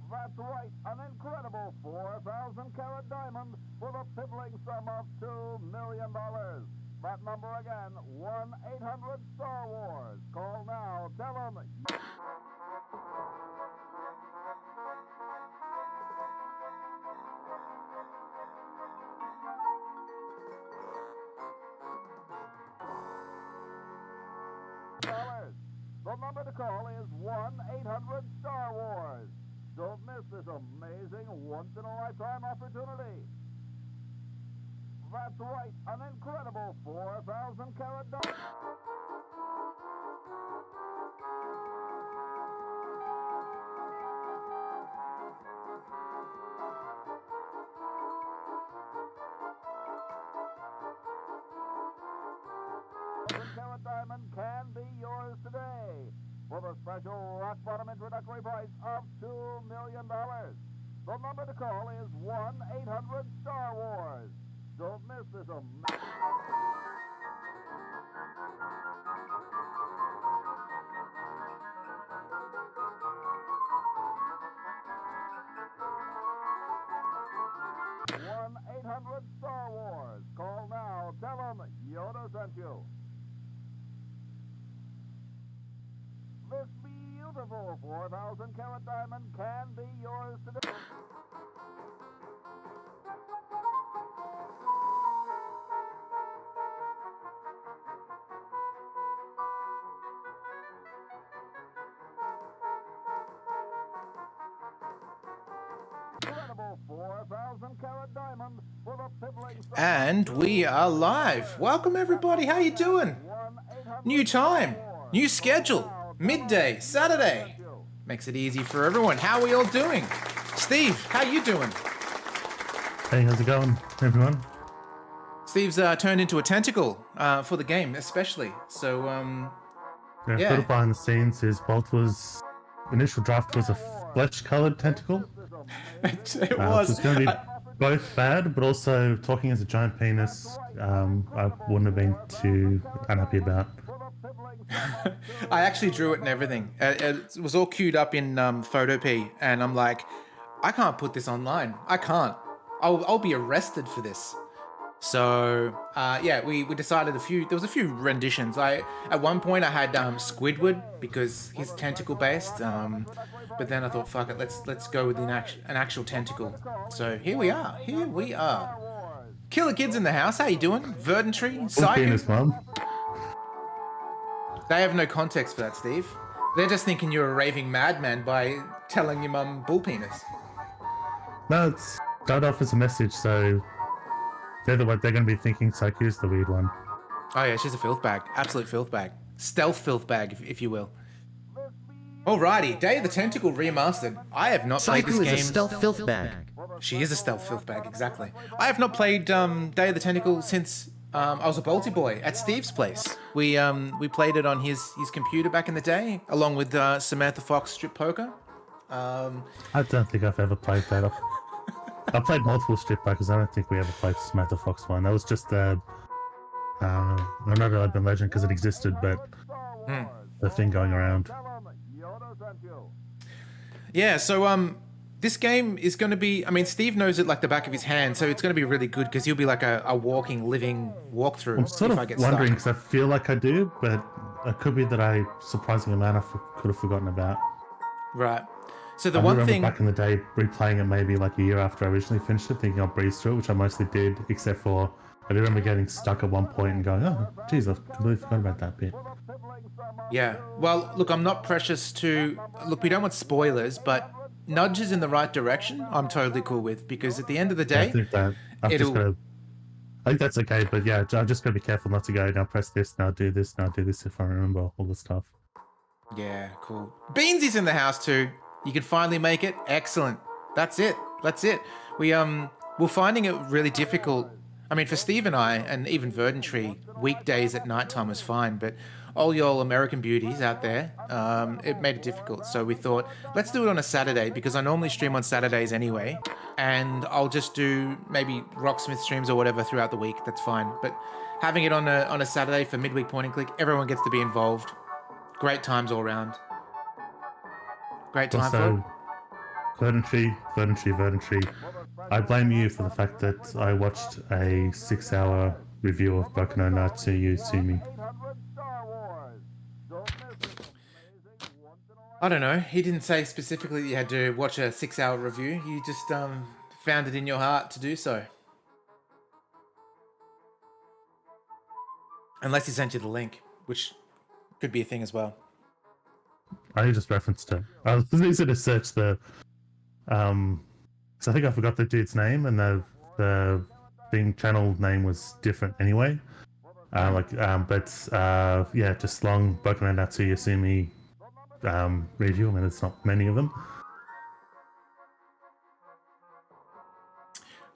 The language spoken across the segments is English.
That's right, an incredible 4,000 carat diamond with a piddling sum of $2 million. That number again, 1-800-STAR-WARS. Call now, tell them. The number to call is 1-800-STAR-WARS. Don't miss this amazing once-in-a-lifetime opportunity. That's right, an incredible 4,000 carat diamond. Carat diamond can be yours today for the special rock bottom introductory price of $2 million. The number to call is 1-800-STAR-WARS. Don't miss this amazing. $1-800-STAR-WARS. Call now. Tell them Yoda sent you. This beautiful 4,000 carat diamond can be yours today. Incredible 4,000 carat diamond with a piddling. And we are live. Welcome everybody. How you doing? New time, new schedule, midday, Saturday. Makes it easy for everyone. How are we all doing? Steve, how you doing? Hey, how's it going, everyone? Steve's turned into a tentacle for the game, especially. So, Yeah. Sort of behind the scenes, his initial draft was a flesh-colored tentacle. it Which was going to be both bad, but also talking as a giant penis, I wouldn't have been too unhappy about. I actually drew it and everything. It was all queued up in Photopea, and I'm like, I can't put this online. I can't. I'll be arrested for this. So yeah, we decided there was a few renditions. At one point I had Squidward because he's tentacle based, but then I thought, fuck it, let's go with an actual tentacle. So here we are. Killer Kids in the house. How you doing? Verdantry, Psycho. Penis, Mum. They have no context for that, Steve. They're just thinking you're a raving madman by telling your mum bull penis. No, it's started off as a message, so they're going to be thinking Psycho's the weird one. Oh yeah, she's a filth bag. Absolute filth bag. Stealth filth bag, if you will. Alrighty, Day of the Tentacle Remastered. I have not played this game. Psycho is a stealth filth bag. She is a stealth filth bag, exactly. I have not played Day of the Tentacle since I was a Balti boy at Steve's place. We played it on his computer back in the day, along with Samantha Fox Strip Poker. I don't think I've ever played that. I played multiple strip pokers. I don't think we ever played the Samantha Fox one. That was just I'm not an urban legend because it existed, but the thing going around. Yeah, so this game is going to be, I mean, Steve knows it like the back of his hand, so it's going to be really good because he'll be like a walking, living walkthrough. I'm sort of wondering because I feel like I do, but it could be that I surprising amount I could have forgotten about. Right. So the I one remember thing back in the day, replaying it maybe like a year after I originally finished it, thinking I'll breeze through it, which I mostly did, except for I do remember getting stuck at one point and going, oh, geez, I completely forgot about that bit. Yeah. Well, look, I'm not precious to... Look, we don't want spoilers, but nudges in the right direction, I'm totally cool with, because at the end of the day... I think that's okay, but yeah, I'm just going to be careful not to go, now press this, now do this if I remember all the stuff. Yeah, cool. Beansy's in the house too. You can finally make it. Excellent. That's it. We're finding it really difficult. I mean, for Steve and I, and even Verdantry, weekdays at nighttime was fine, but all y'all American beauties out there, it made it difficult. So we thought, let's do it on a Saturday, because I normally stream on Saturdays anyway, and I'll just do maybe Rocksmith streams or whatever throughout the week. That's fine. But having it on a Saturday for midweek point and click, everyone gets to be involved. Great times all around. Great time Also, for. Verdantry. I blame you for the fact that I watched a 6-hour review of Boku no Natsuyu Sumi. 800 Star Wars. Don't miss this amazing once-in-a-lifetime. I don't know. He didn't say specifically that you had to watch a 6-hour review. You just found it in your heart to do so. Unless he sent you the link, which could be a thing as well. I just referenced it. I was easy to search the. So I think I forgot the dude's name, and the thing channel name was different anyway. Just long Boku no Natsuyu Sumi review. I mean, it's not many of them.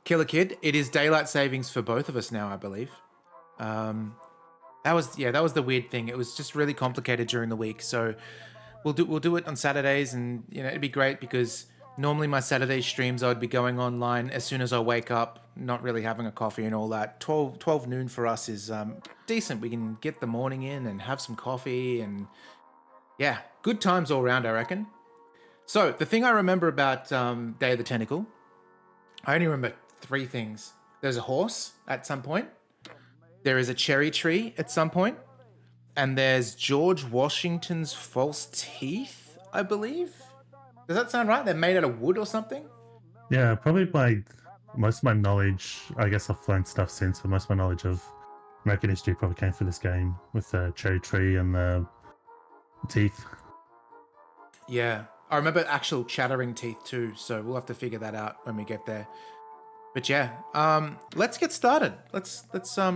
Killer Kid, it is daylight savings for both of us now, I believe. That was the weird thing. It was just really complicated during the week. So we'll do it on Saturdays, and it'd be great because normally my Saturday streams I'd be going online as soon as I wake up, not really having a coffee and all that. 12 noon for us is decent. We can get the morning in and have some coffee, and yeah, good times all around, I reckon. So the thing I remember about Day of the Tentacle, I only remember 3 things. There's a horse at some point. There is a cherry tree at some point. And there's George Washington's false teeth, I believe. Does that sound right? They're made out of wood or something? Yeah, probably most of my knowledge, I guess I've learned stuff since, but most of my knowledge of American history probably came through this game with the cherry tree and the teeth. Yeah. I remember actual chattering teeth too, so we'll have to figure that out when we get there. But yeah, let's get started. Let's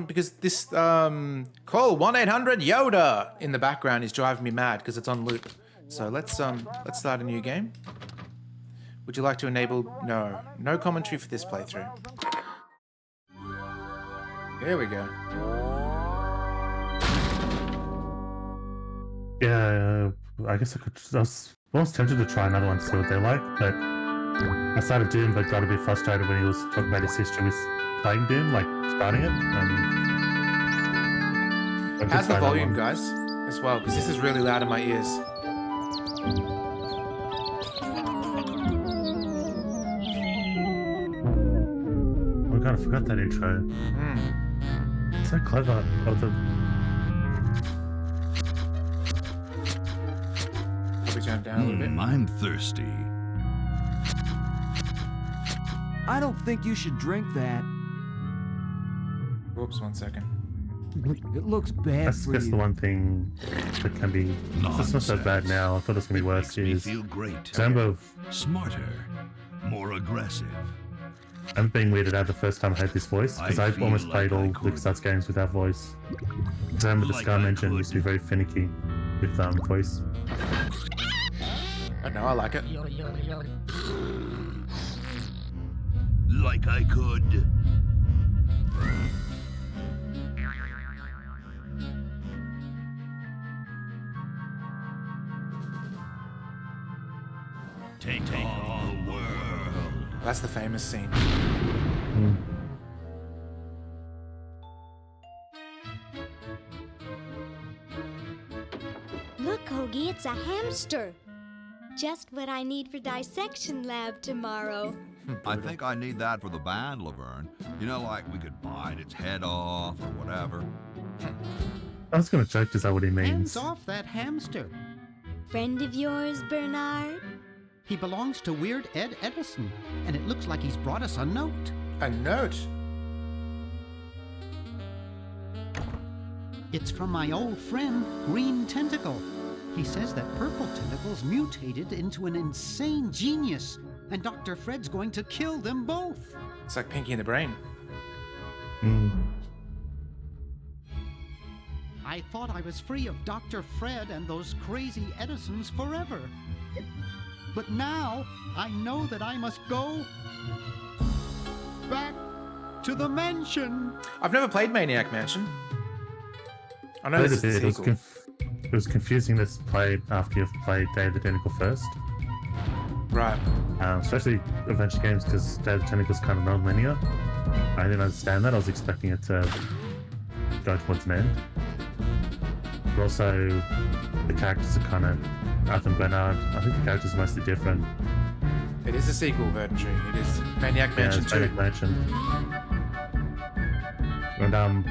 because this call 1-800-YODA in the background is driving me mad because it's on loop. So let's start a new game. Would you like to enable? No commentary for this playthrough. There we go. Yeah, I guess I was tempted to try another one to see what they're like, but I started Doom, but got a bit frustrated when he was talking about his history with playing Doom, like starting it. How's the volume, guys, as well? Because this is really loud in my ears. I kind of forgot that intro. It's so clever. Probably turn it down a little bit. I'm thirsty. I don't think you should drink that. Whoops, 1 second. It looks bad That's for just you. the one thing that can be. It's not so bad now. I thought it was going to be worse. Makes me feel great. Remember, Smarter. More aggressive. I'm being weirded out the first time I heard this voice because I I've feel almost like played I all could. LucasArts games with that voice. I remember the Like Scar I Engine could. used to be very finicky with voice. I know, I like it. Like I could. Take on the world. That's the famous scene. Look, Hoagie, it's a hamster. Just what I need for dissection lab tomorrow. I think I need that for the band, Laverne. You know, like we could bite its head off or whatever. I was going to joke, is that what he means? Hands off that hamster. Friend of yours, Bernard? He belongs to Weird Ed Edison, and it looks like he's brought us a note. A note? It's from my old friend, Green Tentacle. He says that Purple Tentacle's mutated into an insane genius, and Dr. Fred's going to kill them both. It's like Pinky in the Brain. I thought I was free of Dr. Fred and those crazy Edisons forever. But now I know that I must go back to the mansion. I've never played Maniac Mansion. I know I this did is a the bit. sequel. It was confusing to play after you've played Day of the Tentacle first. Right. Especially adventure games, because Day of the Tentacle is kind of non-linear. I didn't understand that. I was expecting it to go towards an end. But also, the characters are kind of Arthur Bernard. I think the character's mostly different. It is a sequel, Verdant Tree. It is Maniac Mansion it's 2. Maniac Mansion. And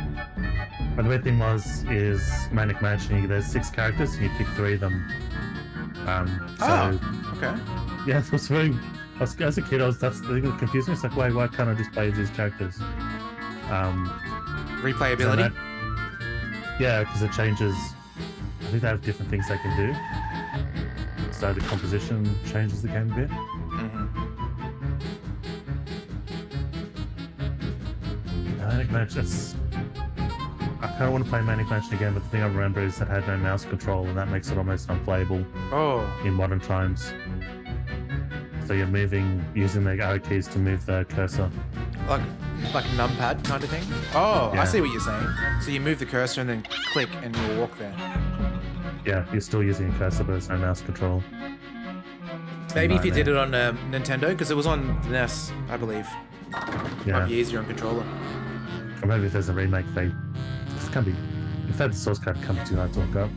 but the weird thing is Maniac Mansion. There's 6 characters, and you pick 3 of them. Okay. Yeah, it was very. As a kid, that's the thing that confused me. It's like, why can't I just play these characters? Replayability? Yeah, because it changes. I think they have different things they can do. So the composition changes the game a bit. Manic Mansion. I kind of want to play Manic Mansion again, but the thing I remember is it had no mouse control, and that makes it almost unplayable in modern times. So you're using the arrow keys to move the cursor. Like numpad kind of thing? Oh, Yeah. I see what you're saying. So you move the cursor and then click and you walk there. Yeah, you're still using a cursor, but there's no mouse control. Maybe if you did it on Nintendo, because it was on NES, I believe. Yeah. Might be easier on controller. Or maybe if there's a remake, if they had the source code, it can't be too hard to look up.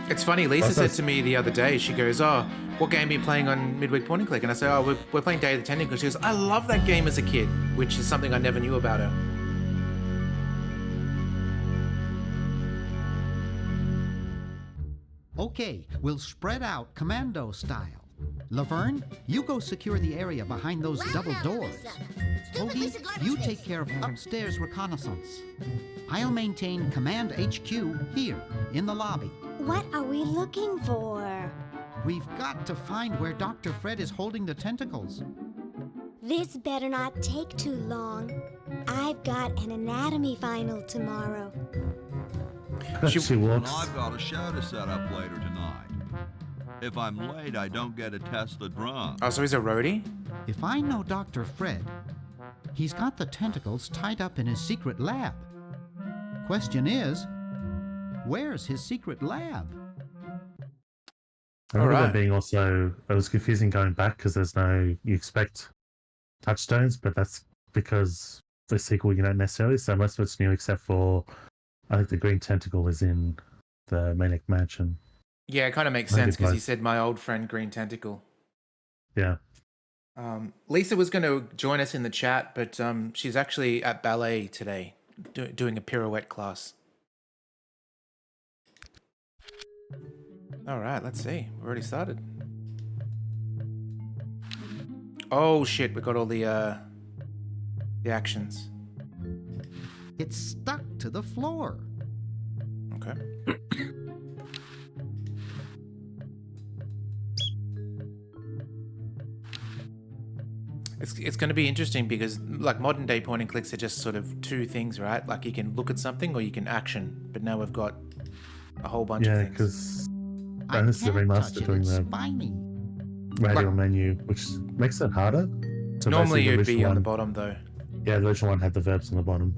It's funny, Lisa said to me the other day, she goes, "Oh, what game are you playing on Midweek Point and Click?" And I said, "Oh, we're playing Day of the Tentacle." She goes, "I love that game as a kid," which is something I never knew about her. Okay, we'll spread out commando style. Laverne, you go secure the area behind those double doors. Toby, you take care of upstairs reconnaissance. I'll maintain Command HQ here, in the lobby. What are we looking for? We've got to find where Dr. Fred is holding the tentacles. This better not take too long. I've got an anatomy final tomorrow. She And walks. I've got a show to set up later tonight. If I'm late, I don't get to test the drum. Oh, so he's a roadie? If I know Dr. Fred, he's got the tentacles tied up in his secret lab. Question is, where's his secret lab? I remember Alright. that being also, it was confusing going back because you expect touchstones, but that's because the sequel you don't necessarily, so most of it's new except for, I think the green tentacle is in the Maniac Mansion. Yeah, it kind of makes Maybe sense because he both. said my old friend Green Tentacle. Yeah. Lisa was going to join us in the chat, but she's actually at ballet today, doing a pirouette class. All right, let's see. We're already started. Oh shit, we got all the actions. It's stuck to the floor. Okay. It's going to be interesting because like modern day point and clicks are just sort of 2 things, right? Like you can look at something or you can action, but now we've got a whole bunch of Yeah, things. because I this is a can't remaster touch it, doing it's the spiny. radio menu, which makes it harder. So Normally basically the it'd be original on the one- bottom though. Yeah, the original one had the verbs on the bottom.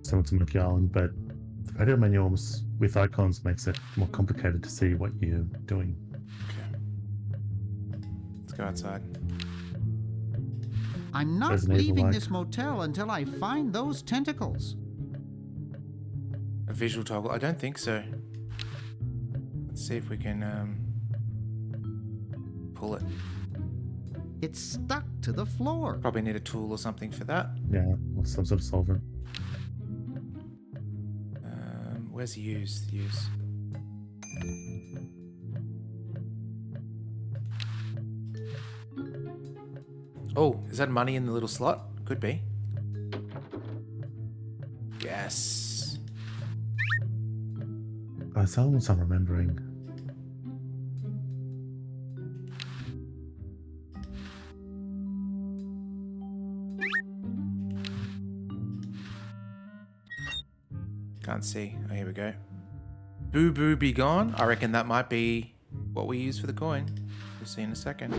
Similar to Monkey Island, but the radio menu almost, with icons makes it more complicated to see what you're doing. Okay. Let's go outside. I'm not Resident Evil leaving like. this motel until I find those tentacles. A visual toggle? I don't think so. Let's see if we can pull it. It's stuck to the floor. Probably need a tool or something for that. Yeah, or some sort of solvent. Where's use? Use. Oh, is that money in the little slot? Could be. Yes. Oh, it's the ones I'm remembering. Can't see. Oh, here we go. Boo Boo Be Gone. I reckon that might be what we use for the coin. We'll see in a second.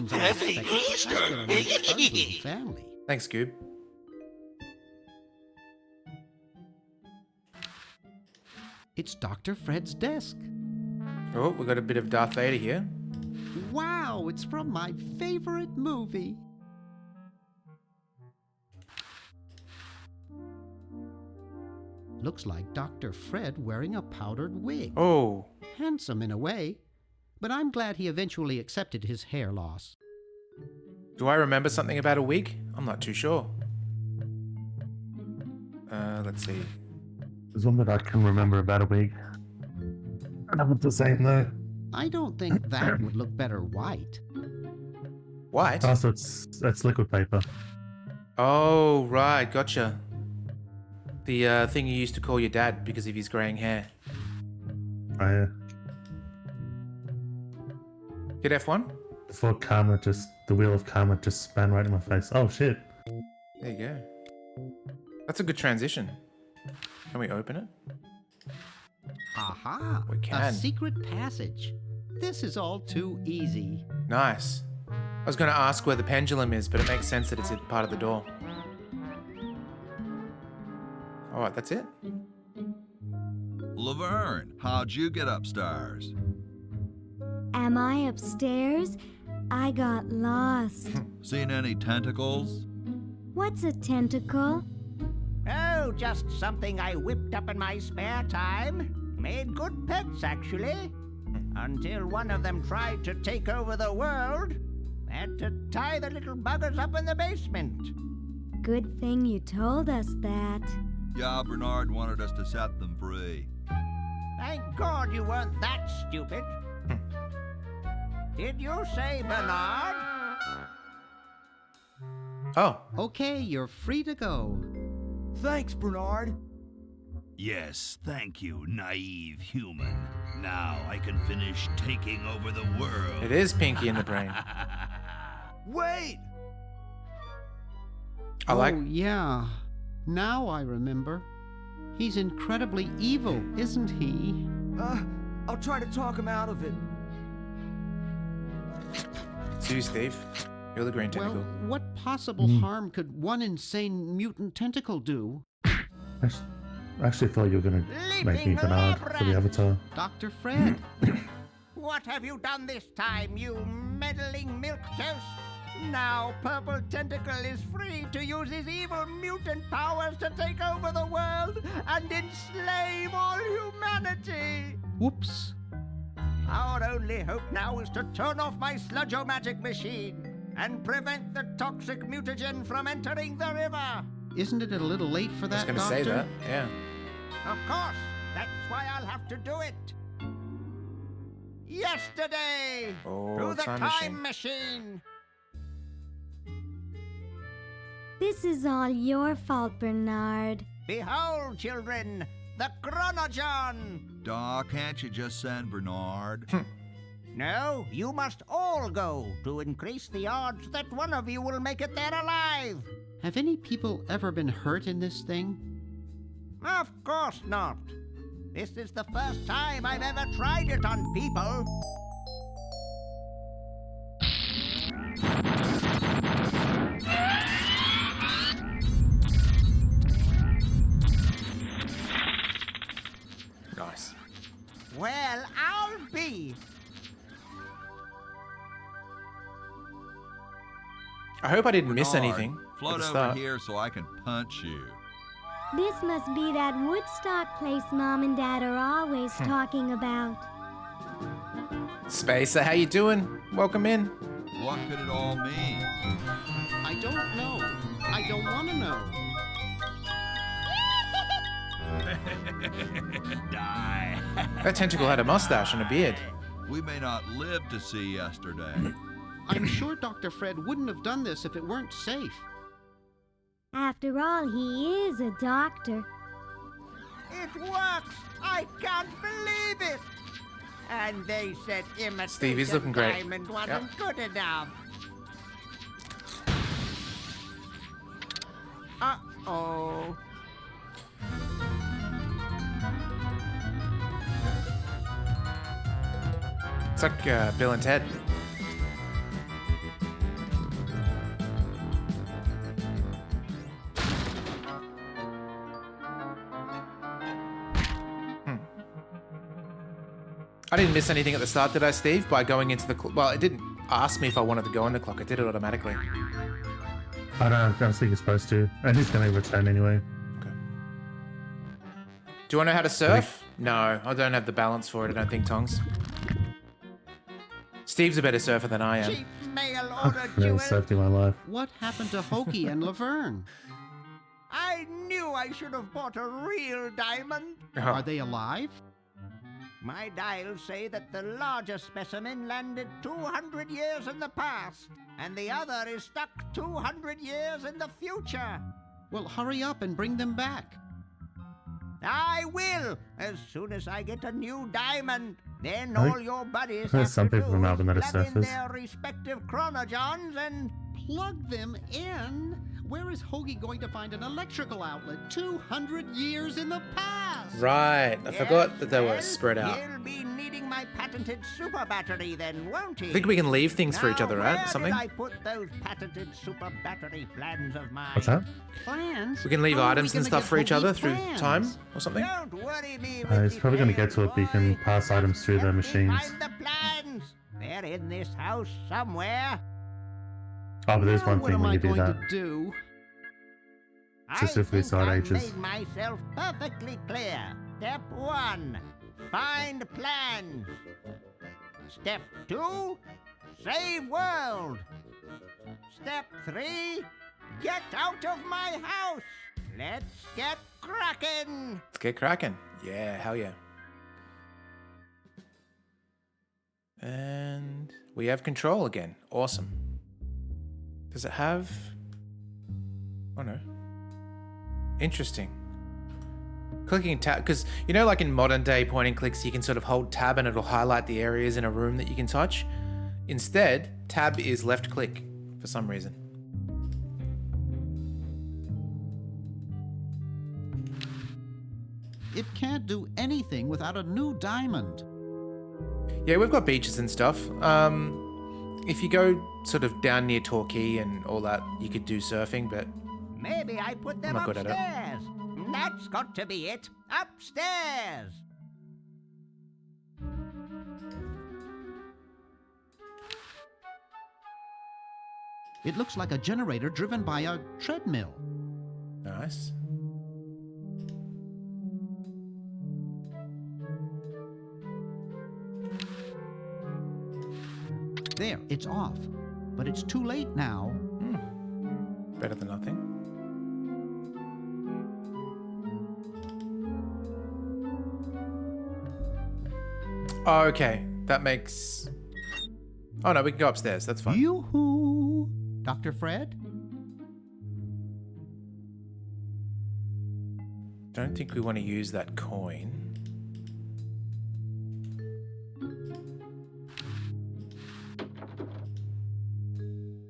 Happy Easter! Family. Thanks, Goob. It's Dr. Fred's desk. Oh, we got a bit of Darth Vader here. Wow, Now it's from my favorite movie. Looks like Dr. Fred wearing a powdered wig. Oh. Handsome in a way, but I'm glad he eventually accepted his hair loss. Do I remember something about a wig? I'm not too sure. Let's see. There's one that I can remember about a wig. I know what the same though. I don't think that would look better white. White? Also, it's liquid paper. Oh, right. Gotcha. The thing you used to call your dad because of his graying hair. Oh yeah. Hit F1? Before karma the wheel of karma just span right in my face. Oh shit. There you go. That's a good transition. Can we open it? Aha! We A can. secret passage. This is all too easy. Nice. I was going to ask where the pendulum is, but it makes sense that it's in part of the door. Alright, that's it. Laverne, how'd you get upstairs? Am I upstairs? I got lost. Seen any tentacles? What's a tentacle? Oh, just something I whipped up in my spare time. Made good pets, actually. Until one of them tried to take over the world. Had to tie the little buggers up in the basement. Good thing you told us that. Yeah, Bernard wanted us to set them free. Thank God you weren't that stupid. Did you say Bernard? Oh. Okay, you're free to go. Thanks, Bernard. Yes, thank you, naive human. Now I can finish taking over the world. It is Pinky in the Brain. Wait! I like... Oh, yeah. Now I remember. He's incredibly evil, isn't he? I'll try to talk him out of it. It's you, Steve. You're the green tentacle. Well, what possible harm could one insane mutant tentacle do? I actually thought you were gonna make me Bernard for the avatar. Dr. Fred. What have you done this time, you meddling milquetoast? Now Purple Tentacle is free to use his evil mutant powers to take over the world and enslave all humanity. Whoops. Our only hope now is to turn off my sludge-o-magic machine and prevent the toxic mutagen from entering the river. Isn't it a little late for I was that, going to Doctor? say that, yeah. Of course, that's why I'll have to do it. Yesterday, Oh, through the time time machine. This is all your fault, Bernard. Behold, children, the Chronogon. Doc, can't you just send Bernard? No, you must all go to increase the odds that one of you will make it there alive. Have any people ever been hurt in this thing? Of course not. This is the first time I've ever tried it on people. Nice. Well, I'll be. I hope I didn't miss Bernard, anything at Float the over start. here so I can punch you. This must be that Woodstock place Mom and Dad are always talking about. Spacer, how you doing? Welcome in. What could it all mean? I don't know. I don't want to know. Die. That tentacle had a mustache and a beard. We may not live to see yesterday. I'm sure Dr. Fred wouldn't have done this if it weren't safe. After all, he is a doctor. It works! I can't believe it! And they said imitation Steve, he's looking great. diamond wasn't good enough. Uh-oh. It's like Bill and Ted. I didn't miss anything at the start, did I, Steve? By going into the... well, it didn't ask me if I wanted to go on the clock. It did it automatically. I don't think you're supposed to. And he's going to return anyway. Okay. Do you want to know how to surf? No, I don't have the balance for it, I don't think, Tongs. Steve's a better surfer than I am. Cheap mail I've order, never Jewel. surfed in my life. What happened to Hoagie and Laverne? I knew I should have bought a real diamond. Are they alive? My dials say that the larger specimen landed 200 years in the past, and the other is stuck 200 years in the future. Well, hurry up and bring them back. I will, as soon as I get a new diamond. Then I think all your buddies there's have some to people do from is Melbourne that are plug in surfers. their respective chronogens and... Plug them in? Where is Hoagie going to find an electrical outlet 200 years in the past? Right, I forgot that they were Well, spread out. He'll be needing my patented super battery then, won't he? I think we can leave things for each Now, other, right? where Something? did I put those patented super battery plans of mine? What's that? Plans? We can leave How are we items and gonna stuff get for each Hoagie other through plans? time or something? Don't worry me with He's probably going to get to it, but you can boys. pass items through the Help me machines. Find the plans. They're in this house somewhere. Oh, but there's Now one what thing am when I you do going that. to do? Specifically I think side I've H's. made myself perfectly clear. Step 1, find plans. Step 2, save world. Step 3, get out of my house. Let's get cracking. Let's get cracking. Yeah, hell yeah. And we have control again. Awesome. Does it have... Oh no. Interesting. Clicking tab, because you know, like in modern day point and clicks, you can sort of hold tab and it'll highlight the areas in a room that you can touch. Instead, tab is left click for some reason. It can't do anything without a new diamond. Yeah, we've got beaches and stuff. If you go sort of down near Torquay and all that, you could do surfing, but Maybe I put them not good at it. upstairs. That's got to be it. Upstairs. It looks like a generator driven by a treadmill. nice. There, it's off. But it's too late now. Better than nothing. Oh, okay. That makes... Oh no, we can go upstairs. That's fine. Yoo-hoo! Dr. Fred? Don't think we want to use that coin.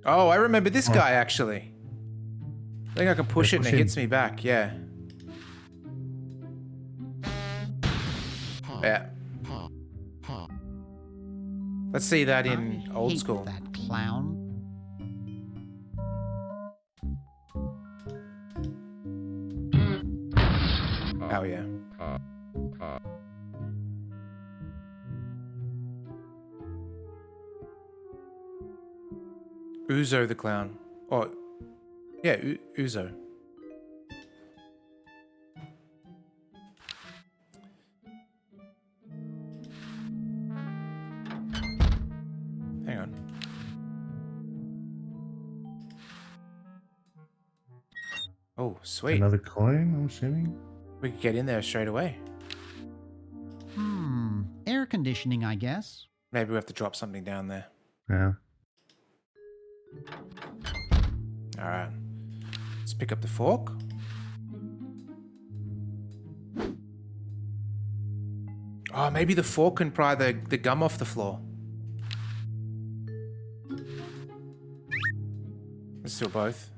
Oh, I remember this guy actually. I think I can push Yeah, it and push it him. hits me back. Yeah. Yeah. Let's see that in I old hate school. that clown. Oh yeah. Uzo the clown. Oh, yeah, Uzo. Hang on. Oh, sweet. Another coin, I'm assuming? We could get in there straight away. Air conditioning, I guess. Maybe we have to drop something down there. Yeah. All right. Let's pick up the fork. Oh, maybe the fork can pry the gum off the floor. Let's do both.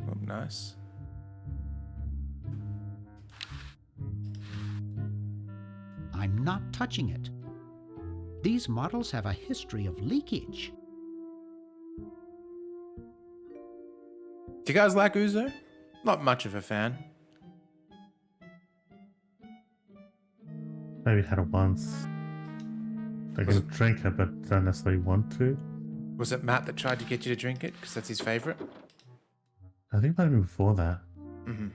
Oh, nice. I'm not touching it. These models have a history of leakage. Do you guys like Uzo? Not much of a fan. Maybe had it once. I can drink it, but don't necessarily want to. Was it Matt that tried to get you to drink it? Because that's his favorite? I think it might have been before that. Mm-hmm.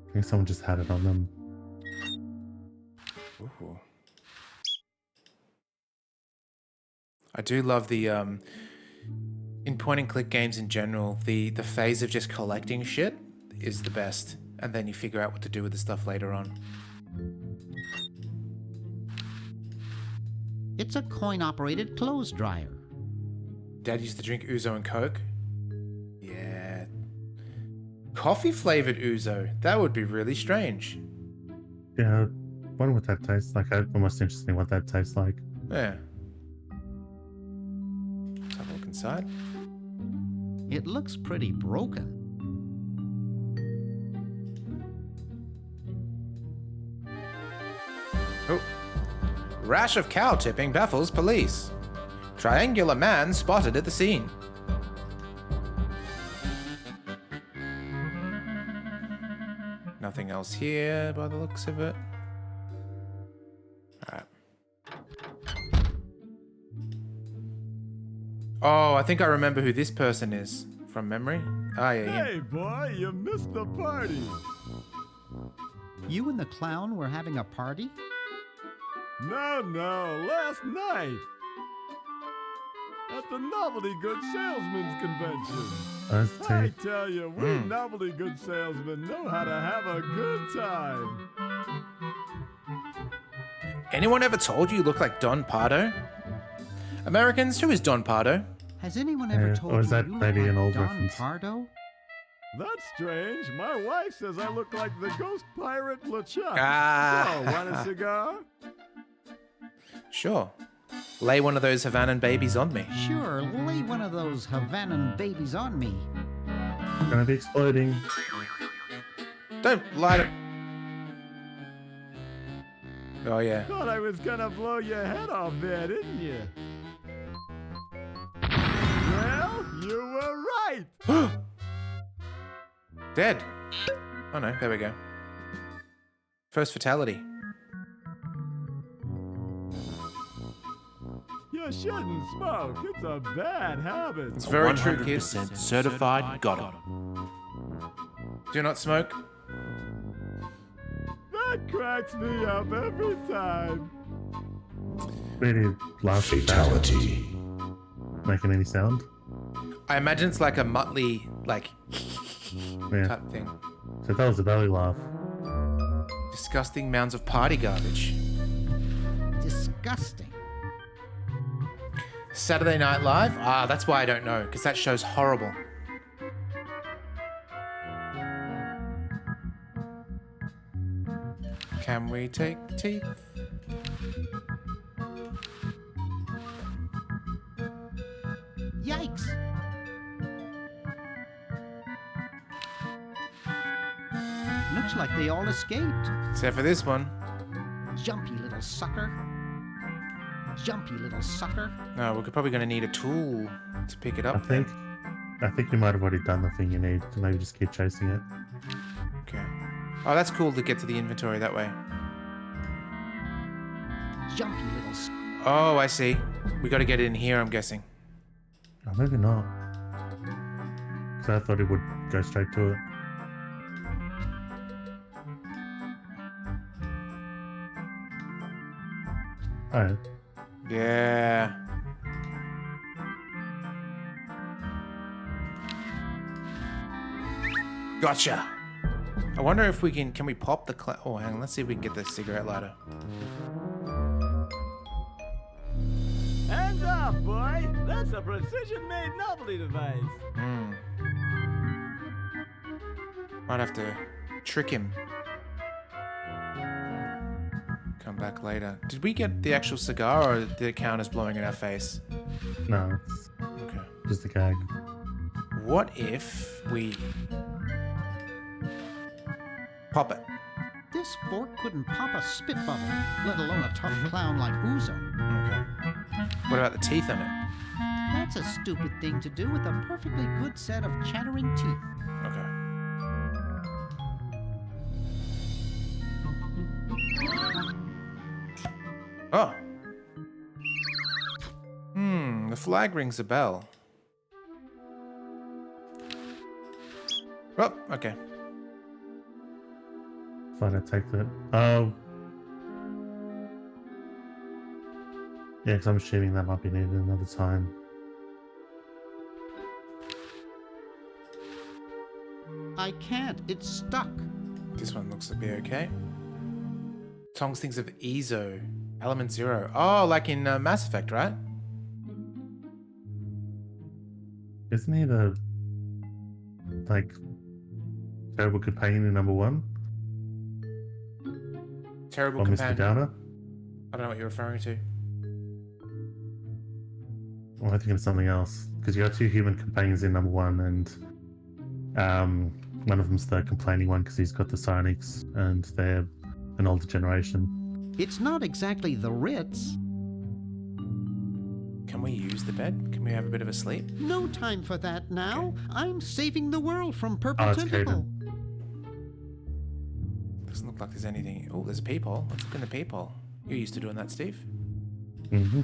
I think someone just had it on them. Ooh. I do love the, in point-and-click games in general, the phase of just collecting shit is the best. And then you figure out what to do with the stuff later on. It's a coin-operated clothes dryer. Dad used to drink ouzo and Coke. Yeah. Coffee-flavored ouzo. That would be really strange. Yeah, I wonder what that tastes like. I'm almost interested in what that tastes like. Yeah. Let's have a look inside. It looks pretty broken. Oh. Rash of cow tipping baffles police. Triangular man spotted at the scene. Nothing else here by the looks of it. Alright. Oh, I think I remember who this person is from memory. Ah, yeah, Hey, boy, you missed the party. You and the clown were having a party? No, last night. At the Novelty Good Salesmen's Convention. I tell you, we novelty good salesmen know how to have a good time. Anyone ever told you you look like Don Pardo? Americans, who is Don Pardo? Has anyone ever told or is you that you look maybe like an old Don reference? Pardo? That's strange. My wife says I look like the ghost pirate LeChuck. Ah. So, want a cigar? Sure. Lay one of those Havanan babies on me. Sure, lay one of those Havanan babies on me. Gonna be exploding. Don't light it. Oh, yeah. Thought I was gonna blow your head off there, didn't you? Well, you were right. Dead. Oh, no. There we go. First fatality. You shouldn't smoke. It's a bad habit. It's very true, kids. certified got it. Do not smoke. That cracks me up every time. Really loud fatality. Making any sound? I imagine it's like a Muttley, like, Yeah. type thing. So that was a belly laugh. Disgusting mounds of party garbage. Disgusting. Saturday Night Live? Ah, that's why I don't know, because that show's horrible. Can we take teeth? Yikes! Looks like they all escaped. Except for this one. Jumpy little sucker. Jumpy little sucker. No, we're probably going to need a tool to pick it up. I think you might have already done the thing you need to maybe just keep chasing it. Okay. Oh, that's cool to get to the inventory that way. Jumpy little Oh, I see. We got to get it in here, I'm guessing. Oh, maybe not. Because I thought it would go straight to it. Alright. Yeah. Gotcha. I wonder if we can we pop the oh, hang on, let's see if we can get the cigarette lighter. Hands off, boy. That's a precision-made novelty device. Might have to trick him. Come back later. Did we get the actual cigar, or did it count as blowing in our face? No, it's Okay. just a gag. What if we pop it? This fork couldn't pop a spit bubble, let alone a tough clown like Ouzo. Okay. What about the teeth in it? That's a stupid thing to do with a perfectly good set of chattering teeth. Okay. Oh, The flag rings a bell. Oh, okay. Fine, I take that. Oh. Yeah, because I'm assuming that might be needed another time. I can't. It's stuck. This one looks to be okay. Tongs thinks of EZO. Element 0. Oh, like in Mass Effect, right? Isn't he the, like, terrible companion in number 1? Terrible or companion. Mr. Downer? I don't know what you're referring to. Or I think it's something else. Because you got 2 human companions in number 1, and one of them's the complaining one because he's got the psionics, and they're an older generation. It's not exactly the Ritz. Can we use the bed? Can we have a bit of a sleep? No time for that now. Okay. I'm saving the world from Purple it's Tentacle. Doesn't look like there's anything. Oh, there's a peephole. Let's look in the peephole. You're used to doing that, Steve. Mm-hmm.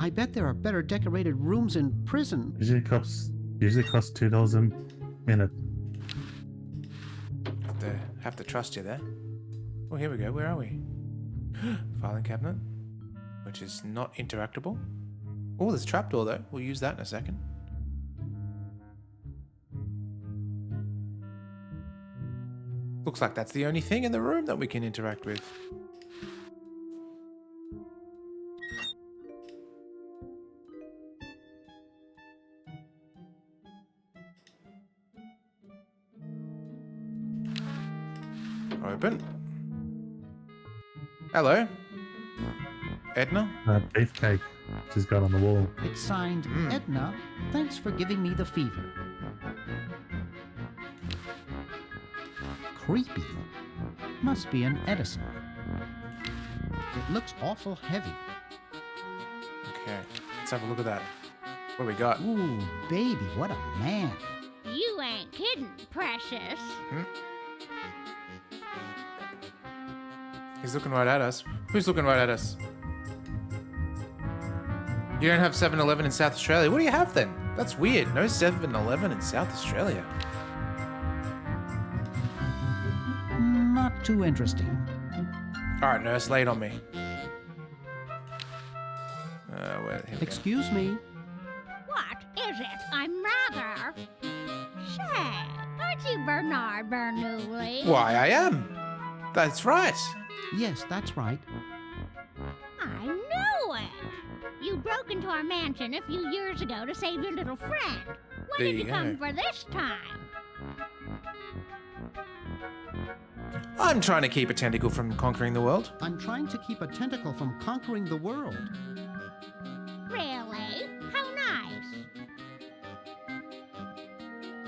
I bet there are better decorated rooms in prison. Usually costs $2 a minute. Have to trust you there. Oh, here we go. Where are we? Filing cabinet, which is not interactable. Oh, there's a trapdoor though. We'll use that in a second. Looks like that's the only thing in the room that we can interact with. Open. Hello. Edna? Beefcake she's got on the wall. It's signed Edna. Thanks for giving me the fever. Creepy. Must be an Edison. It looks awful heavy. Okay, let's have a look at that. What do we got? Ooh, baby, what a man. You ain't kidding, precious. He's looking right at us. Who's looking right at us? You don't have 7-Eleven in South Australia. What do you have then? That's weird. No 7-Eleven in South Australia. Not too interesting. All right, nurse, lay it on me. Excuse me. What is it? I'm rather... Say, aren't you Bernard Bernoulli? Why, I am. That's right. Yes, that's right. I knew it! You broke into our mansion a few years ago to save your little friend. What did you come for this time? I'm trying to keep a tentacle from conquering the world. I'm trying to keep a tentacle from conquering the world. Really? How nice.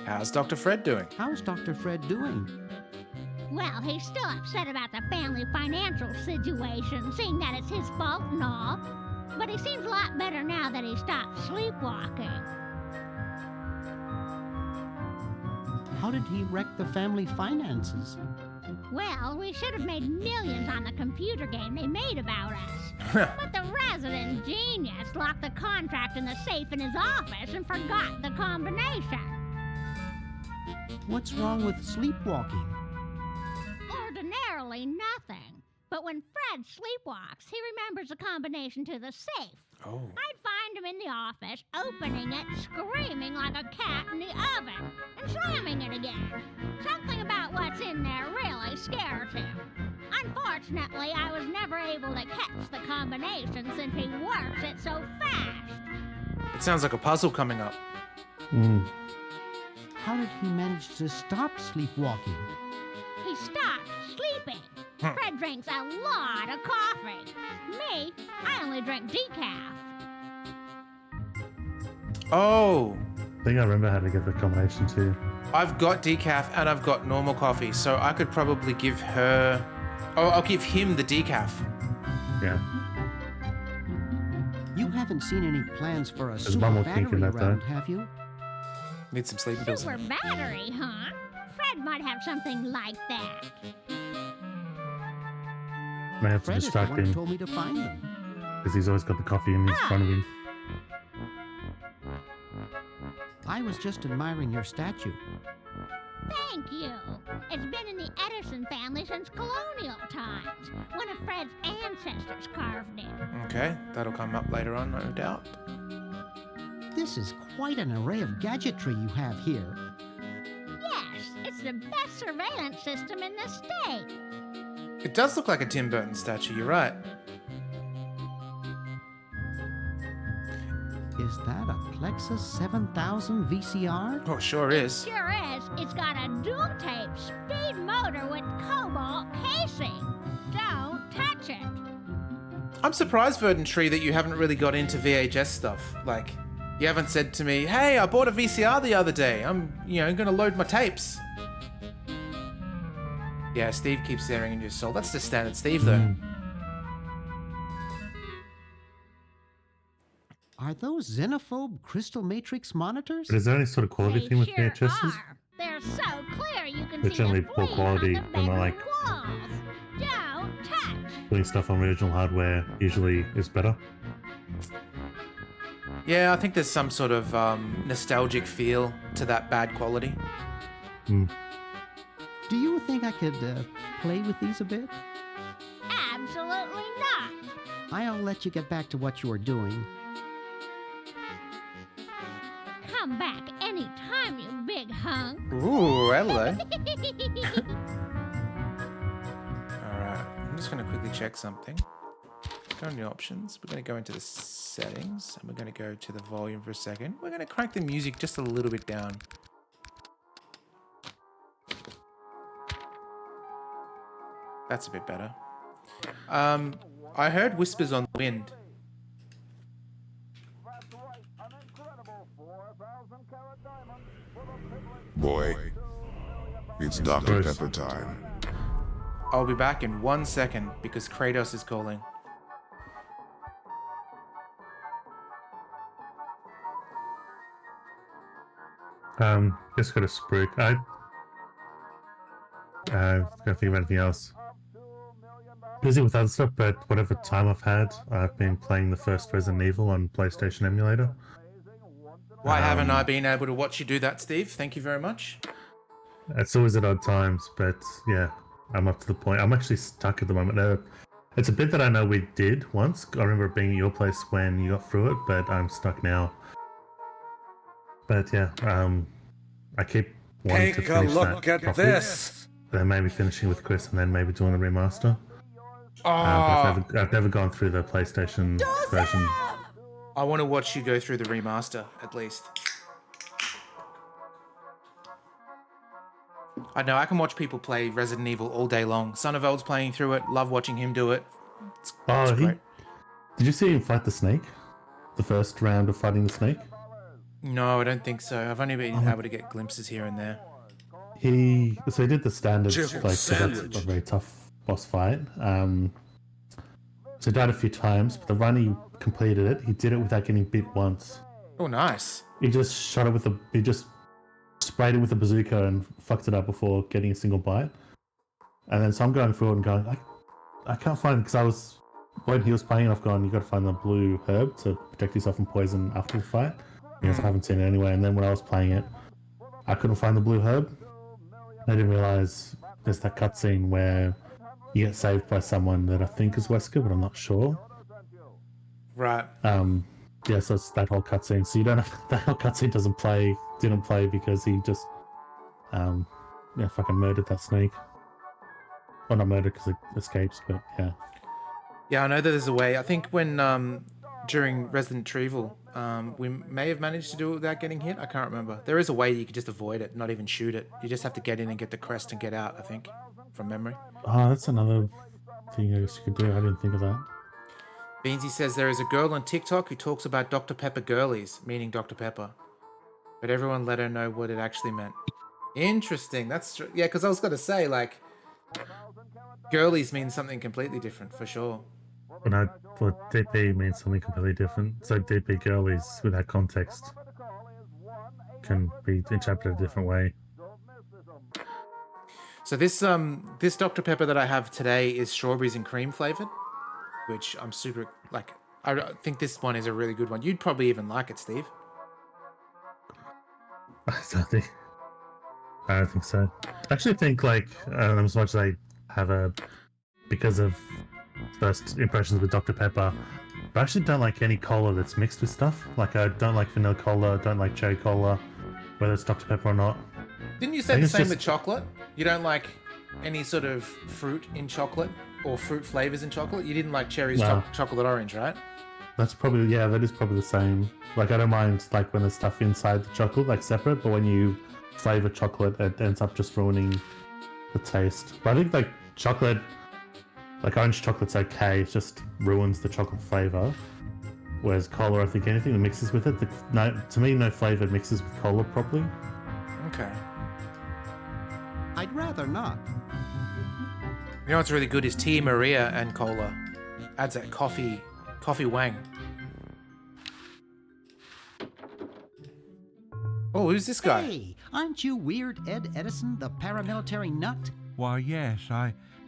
How's Dr. Fred doing? How's Dr. Fred doing? Well, he's still upset about the family financial situation, seeing that it's his fault and all. But he seems a lot better now that he stopped sleepwalking. How did he wreck the family finances? Well, we should have made millions on the computer game they made about us. But the resident genius locked the contract in the safe in his office and forgot the combination. What's wrong with sleepwalking? Ordinarily nothing. But when Fred sleepwalks, he remembers the combination to the safe. Oh. I'd find him in the office, opening it, screaming like a cat in the oven, and slamming it again. Something about what's in there really scares him. Unfortunately, I was never able to catch the combination since he works it so fast. It sounds like a puzzle coming up. How did he manage to stop sleepwalking? He stopped sleeping. Fred drinks a lot of coffee. Me, I only drink decaf. Oh. I think I remember how to get the combination too. I've got decaf and I've got normal coffee, so I could probably give her... Oh, I'll give him the decaf. Yeah. You haven't seen any plans for a There's super one more kink in battery that, around, though. have you? Need some sleeping pills. Super battery, huh? Fred might have something like that. May have to Fred is the distract one who him. told me to find them. because he's always got the coffee in front of him. I was just admiring your statue. Thank you. It's been in the Edison family since colonial times. One of Fred's ancestors carved it. Okay, that'll come up later on, no doubt. This is quite an array of gadgetry you have here. Yes, it's the best surveillance system in the state. It does look like a Tim Burton statue, you're right. Is that a Plexus 7000 VCR? Oh, sure is. Sure is. It's got a dual-tape speed motor with cobalt casing. Don't touch it. I'm surprised, Verdant Tree, that you haven't really got into VHS stuff. Like, you haven't said to me, hey, I bought a VCR the other day. I'm gonna load my tapes. Yeah, Steve keeps staring in your soul. That's the standard Steve, though. Are those xenophobe crystal matrix monitors? But is there any sort of quality thing with Sure VHSs? are. They're so clear you can They're see generally the poor fleas quality, on the they're not bedroom like- walls. Don't touch. Putting stuff on original hardware usually is better. Yeah, I think there's some sort of nostalgic feel to that bad quality. Mm. Do you think I could play with these a bit? Absolutely not. I'll let you get back to what you were doing. Come back anytime, you big hunk. Ooh, hello. Alright, I'm just going to quickly check something. Go on the options. We're going to go into the settings, and we're going to go to the volume for a second. We're going to crank the music just a little bit down. That's a bit better. I heard whispers on the wind. Boy, it's Dr. Pepper time. I'll be back in 1 second because Kratos is calling. Just got a spruik. I can't think of anything else. Busy with other stuff, but whatever time I've had, I've been playing the first Resident Evil on PlayStation emulator. Why haven't I been able to watch you do that, Steve? Thank you very much. It's always at odd times, but yeah, I'm up to the point. I'm actually stuck at the moment. It's a bit that I know we did once. I remember it being at your place when you got through it, but I'm stuck now. But yeah, I keep wanting to finish that. Take a look at properly. this. Then maybe finishing with Chris and then maybe doing the remaster. Oh, But I've never gone through the PlayStation version. I want to watch you go through the remaster, at least. I know, I can watch people play Resident Evil all day long. Son of Eld's playing through it. Love watching him do it. It's great. Did you see him fight the snake? The first round of fighting the snake? No, I don't think so. I've only been able to get glimpses here and there. He did the standard, Jill like, 'cause that's sandwich. a very tough boss fight. So he died a few times, but the run he completed it, he did it without getting bit once. Oh, nice. He just shot it he just sprayed it with a bazooka and fucked it up before getting a single bite. And then so I'm going through it and going, I can't find, because when he was playing it, I've gone, you got to find the blue herb to protect yourself from poison after the fight. Because I haven't seen it anyway. And then when I was playing it, I couldn't find the blue herb. I didn't realize there's that cutscene where you get saved by someone that I think is Wesker, but I'm not sure. Right. Yeah, so it's that whole cutscene. So you don't have, that whole cutscene didn't play because he just fucking murdered that snake. Well, not murdered because it escapes, but yeah. Yeah, I know that there's a way. I think when during Resident Evil, we may have managed to do it without getting hit. I can't remember. There is a way you could just avoid it, not even shoot it. You just have to get in and get the crest and get out, I think, from memory. Oh, that's another thing I guess you could do. I didn't think of that. Beansy says there is a girl on TikTok who talks about Dr. Pepper girlies, meaning Dr. Pepper. But everyone let her know what it actually meant. Interesting. That's true. Yeah, because I was going to say, like, girlies means something completely different, for sure. But no, what DP means something completely different. So DP girlies, without context, can be interpreted a different way. So this Dr. Pepper that I have today is strawberries and cream flavored, which I'm super, like, I think this one is a really good one. You'd probably even like it, Steve. I don't think so. I actually think, like, as much as I have because of first impressions with Dr. Pepper, I actually don't like any cola that's mixed with stuff. Like, I don't like vanilla cola, don't like cherry cola, whether it's Dr. Pepper or not. Didn't you say the same with chocolate? You don't like any sort of fruit in chocolate or fruit flavors in chocolate? You didn't like cherries, chocolate orange, right? That's probably, that is probably the same. Like, I don't mind, like, when there's stuff inside the chocolate, like, separate, but when you flavor chocolate, it ends up just ruining the taste. But I think, like, chocolate, like, orange chocolate's okay, it just ruins the chocolate flavor. Whereas cola, I think anything that mixes with it, to me, no flavor mixes with cola properly. Okay. I'd rather not. You know what's really good is Tia Maria and cola. Adds that coffee wang. Oh, who's this guy? Hey, aren't you Weird Ed Edison, the paramilitary nut? Why, yes,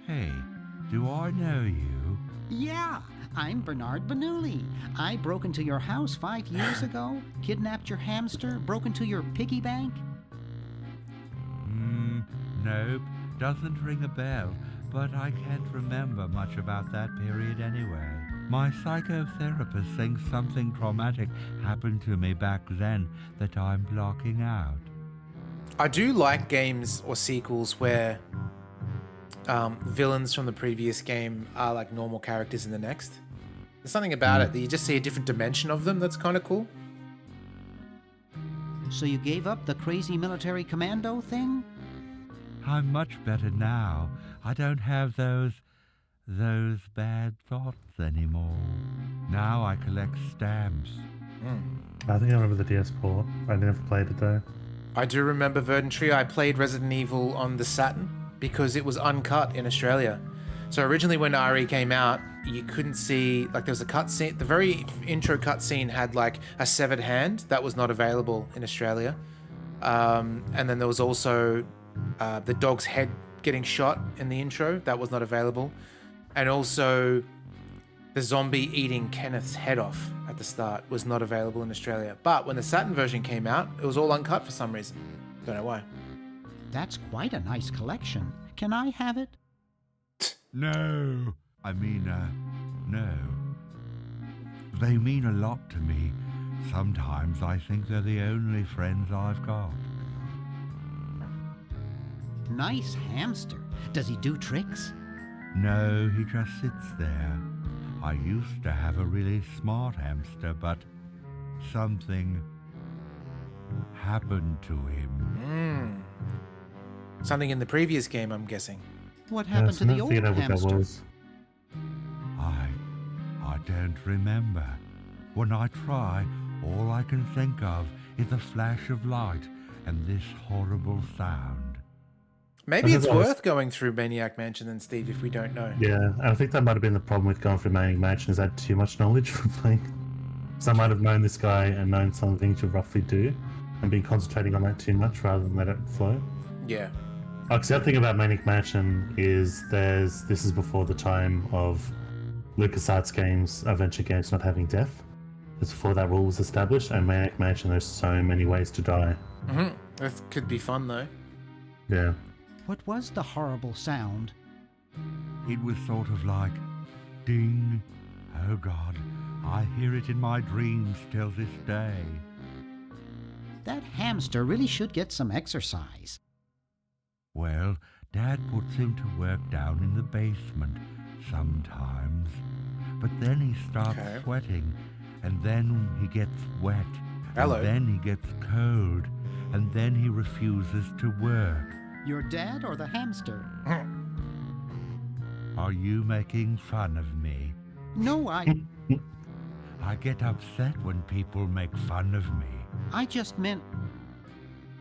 Hey, do I know you? Yeah, I'm Bernard Bernoulli. I broke into your house 5 years ago, kidnapped your hamster, broke into your piggy bank. Nope, doesn't ring a bell, but I can't remember much about that period anyway. My psychotherapist thinks something traumatic happened to me back then that I'm blocking out. I do like games or sequels where villains from the previous game are like normal characters in the next. There's something about it that you just see a different dimension of them that's kind of cool. So you gave up the crazy military commando thing? I'm much better now. I don't have those bad thoughts anymore. Now I collect stamps. I think I remember the DS port. I never played it though. I do remember Verdant Tree. I played Resident Evil on the Saturn because it was uncut in Australia. So originally when RE came out, you couldn't see, like there was a cutscene, the very intro cutscene had like a severed hand that was not available in Australia. And then there was also the dog's head getting shot in the intro, that was not available. And also the zombie eating Kenneth's head off at the start was not available in Australia. But when the Saturn version came out, it was all uncut for some reason. Don't know why. That's quite a nice collection. Can I have it? No. I mean, no. They mean a lot to me. Sometimes I think they're the only friends I've got. Nice hamster. Does he do tricks? No, he just sits there. I used to have a really smart hamster, but something happened to him. Something in the previous game, I'm guessing. What happened to the old hamster? I don't remember. When I try, all I can think of is a flash of light and this horrible sound. Maybe it's worth going through Maniac Mansion then, Steve, if we don't know. Yeah, I think that might have been the problem with going through Maniac Mansion, is that too much knowledge for playing. So I might have known this guy and known some of the things to roughly do and been concentrating on that too much rather than let it flow. Yeah. Because the other thing about Maniac Mansion is this is before the time of LucasArts games, adventure games not having death. It's before that rule was established, and Maniac Mansion, there's so many ways to die. That could be fun though. Yeah. What was the horrible sound? It was sort of like, ding. Oh God, I hear it in my dreams till this day. That hamster really should get some exercise. Well, Dad puts him to work down in the basement sometimes. But then he starts sweating, and then he gets wet. Hello. And then he gets cold, and then he refuses to work. Your dad or the hamster? Are you making fun of me? No, I get upset when people make fun of me. I just meant...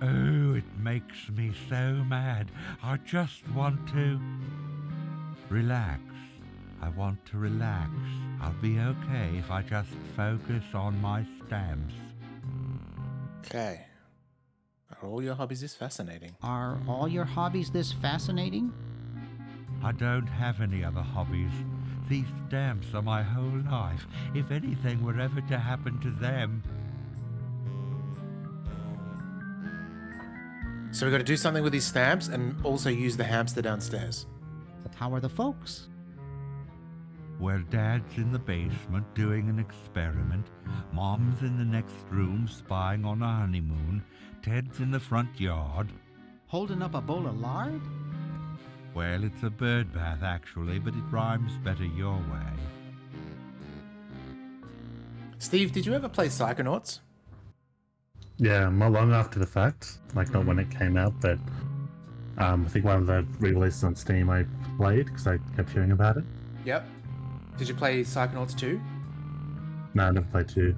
Oh, it makes me so mad. I just want to... relax. I want to relax. I'll be okay if I just focus on my stamps. Okay. Are all your hobbies this fascinating? Are all your hobbies this fascinating? I don't have any other hobbies. these stamps are my whole life. If anything were ever to happen to them... So we got to do something with these stamps and also use the hamster downstairs. But how are the folks? Well, Dad's in the basement doing an experiment. Mom's in the next room spying on a honeymoon. Ted's in the front yard. Holding up a bowl of lard? Well, it's a bird bath, actually, but it rhymes better your way. Steve, did you ever play Psychonauts? Yeah, not long after the fact. Like, not when it came out, but I think one of the re-releases on Steam I played because I kept hearing about it. Yep. Did you play Psychonauts 2? No, I never played 2.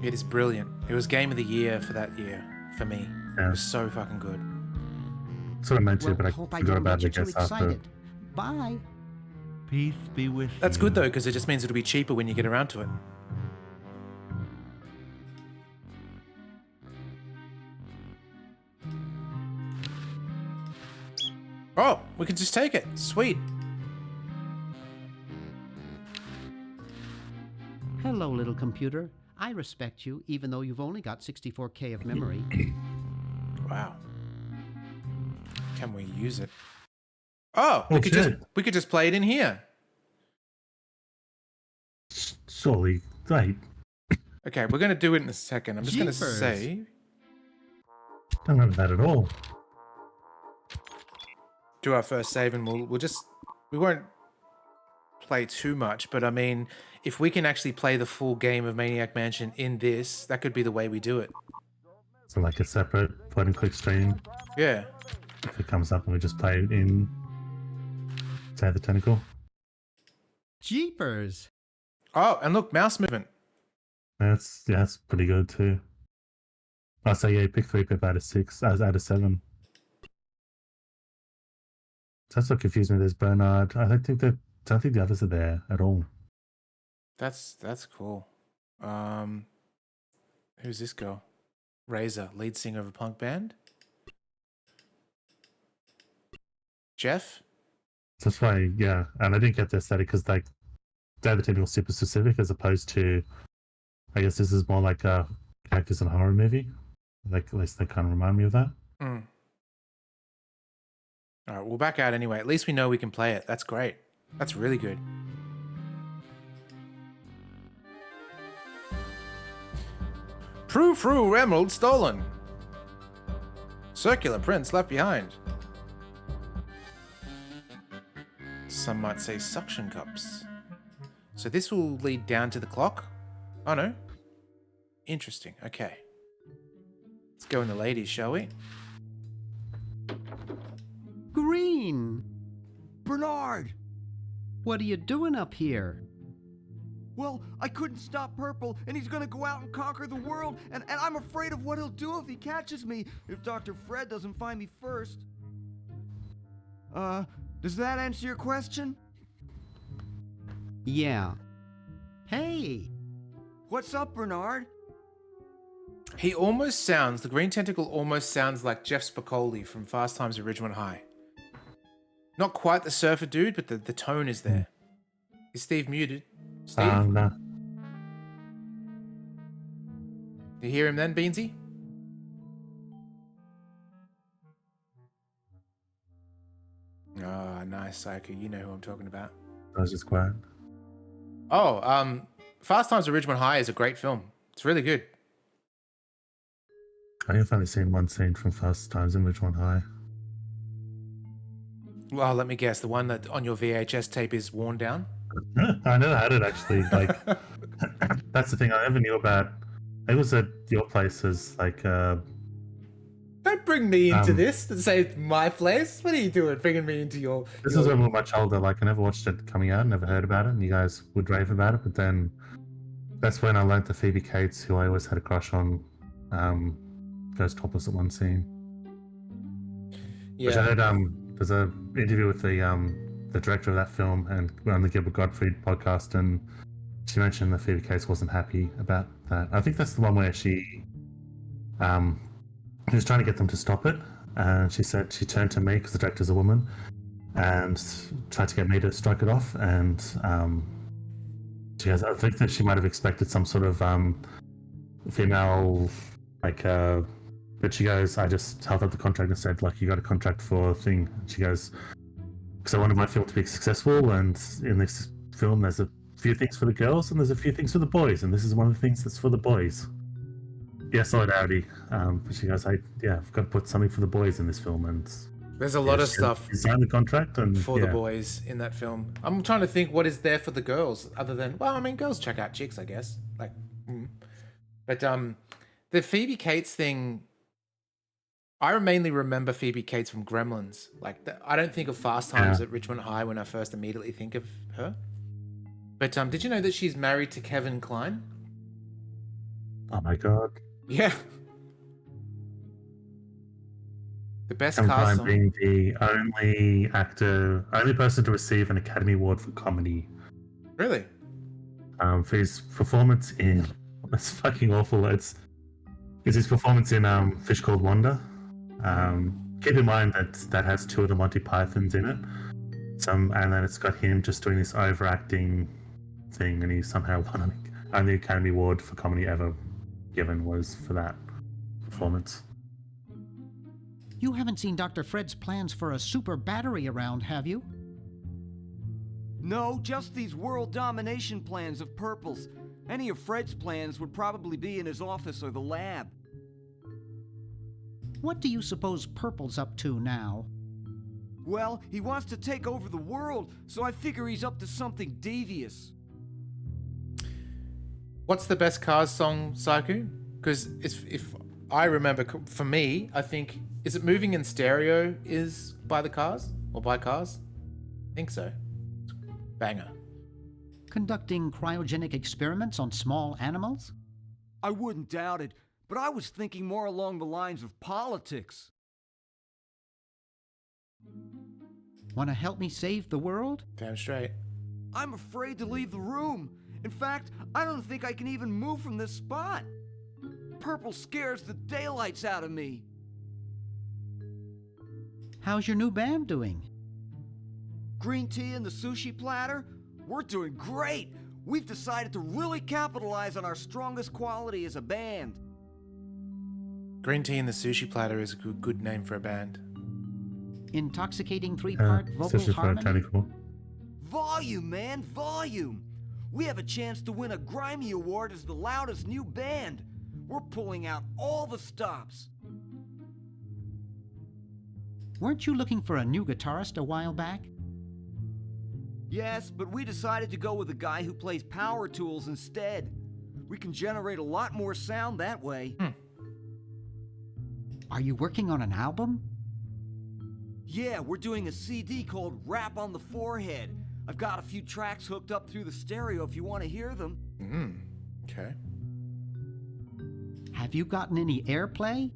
It is brilliant. It was Game of the Year for that year, for me. Yeah. It was so fucking good. That's what I meant to, but I hope I forgot don't about get it, you I too guess, after. excited. Bye. Peace be with That's you. good, though, because it just means it'll be cheaper when you get around to it. Oh, we can just take it. Sweet. Hello, little computer. I respect you, even though you've only got 64K of memory. Wow. Can we use it? Oh, Oh, we could just play it in here. Surely, wait. Okay, we're gonna do it in a second. I'm just gonna Jeepers. say, Don't remember that at all. do our first save, and we won't play too much. But I mean, if we can actually play the full game of Maniac Mansion in this, that could be the way we do it. So like a separate point and click stream. Yeah. If it comes up and we just play it in, say, the Tentacle. Jeepers. Oh, and look, mouse movement. That's pretty good too. Oh, so yeah, pick 3-pip out of 6, out of 7. That's what confused me. There's Bernard. I don't think the others are there at all. That's cool. Who's this girl? Razor, lead singer of a punk band. Jeff? That's why, yeah. And I didn't get the aesthetic because like they're the technical super specific as opposed to, I guess this is more like characters in a horror movie. Like at least they kind of remind me of that. Mm. All right, we'll back out anyway. At least we know we can play it. That's great. That's really good. Frou emerald stolen. Circular prints left behind. Some might say suction cups. So this will lead down to the clock? Oh no. Interesting. Okay. Let's go in the ladies, shall we? Green. Bernard! What are you doing up here? Well, I couldn't stop Purple, and he's gonna go out and conquer the world, and I'm afraid of what he'll do if he catches me, if Dr. Fred doesn't find me first. Does that answer your question? Yeah. Hey! What's up, Bernard? The green tentacle almost sounds like Jeff Spicoli from Fast Times at Ridgemont High. Not quite the surfer dude, but the tone is there. Is Steve muted? Steve? No. Do you hear him then, Beansy? Oh, nice, Psycho. You know who I'm talking about. I was just quiet. Oh, Fast Times at Ridgemont High is a great film. It's really good. I think I've only seen one scene from Fast Times in Ridgemont High. Well, let me guess. The one that on your VHS tape is worn down? I never had it actually. Like, that's the thing I never knew about. It was at your place as like. Don't bring me into this and say it's my place. What are you doing, bringing me into your? This is when we were much older. Like, I never watched it coming out, never heard about it, and you guys would rave about it. But then, that's when I learned that Phoebe Cates, who I always had a crush on, goes topless at one scene. Yeah. Which I heard. There's an interview with the director of that film, and we're on the Gilbert Gottfried podcast, and she mentioned that Phoebe Cates wasn't happy about that. I think that's the one where she was trying to get them to stop it, and she said she turned to me because the director's a woman, and tried to get me to strike it off, and I think that she might have expected some sort of female, like, but she goes, I just held up the contract and said, like, you got a contract for a thing. She goes, because I wanted my film to be successful, and in this film there's a few things for the girls and there's a few things for the boys, and this is one of the things that's for the boys. Yeah, solidarity. But she goes, I've got to put something for the boys in this film, and there's a lot of stuff. You signed the contract and for the boys in that film. I'm trying to think what is there for the girls other than, well, I mean, girls check out chicks, I guess. Like, but the Phoebe Cates thing. I mainly remember Phoebe Cates from Gremlins. Like, I don't think of Fast Times at Richmond High when I first immediately think of her. But did you know that she's married to Kevin Kline? Oh my god. Yeah. The best Kevin cast Kline being the only person to receive an Academy Award for comedy. Really? For his performance in, it's fucking awful. It's his performance in Fish Called Wanda. Keep in mind that has two of the Monty Pythons in it. And then it's got him just doing this overacting thing, and he somehow won only Academy Award for comedy ever given was for that performance. You haven't seen Dr. Fred's plans for a super battery around, have you? No, just these world domination plans of Purple's. Any of Fred's plans would probably be in his office or the lab. What do you suppose Purple's up to now? Well, he wants to take over the world, so I figure he's up to something devious. What's the best Cars song, Psycho? Because if I remember, for me, I think, is it Moving in Stereo is by the Cars? Or by Cars? I think so. Banger. Conducting cryogenic experiments on small animals? I wouldn't doubt it, but I was thinking more along the lines of politics. Want to help me save the world? Damn straight. I'm afraid to leave the room. In fact, I don't think I can even move from this spot. Purple scares the daylights out of me. How's your new band doing? Green tea and the sushi platter? We're doing great. We've decided to really capitalize on our strongest quality as a band. Green tea and the sushi platter is a good name for a band. Intoxicating three-part vocal harmony? Volume, man, volume. We have a chance to win a Grimey Award as the loudest new band. We're pulling out all the stops. Weren't you looking for a new guitarist a while back? Yes, but we decided to go with a guy who plays power tools instead. We can generate a lot more sound that way. Are you working on an album? Yeah, we're doing a CD called Rap on the Forehead. I've got a few tracks hooked up through the stereo if you want to hear them. Okay. Have you gotten any airplay?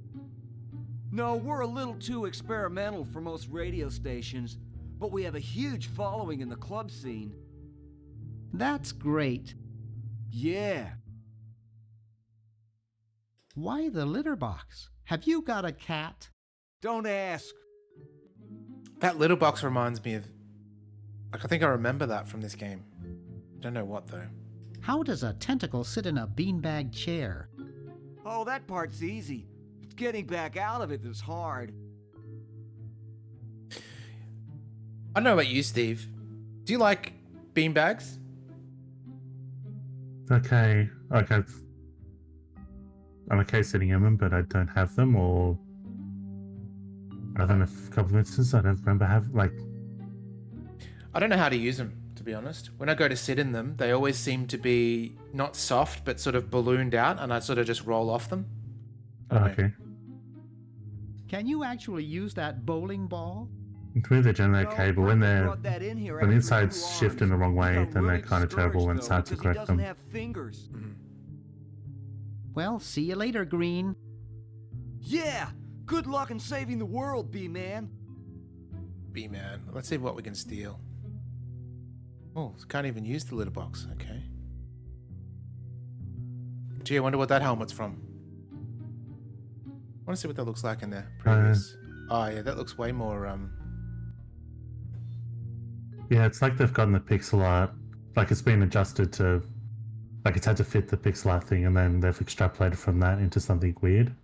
No, we're a little too experimental for most radio stations, but we have a huge following in the club scene. That's great. Yeah. Why the litter box? Have you got a cat? Don't ask. That litter box reminds me of... Like, I think I remember that from this game. Don't know what, though. How does a tentacle sit in a beanbag chair? Oh, that part's easy. It's getting back out of it that's hard. I don't know about you, Steve. Do you like beanbags? Okay. I'm okay sitting in them, but I don't have them, or... Other than a couple of instances, I don't remember I don't know how to use them, to be honest. When I go to sit in them, they always seem to be not soft, but sort of ballooned out, and I sort of just roll off them. Okay. Can you actually use that bowling ball? To me, they're generally okay, but when the insides shift in the wrong way, then they're kind of terrible when it's hard to correct them. Have fingers. Well, see you later, Green. Yeah! Good luck in saving the world, B-Man. B-Man. Let's see what we can steal. Oh, can't even use the litter box. Okay. Gee, I wonder what that helmet's from. I want to see what that looks like in there. Previous. Oh, yeah, that looks way more, Yeah, it's like they've gotten the pixel art. Like, it's been adjusted to Like it's had to fit the pixel art thing, and then they've extrapolated from that into something weird.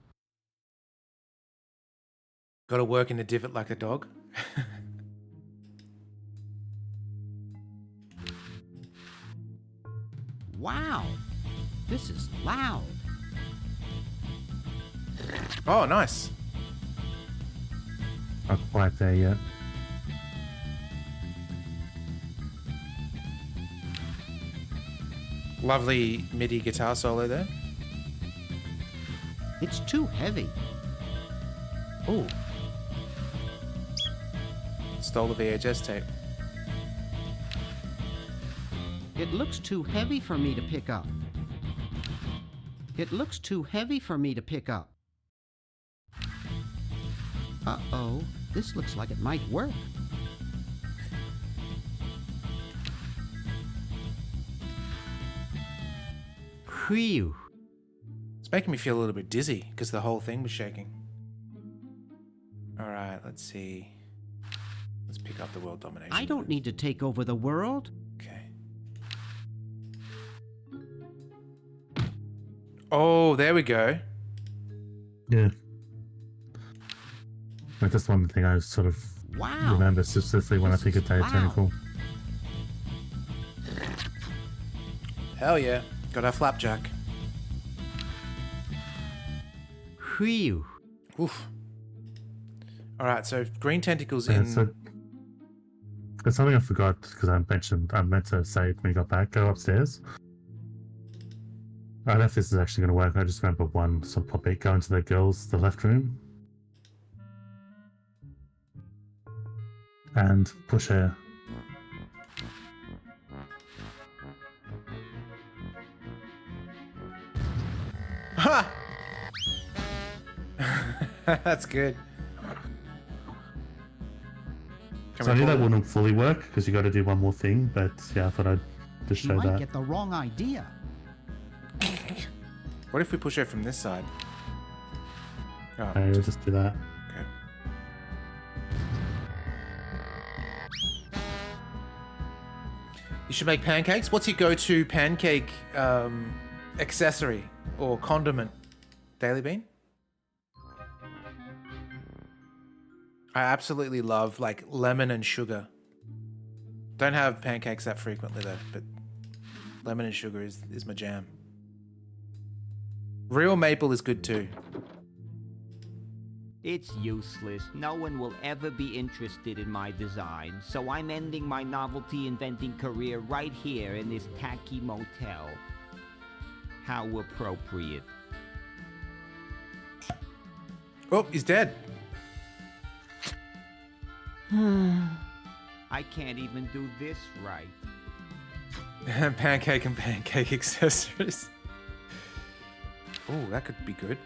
Got to work in a divot like a dog. Wow, this is loud. Oh, nice. Not quite there yet. Lovely MIDI guitar solo there. It's too heavy. Ooh. Stole the VHS tape. It looks too heavy for me to pick up. It looks too heavy for me to pick up. Uh-oh, this looks like it might work. Phew. It's making me feel a little bit dizzy because the whole thing was shaking. All right, let's see. Let's pick up the world domination. I don't need to take over the world. Okay. Oh, there we go. Yeah. Like that's one thing I sort of remember specifically when I think of Tentacle. Hell yeah. Got our flapjack. Phew. Oof. Alright, so green tentacles Yeah, in... so there's something I forgot because I meant to say it when you got back. Go upstairs. I don't know if this is actually going to work. I just remember one sort of pop it. Go into the left room. And push her. Ha! That's good. So I knew that wouldn't fully work because you got to do one more thing, but yeah, I thought I'd just She show might that. get the wrong idea. What if we push her from this side? Oh, Just do that. Okay. You should make pancakes. What's your go-to pancake accessory or condiment? Daily Bean? I absolutely love like lemon and sugar. Don't have pancakes that frequently though, but lemon and sugar is my jam. Real maple is good too. It's useless. No one will ever be interested in my design, so I'm ending my novelty inventing career right here in this tacky motel. How appropriate. Oh, he's dead. I can't even do this right. Pancake and pancake accessories. Oh, that could be good.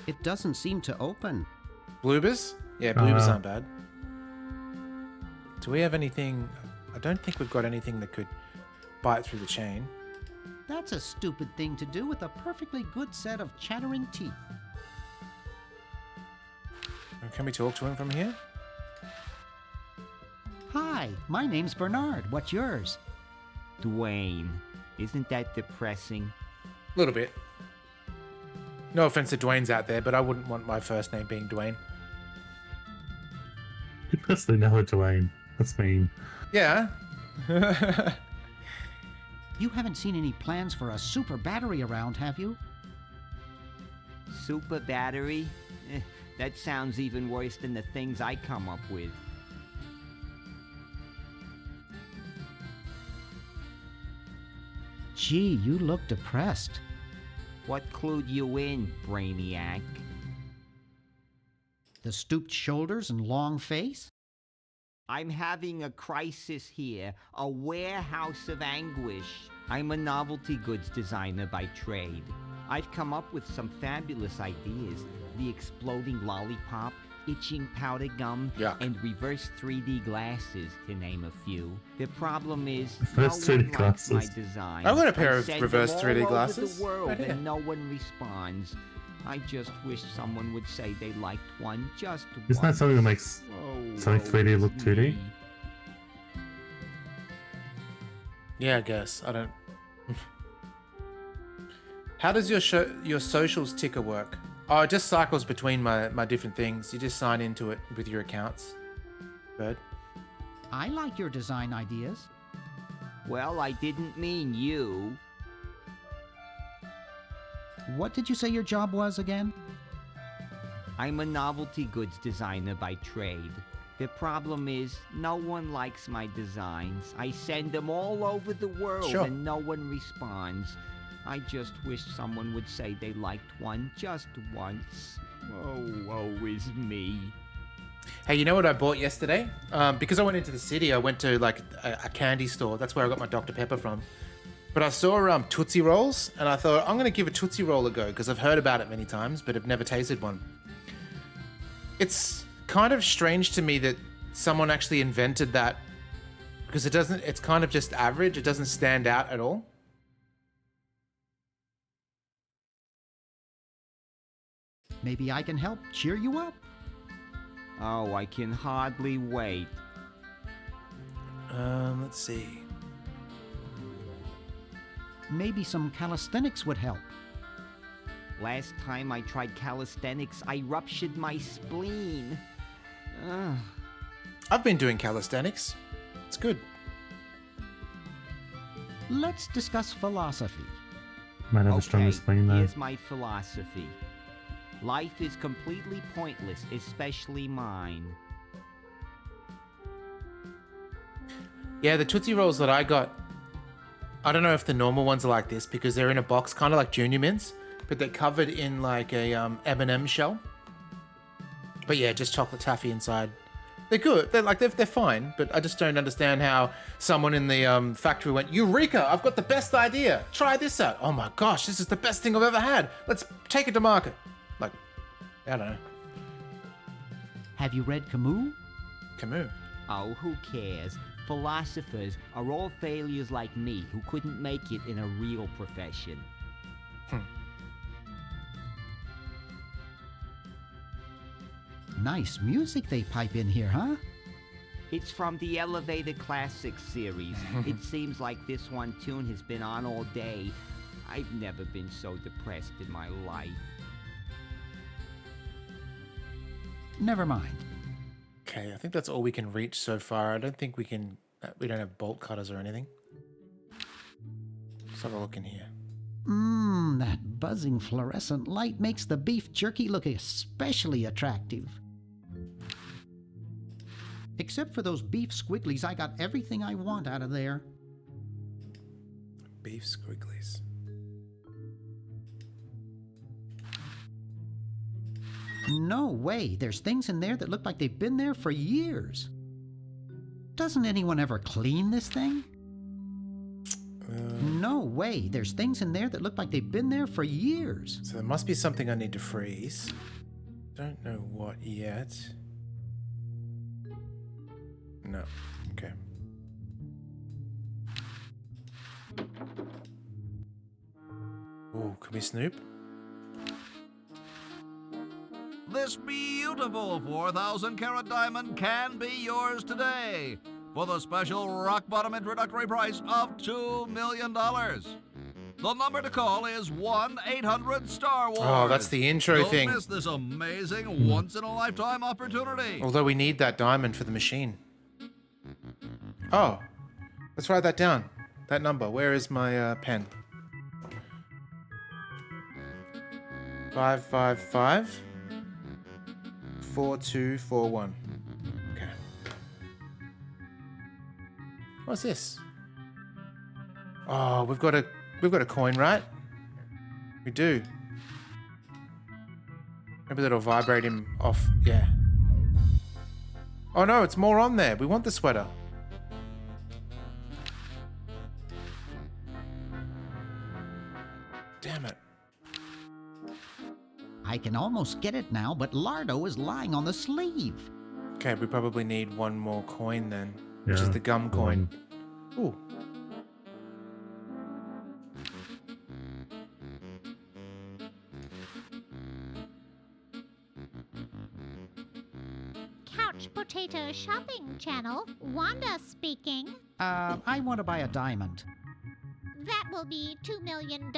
It doesn't seem to open. Bloopers? Yeah, bloopers aren't bad. Do we have anything? I don't think we've got anything that could bite through the chain. That's a stupid thing to do with a perfectly good set of chattering teeth. Can we talk to him from here? Hi, my name's Bernard. What's yours? Dwayne. Isn't that depressing? A little bit. No offense to Dwayne's out there, but I wouldn't want my first name being Dwayne. You personally know it, Dwayne. That's mean. Yeah. You haven't seen any plans for a super battery around, have you? Super battery? That sounds even worse than the things I come up with. Gee, you look depressed. What clued you in, Brainiac? The stooped shoulders and long face? I'm having a crisis here, a warehouse of anguish. I'm a novelty goods designer by trade. I've come up with some fabulous ideas. The exploding lollipop, itching powder gum, and reverse 3D glasses, to name a few. The problem is, Reverse no 3D one likes glasses. my design. I've got a pair I of send reverse them 3D all over glasses. the world Right here. and no one responds. I just wish someone would say they liked one, just one. Isn't that something that makes something 3D look 2D? Yeah, I guess. I don't... How does your socials ticker work? Oh, it just cycles between my different things. You just sign into it with your accounts. Bird? I like your design ideas. Well, I didn't mean you. What did you say your job was again? I'm a novelty goods designer by trade. The problem is, no one likes my designs. I send them all over the world and no one responds. I just wish someone would say they liked one just once. Oh, woe is me. Hey, you know what I bought yesterday? Because I went into the city, I went to like a candy store. That's where I got my Dr. Pepper from. But I saw Tootsie Rolls, and I thought, I'm going to give a Tootsie Roll a go, because I've heard about it many times, but have never tasted one. It's kind of strange to me that someone actually invented that, because it's kind of just average. It doesn't stand out at all. Maybe I can help cheer you up. Oh, I can hardly wait. Let's see. Maybe some calisthenics would help. Last time I tried calisthenics, I ruptured my spleen. Ugh. I've been doing calisthenics. It's good. Let's discuss philosophy. Might have a stronger spleen though. Here's my philosophy. Life is completely pointless, especially mine. Yeah, the Tootsie Rolls that I got, I don't know if the normal ones are like this, because they're in a box, kind of like Junior Mints, but they're covered in like a M&M shell. But yeah, just chocolate taffy inside. They're good. They're fine, but I just don't understand how someone in the factory went, Eureka! I've got the best idea. Try this out. Oh my gosh, this is the best thing I've ever had. Let's take it to market. Like, I don't know. Have you read Camus? Camus? Oh, who cares? Philosophers are all failures like me who couldn't make it in a real profession. Nice music they pipe in here, huh? It's from the Elevator Classics series. It seems like this one tune has been on all day. I've never been so depressed in my life. Never mind. Okay, I think that's all we can reach so far. I don't think we can... we don't have bolt cutters or anything. Let's have a look in here. That buzzing fluorescent light makes the beef jerky look especially attractive. Except for those beef squigglies, I got everything I want out of there. Beef squigglies. No way. There's things in there that look like they've been there for years. Doesn't anyone ever clean this thing? No way. There's things in there that look like they've been there for years. So there must be something I need to freeze. Don't know what yet. No. Okay. Oh, can we snoop? This beautiful 4,000-carat diamond can be yours today for the special rock-bottom introductory price of $2 million. The number to call is 1-800-STAR WARS. Oh, that's the intro thing. Don't miss this amazing once-in-a-lifetime opportunity. Although we need that diamond for the machine. Oh, let's write that down. That number. Where is my pen? 555 4241. Okay. What's this? Oh, we've got a coin, right? We do. Maybe that'll vibrate him off. Yeah. Oh no, it's more on there. We want the sweater. Damn it. I can almost get it now, but Lardo is lying on the sleeve. Okay, we probably need one more coin then, which Yeah, is the gum coin. Ooh. Couch Potato Shopping Channel, Wanda speaking. I want to buy a diamond. will be $2 million.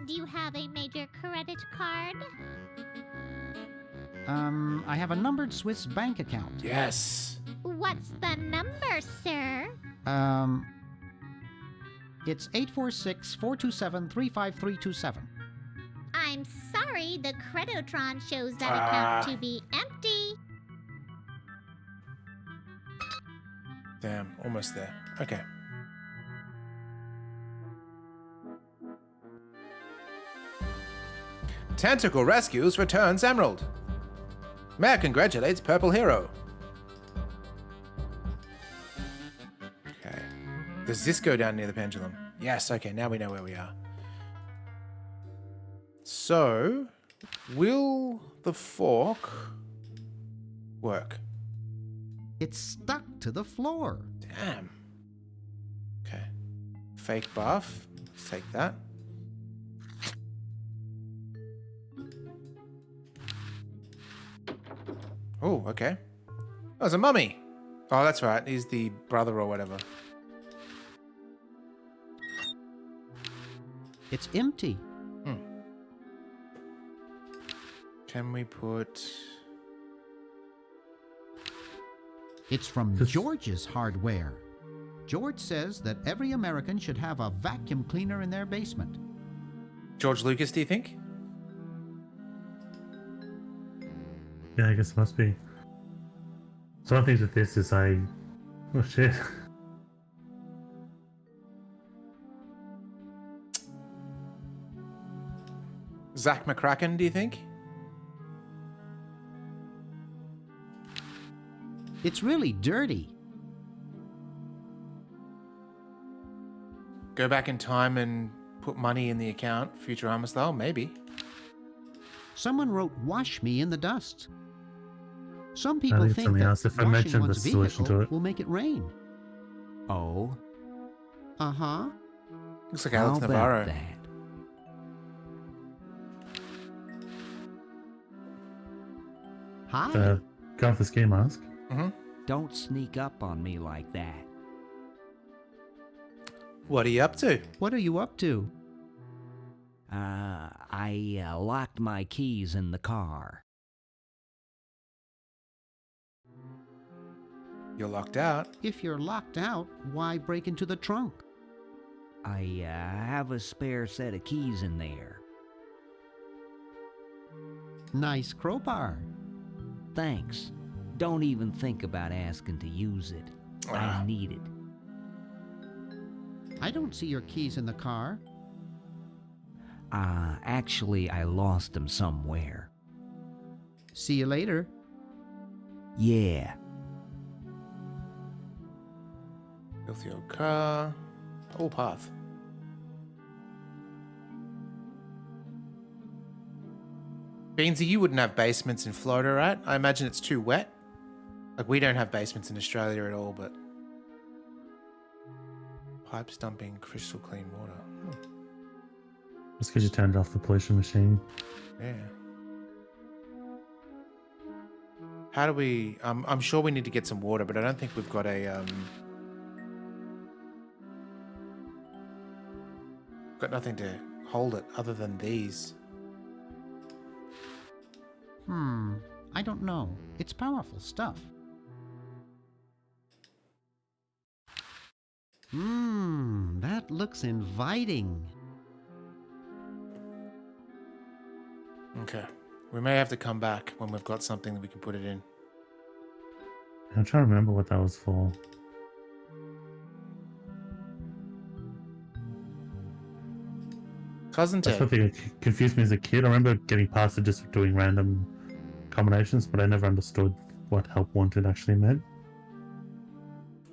Do you have a major credit card? I have a numbered Swiss bank account. Yes. What's the number, sir? It's 846-427-35327. I'm sorry, the Credotron shows that account to be empty. Damn, almost there. Okay. Tentacle rescues returns Emerald. Mayor congratulates Purple Hero. Okay. Does this go down near the pendulum? Yes, okay, now we know where we are. So, will the fork work? It's stuck to the floor. Damn. Okay. Fake buff. Take that. Oh, okay. Oh, it's a mummy. Oh, that's right. He's the brother or whatever. It's empty. Can we put... It's from George's hardware. George says that every American should have a vacuum cleaner in their basement. George Lucas, do you think? Yeah, I guess it must be. So one of the things with this is oh shit. Zach McCracken, do you think? It's really dirty. Go back in time and put money in the account, Futurama style? Maybe. Someone wrote "wash me in the dust." Some people think something that else. If I washing mention the one's solution vehicle to it. will make it rain. Oh? Uh-huh. Looks like Alex How Navarro. about that? Hi. Go off the ski mask. Don't sneak up on me like that. What are you up to? What are you up to? I locked my keys in the car. You're locked out. If you're locked out, why break into the trunk? I have a spare set of keys in there. Nice crowbar. Thanks. Don't even think about asking to use it. I need it. I don't see your keys in the car. Actually, I lost them somewhere. See you later. Yeah. Filthy old car. All path. Beansy, you wouldn't have basements in Florida, right? I imagine it's too wet. Like, we don't have basements in Australia at all, but... Pipes dumping crystal clean water. That's because you turned off the pollution machine. Yeah. How do we... I'm sure we need to get some water, but I don't think we've got a... Got nothing to hold it other than these. I don't know. It's powerful stuff. That looks inviting. Okay. We may have to come back when we've got something that we can put it in. I'm trying to remember what that was for. Cousin That's Ted. what confused me as a kid. I remember getting past it just doing random combinations, but I never understood what help wanted actually meant.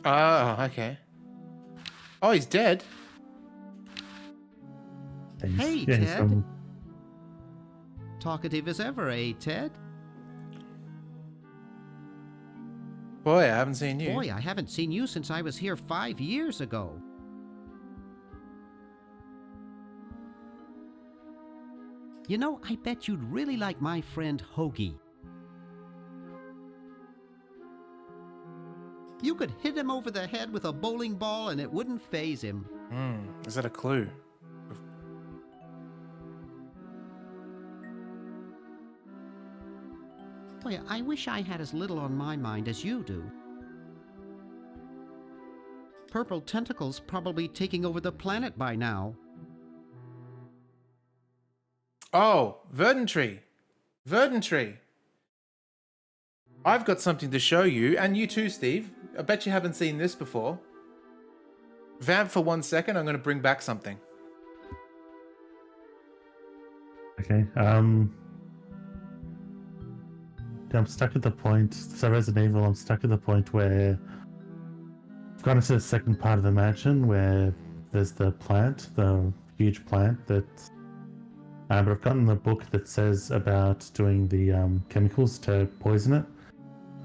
Oh, okay. Oh, he's dead. Hey, Ted. Talkative as ever, eh, Ted? Boy, I haven't seen you. Boy, I haven't seen you since I was here 5 years ago. You know, I bet you'd really like my friend Hoagie. You could hit him over the head with a bowling ball and it wouldn't faze him. Is that a clue? Boy, I wish I had as little on my mind as you do. Purple Tentacle's probably taking over the planet by now. Oh, Verdant Tree. Verdant Tree. I've got something to show you, and you too, Steve. I bet you haven't seen this before. Vamp for 1 second, I'm going to bring back something. Okay, I'm stuck at the point, so Resident Evil, I'm stuck at the point where I've gotten to the second part of the mansion where there's the plant, the huge plant that... but I've gotten the book that says about doing the chemicals to poison it.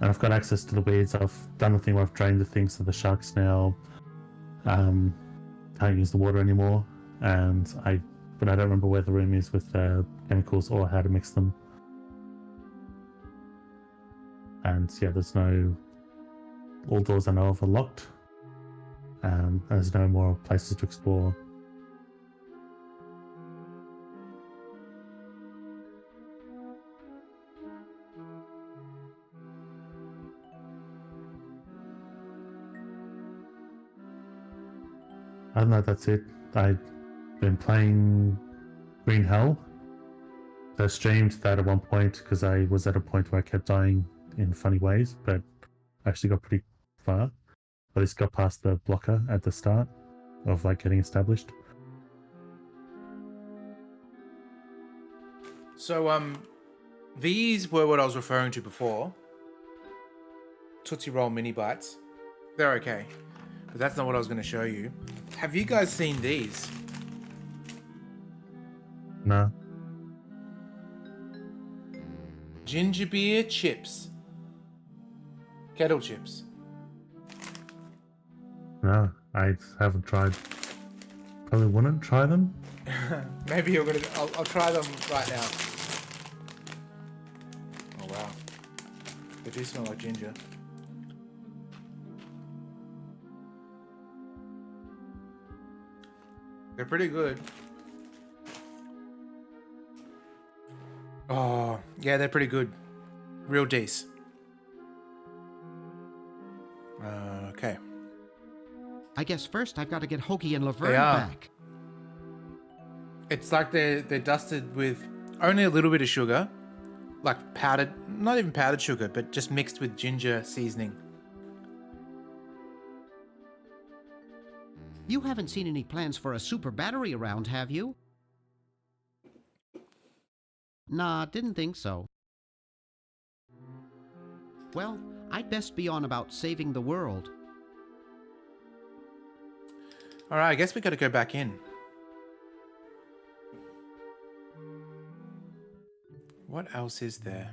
And I've got access to the weeds. I've done the thing where I've drained the thing so the sharks now can't use the water anymore. But I don't remember where the room is with the chemicals or how to mix them. And yeah, there's no... all doors I know of are locked. There's no more places to explore. I don't know, that's it. I've been playing Green Hell. I streamed that at one point because I was at a point where I kept dying in funny ways, but I actually got pretty far. At least got past the blocker at the start of like getting established. So, these were what I was referring to before. Tootsie Roll mini bites. They're okay, but that's not what I was going to show you. Have you guys seen these? No. Ginger beer chips. Kettle chips. No, I haven't tried. Probably wouldn't try them. Maybe you're gonna. I'll try them right now. Oh wow, they do smell like ginger. They're pretty good. Oh yeah, they're pretty good. Real decent. Okay. I guess first I've got to get Hoagie and Laverne They are. back. It's like they're dusted with only a little bit of sugar, like powdered, not even powdered sugar, but just mixed with ginger seasoning. You haven't seen any plans for a super battery around, have you? Nah, didn't think so. Well, I'd best be on about saving the world. All right, I guess we got to go back in. What else is there?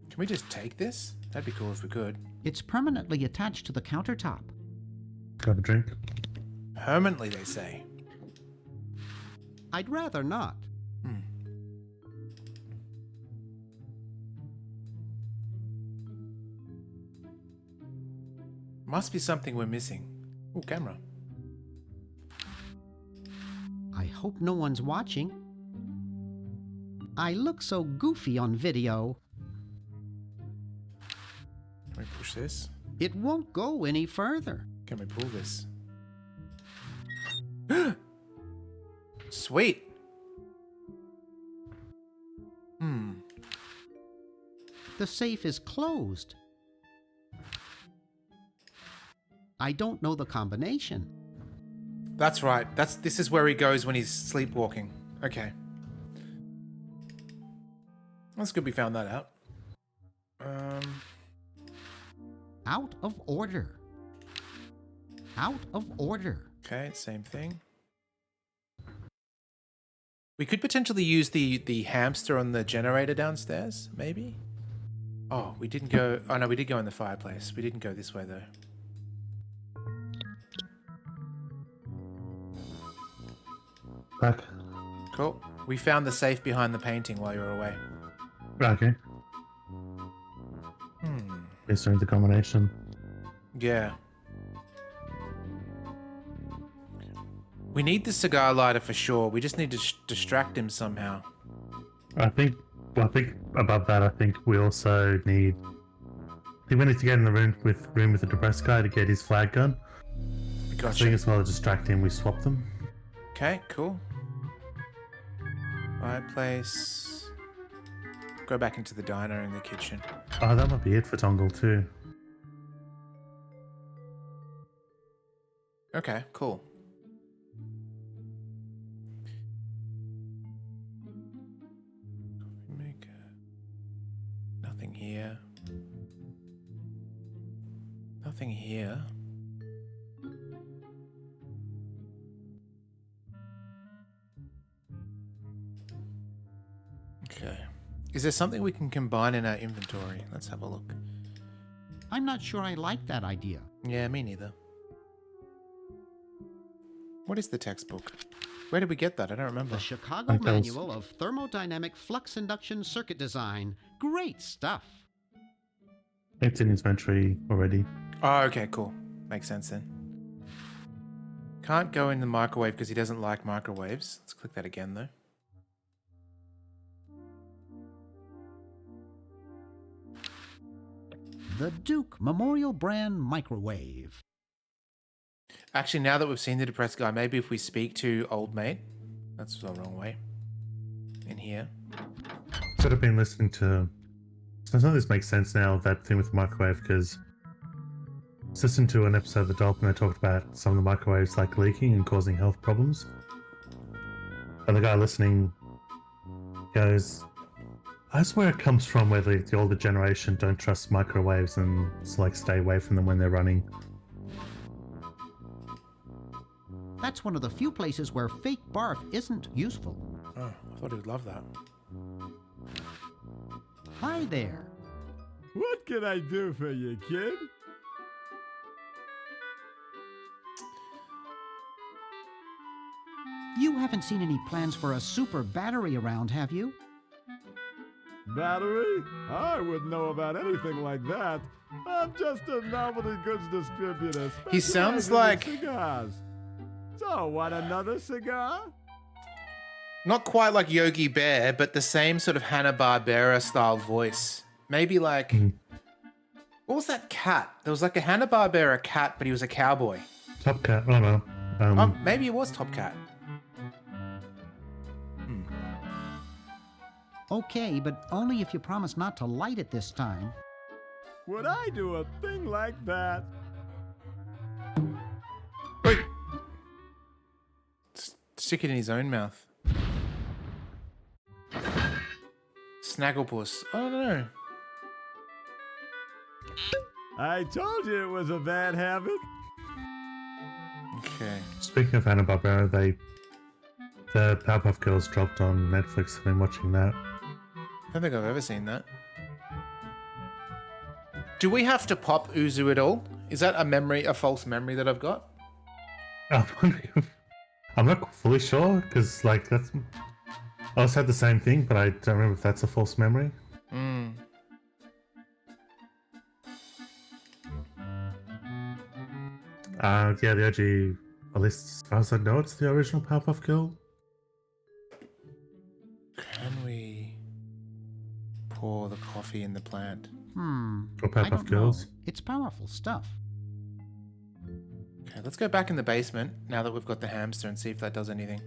Can we just take this? That'd be cool if we could. It's permanently attached to the countertop. Grab a drink. Permanently, they say. I'd rather not. Must be something we're missing. Oh, camera. I hope no one's watching. I look so goofy on video. Can we push this? It won't go any further. Can we pull this? Sweet. The safe is closed. I don't know the combination. That's right. This is where he goes when he's sleepwalking. Okay. That's good we found that out. Out of order. Out of order. Okay, same thing. We could potentially use the hamster on the generator downstairs, maybe? Oh, we didn't go... Oh, no, we did go in the fireplace. We didn't go this way, though. Back. Cool. We found the safe behind the painting while you were away. Okay. Based on the combination. Yeah. We need the cigar lighter for sure. We just need to distract him somehow. I think above that, I think we also need... I think we need to get in the room with the depressed guy to get his flag gun. Gotcha. So as well as distract him, we swap them. Okay, cool. Fireplace. Go back into the diner and the kitchen. Oh, that might be it for Tongle too. Okay, cool. Coffee maker. Nothing here. Nothing here. Okay. Is there something we can combine in our inventory? Let's have a look. I'm not sure I like that idea. Yeah, me neither. What is the textbook? Where did we get that? I don't remember. The Chicago Manual of Thermodynamic Flux Induction Circuit Design. Great stuff. It's in inventory already. Oh, okay, cool. Makes sense then. Can't go in the microwave because he doesn't like microwaves. Let's click that again though. The Duke Memorial Brand Microwave. Actually, now that we've seen the depressed guy, maybe if we speak to old mate. That's the wrong way. In here. Should have been listening to... So some of this makes sense now, that thing with the microwave, because I was listening to an episode of The Doc and they talked about some of the microwaves like leaking and causing health problems. And the guy listening goes, that's where it comes from, where the older generation don't trust microwaves and like stay away from them when they're running. That's one of the few places where fake barf isn't useful. Oh, I thought he would love that. Hi there. What can I do for you, kid? You haven't seen any plans for a super battery around, have you? Battery? I wouldn't know about anything like that. I'm just a novelty goods distributor. He sounds specializing in like... cigars. So, want another cigar? Not quite like Yogi Bear, but the same sort of Hanna-Barbera style voice. Maybe like... What was that cat? There was like a Hanna-Barbera cat, but he was a cowboy. Top Cat, oh no. Maybe it was Top Cat. Okay, but only if you promise not to light it this time. Would I do a thing like that? Wait. Stick it in his own mouth. Snagglepuss. I don't know. I told you it was a bad habit. Okay. Speaking of Hanna-Barbera, the Powerpuff Girls dropped on Netflix. I've been watching that. I don't think I've ever seen that. Do we have to pop Uzu at all? Is that a false memory that I've got? I'm not fully sure, because like that's... I also had the same thing, but I don't remember if that's a false memory. Yeah, the OG, at least as far as I know, it's the original Powerpuff Girl. Can we pour the coffee in the plant? Or I Powerpuff don't Girls. know. It's powerful stuff. Okay, let's go back in the basement now that we've got the hamster and see if that does anything.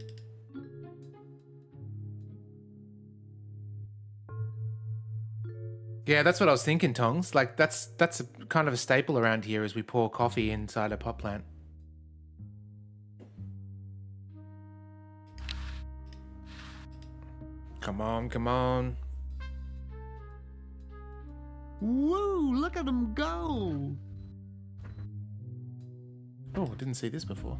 Yeah, that's what I was thinking, Tongs. Like, that's a kind of a staple around here as we pour coffee inside a pot plant. Come on, come on. Woo, look at him go. Oh, didn't see this before.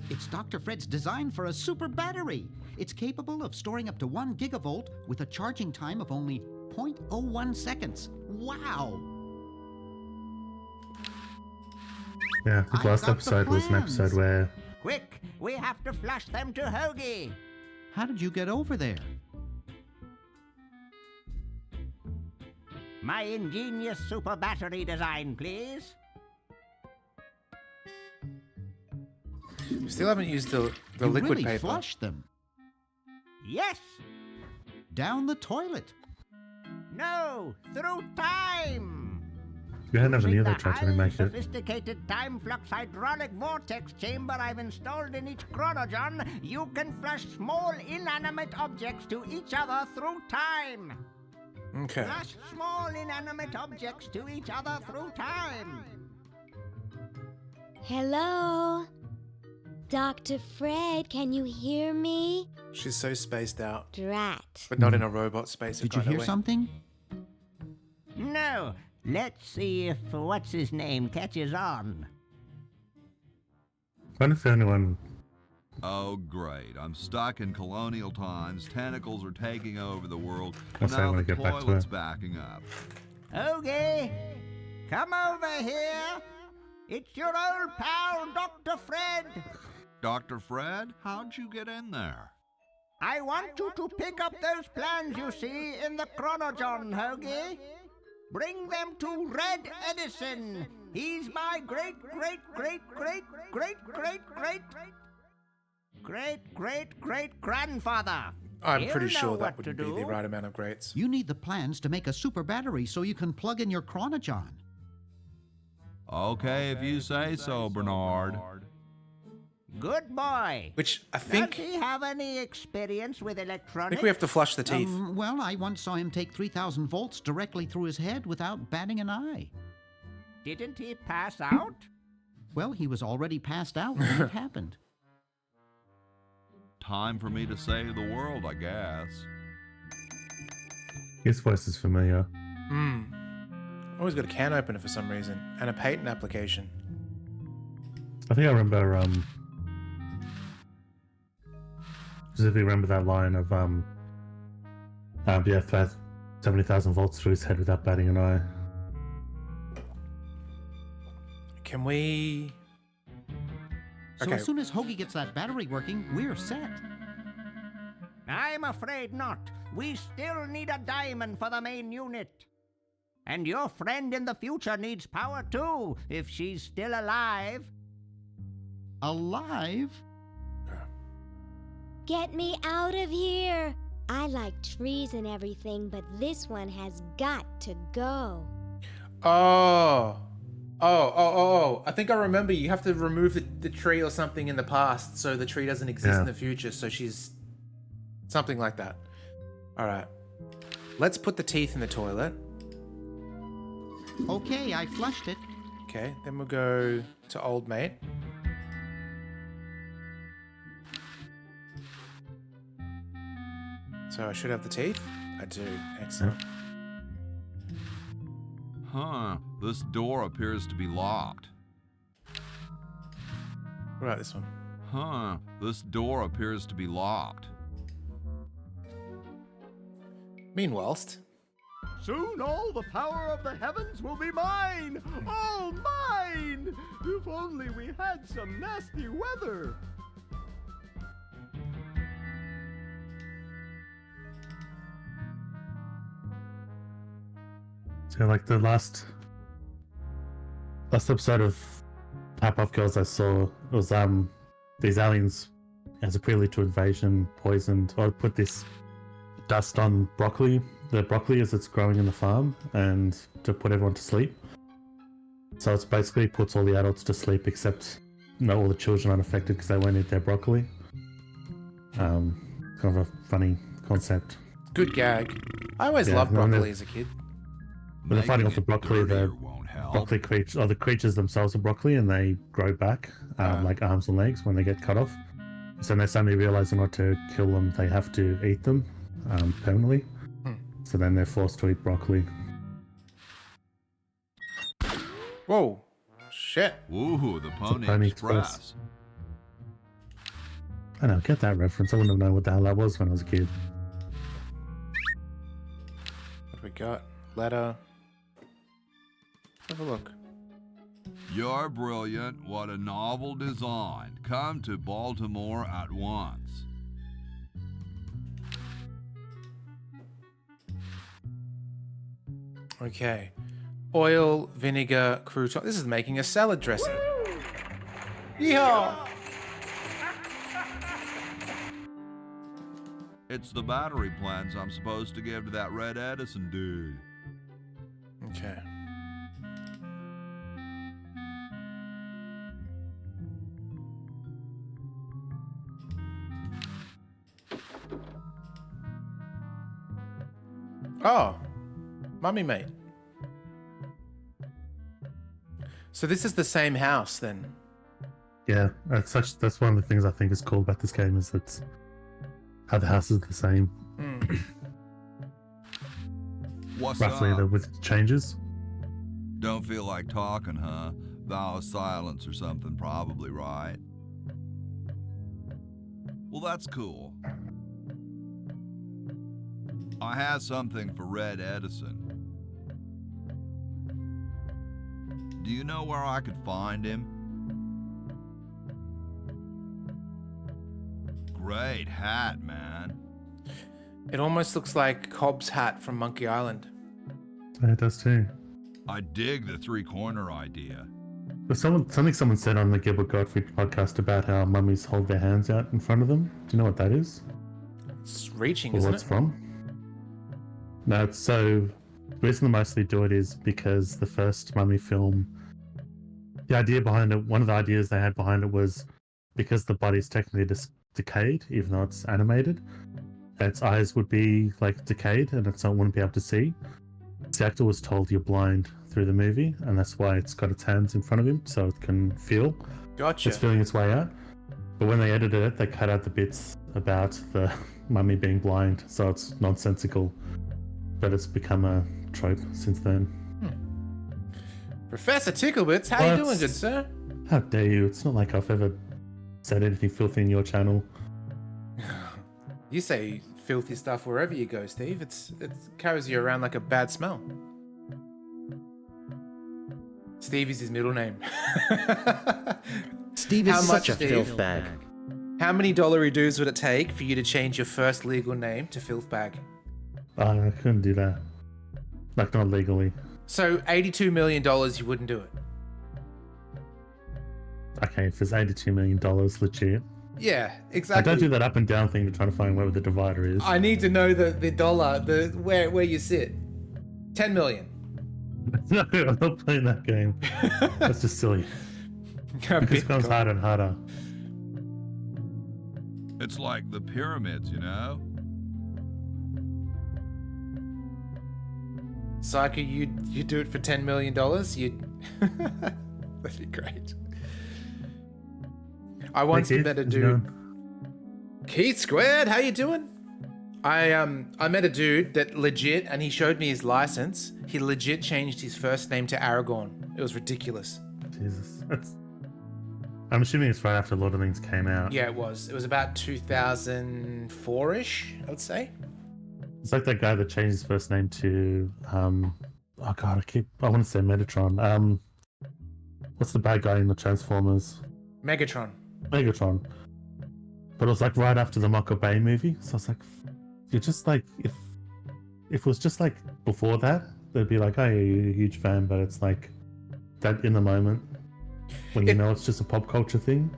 It's Dr. Fred's design for a super battery. It's capable of storing up to 1 gigavolt with a charging time of only 0.01 seconds. Wow! Yeah, I think last episode was an episode where... Quick, we have to flush them to Hoagie. How did you get over there? My ingenious super battery design, please. We still haven't used the You liquid really paper. flushed them. Yes. Down the toilet. No. Through time. Yeah, I never knew Using they the tried to highly remake it. sophisticated time flux hydraulic vortex chamber I've installed in each chronogen, you can flush small inanimate objects to each other through time. Okay. Flush small inanimate objects to each other through time. Hello? Dr. Fred, can you hear me? She's so spaced out. Drat. But not in a robot space. Did you hear something? No. Let's see if what's his name catches on. I wonder if anyone. Oh, great. I'm stuck in colonial times. Tentacles are taking over the world. I'll say Now when I the get back to toilet's it. backing up. Okay. Come over here. It's your old pal, Dr. Fred. Dr. Fred, how'd you get in there? I want you to pick up those plans you see in the chronogen, Hoagie. Bring them to Red Edison. He's my great-great-great-great-great-great-great-great-grandfather. I'm pretty He'll sure know that what would to be the do. right amount of greats. You need the plans to make a super battery so you can plug in your chronogen. Okay, if you say so, Bernard. Good boy. Which I think. Does he have any experience with I electronics? think we have to flush the teeth. Well, I once saw him take 3,000 volts directly through his head without batting an eye. Didn't he pass out? Well, he was already passed out when it happened. Time for me to save the world, I guess. His voice is familiar. Always got a can opener for some reason. And a patent application. I think I remember, specifically remember that line of, yeah, 70,000 volts through his head without batting an eye. Can we... So as soon as Hoagie gets that battery working, we're set. I'm afraid not. We still need a diamond for the main unit. And your friend in the future needs power too, if she's still alive. Alive? Get me out of here. I like trees and everything, but this one has got to go. Oh. I think I remember you have to remove the tree or something in the past so the tree doesn't exist in the future, so she's... Something like that. Alright. Let's put the teeth in the toilet. Okay, I flushed it. Okay, then we'll go to old mate. So I should have the teeth? I do. Excellent. Huh. This door appears to be locked. What about this one? Huh. This door appears to be locked. Meanwhilest. Soon all the power of the heavens will be mine! All mine! If only we had some nasty weather! So like the last episode of Powerpuff Girls I saw was these aliens as a prelude to invasion poisoned or put this dust on broccoli, the broccoli as it's growing in the farm, and to put everyone to sleep. So it's basically puts all the adults to sleep except not all the children unaffected because they won't eat their broccoli. Kind of a funny concept. Good gag. I always loved broccoli as a kid. When they're fighting off the broccoli, the broccoli creatures, or the creatures themselves are broccoli, and they grow back like arms and legs when they get cut off. So when they suddenly realize in order to kill them, they have to eat them permanently. So then they're forced to eat broccoli. Whoa. Shit. Ooh, the Pony, Pony Express. Express. I know, get that reference. I wouldn't have known what the hell that was when I was a kid. What do we got? Letter. Have a look. You're brilliant. What a novel design. Come to Baltimore at once. Okay. Oil, vinegar, crouton. This is making a salad dressing. Yeehaw! It's the battery plans I'm supposed to give to that Red Edison dude. Okay. Oh, Mummy Mate. So this is the same house then? Yeah, that's one of the things I think is cool about this game is that how the house is the same. What's roughly up? with changes. Don't feel like talking, huh? Vow of silence or something, probably, right? Well, that's cool. I have something for Red Edison. Do you know where I could find him? Great hat, man. It almost looks like Cobb's hat from Monkey Island. Yeah, it does too. I dig the three-corner idea. But something someone said on the Gilbert Gottfried podcast about how mummies hold their hands out in front of them. Do you know what that is? It's reaching, Or isn't what it's it? from? No, it's so the reason they mostly do it is because the first mummy film, the idea behind it, one of the ideas they had behind it was because the body's technically decayed, even though it's animated, its eyes would be like decayed and it wouldn't be able to see. The actor was told you're blind through the movie, and that's why it's got its hands in front of him so it can feel. Gotcha. It's feeling its way out. But when they edited it, they cut out the bits about the mummy being blind, so it's nonsensical. But it's become a trope since then. Professor Ticklebits, how you doing, good sir? How dare you? It's not like I've ever said anything filthy in your channel. You say filthy stuff wherever you go, Steve. It carries you around like a bad smell. Steve is his middle name. Steve is How such much, a Steve? filth bag. How many dollary dues would it take for you to change your first legal name to Filth Bag? I couldn't do that. Like, not legally. So $82 million, you wouldn't do it? Okay, if it's $82 million, legit. Yeah, I exactly. don't do that up and down thing to try to find where the divider is. I need to know the dollar, where you sit. 10 million. No, I'm not playing that game. That's just silly. It becomes harder and harder. It's like the pyramids, you know? Psycho, you do it for $10 million? That'd be great. I once met a dude. Keith Squared, how you doing? I met a dude that legit, and he showed me his license. He legit changed his first name to Aragorn. It was ridiculous. Jesus. I'm assuming it's right after Lord of the Rings came out. Yeah, it was. It was about 2004-ish, I would say. It's like that guy that changed his first name to oh god, I want to say Metatron. What's the bad guy in the Transformers? Megatron. But it was like right after the Michael Bay movie. So I was like, you're just like, if it was just like before that, they'd be like, oh, yeah, you're a huge fan, but it's like that in the moment when you know it's just a pop culture thing.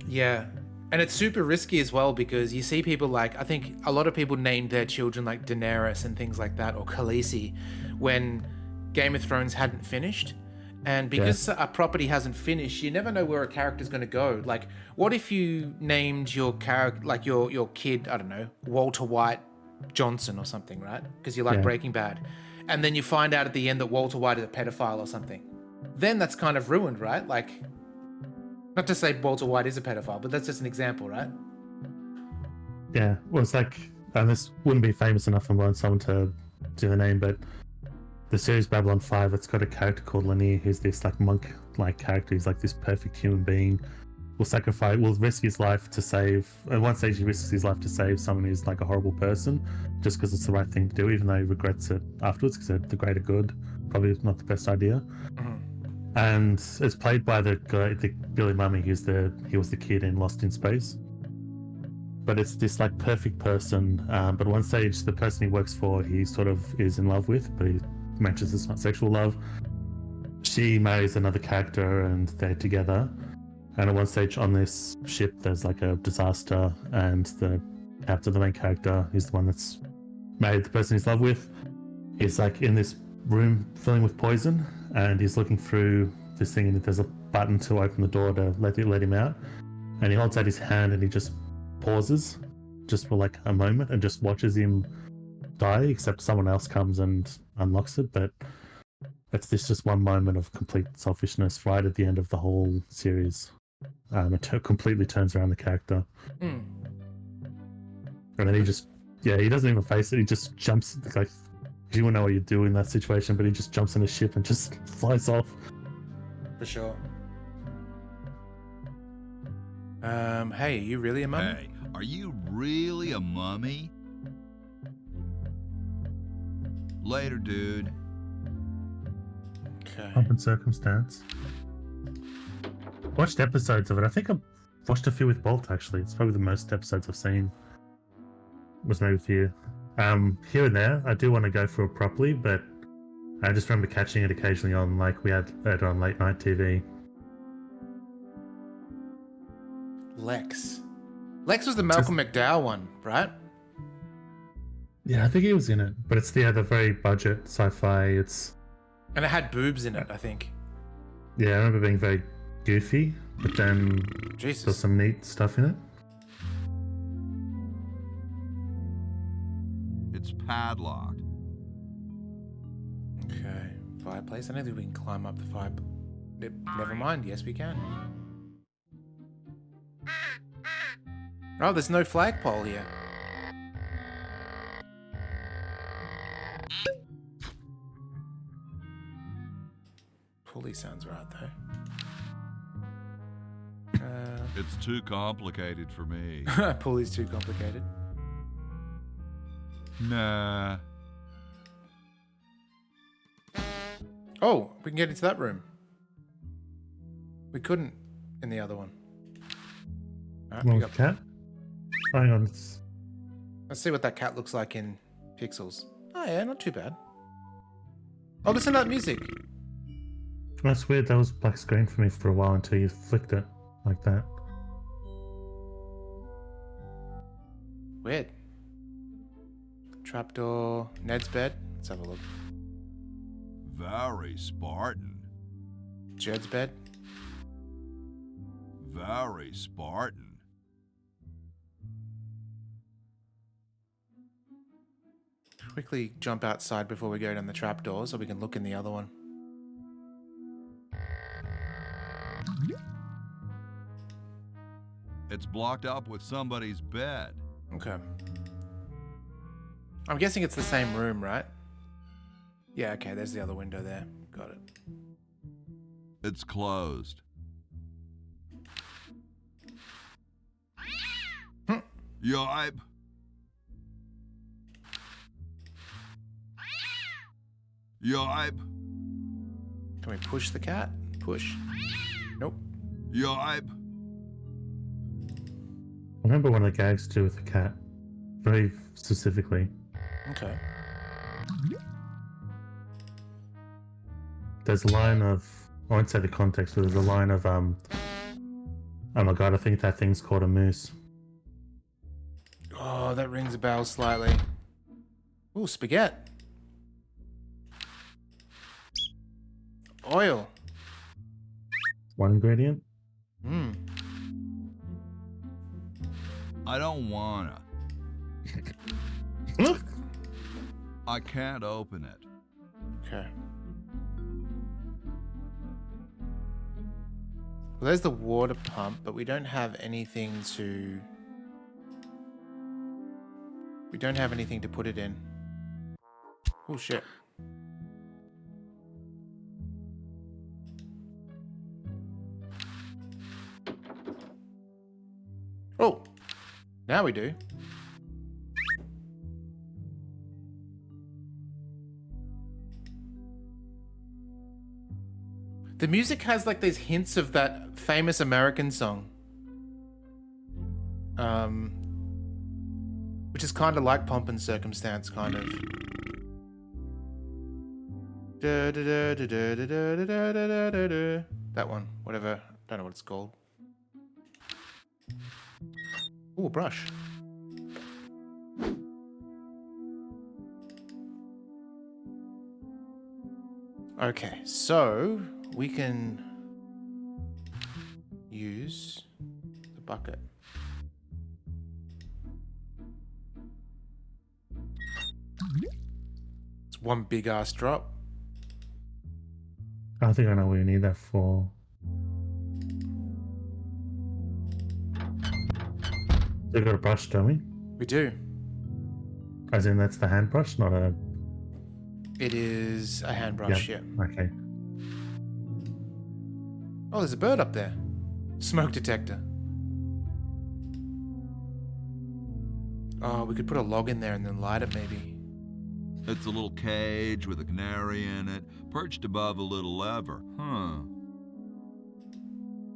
Yeah. And it's super risky as well because you see people like, I think a lot of people named their children like Daenerys and things like that, or Khaleesi, when Game of Thrones hadn't finished. And because a property hasn't finished, you never know where a character's going to go. Like, what if you named your character, like your kid, I don't know, Walter White Johnson or something, right? Because you like Breaking Bad. And then you find out at the end that Walter White is a pedophile or something. Then that's kind of ruined, right? Like, not to say Walter White is a pedophile, but that's just an example, right? Yeah, well, it's like, and this wouldn't be famous enough for someone to do the name, but the series Babylon 5, it's got a character called Lanier, who's this like monk-like character. He's like this perfect human being. Will risk his life to save. At one stage, he risks his life to save someone who's like a horrible person, just because it's the right thing to do, even though he regrets it afterwards because the greater good probably not the best idea. Mm-hmm. And it's played by the Billy Mummy, he was the kid in Lost in Space. But it's this like perfect person. But at one stage, the person he works for, he sort of is in love with, but he mentions it's not sexual love. She marries another character and they're together. And at one stage on this ship, there's like a disaster and the captain, the main character, is the one that's married the person he's in love with. He's like in this room filling with poison, and he's looking through this thing, and there's a button to open the door to let him out. And he holds out his hand, and he just pauses, just for like a moment, and just watches him die. Except someone else comes and unlocks it, but it's this just one moment of complete selfishness right at the end of the whole series. It completely turns around the character. Mm. And then he just, he doesn't even face it. He just jumps, like, you wouldn't know what you do in that situation, but he just jumps in a ship and just flies off. For sure. Hey, are you really a mummy? Hey, are you really a mummy? Later, dude. Okay. Pomp and Circumstance. Watched episodes of it. I think I've watched a few with Bolt, actually. It's probably the most episodes I've seen. Was maybe with you. Here and there, I do want to go through it properly, but I just remember catching it occasionally on, like, we had it on late night TV. Lex. Lex was the Malcolm McDowell one, right? Yeah, I think he was in it, but it's the very budget sci-fi. It's And it had boobs in it, I think. I remember being very goofy, but then Jesus. there's some neat stuff in it. It's padlocked. Okay. Fireplace. I don't think we can climb up the fire. Never mind. Yes, we can. Oh, there's no flagpole here. Pulley sounds right, though. It's too complicated for me. Pulley's too complicated. Nah. Oh, we can get into that room. We couldn't in the other one. Alright, What pick was up. the cat? Hang on. Let's see what that cat looks like in pixels. Oh yeah, not too bad. Oh, listen to that music. That's weird. That was black screen for me for a while until you flicked it like that. Weird. Trapdoor. Ned's bed. Let's have a look. Very Spartan. Jed's bed. Very Spartan. Quickly jump outside before we go down the trapdoor so we can look in the other one. It's blocked up with somebody's bed. Okay. I'm guessing it's the same room, right? Yeah, okay, there's the other window there. Got it. It's closed. Yipe. Yipe. Can we push the cat? Push. Nope. Yipe. I remember one of the gags to do with the cat. Very specifically. Okay. There's a line of, I won't say the context, but there's a line of, oh my god, I think that thing's called a moose. Oh, that rings a bell slightly. Ooh, spaghetti. Oil. One ingredient? Hmm. I don't wanna. I can't open it. Okay. Well, there's the water pump, but we don't have anything to... We don't have anything to put it in. Oh, shit. Oh! Now we do. The music has like these hints of that famous American song. Which is kind of like Pomp and Circumstance, kind of. That one, whatever. Don't know what it's called. Ooh, a brush. Okay, so we can use the bucket. It's one big ass drop. I think I know what you need that for. We got a brush, don't we? We do. As in, that's the hand brush, not a... It is a hand brush, Yep. yeah. Okay. Oh, there's a bird up there. Smoke detector. Oh, we could put a log in there and then light it maybe. It's a little cage with a canary in it, perched above a little lever. Huh.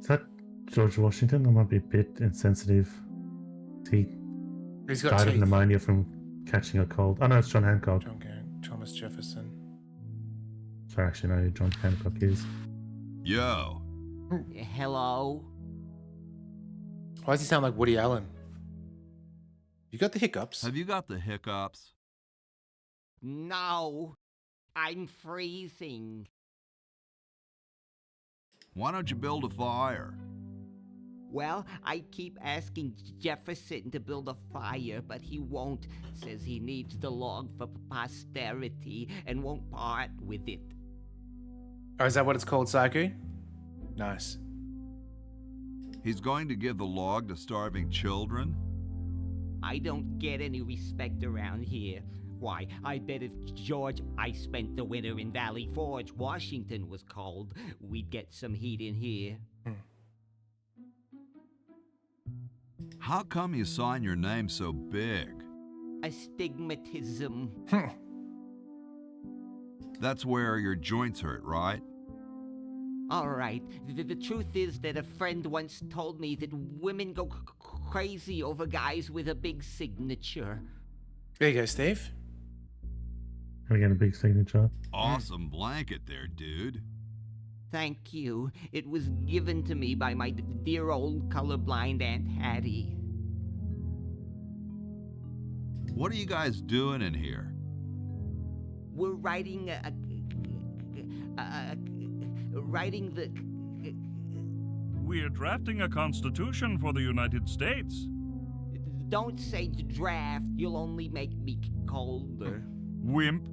Is that George Washington? That might be a bit insensitive. He's got died of teeth. pneumonia from catching a cold. Oh no, it's John Hancock. Thomas Jefferson. Sorry, actually know who John Hancock is. Yo. Hello? Why does he sound like Woody Allen? You got the hiccups? Have you got the hiccups? No. I'm freezing. Why don't you build a fire? Well, I keep asking Jefferson to build a fire, but he won't. Says he needs the log for posterity and won't part with it. Oh, is that what it's called, Psycho? Nice. He's going to give the log to starving children? I don't get any respect around here. Why, I bet if George I spent the winter in Valley Forge, Washington was cold, we'd get some heat in here. How come you sign your name so big? Astigmatism. That's where your joints hurt, right? All right. The truth is that a friend once told me that women go crazy over guys with a big signature. There you go, Steve. Can I get a big signature? Awesome blanket there, dude. Thank you. It was given to me by my dear old colorblind Aunt Hattie. What are you guys doing in here? We're writing We're drafting a constitution for the United States. Don't say draft. You'll only make me colder. Wimp.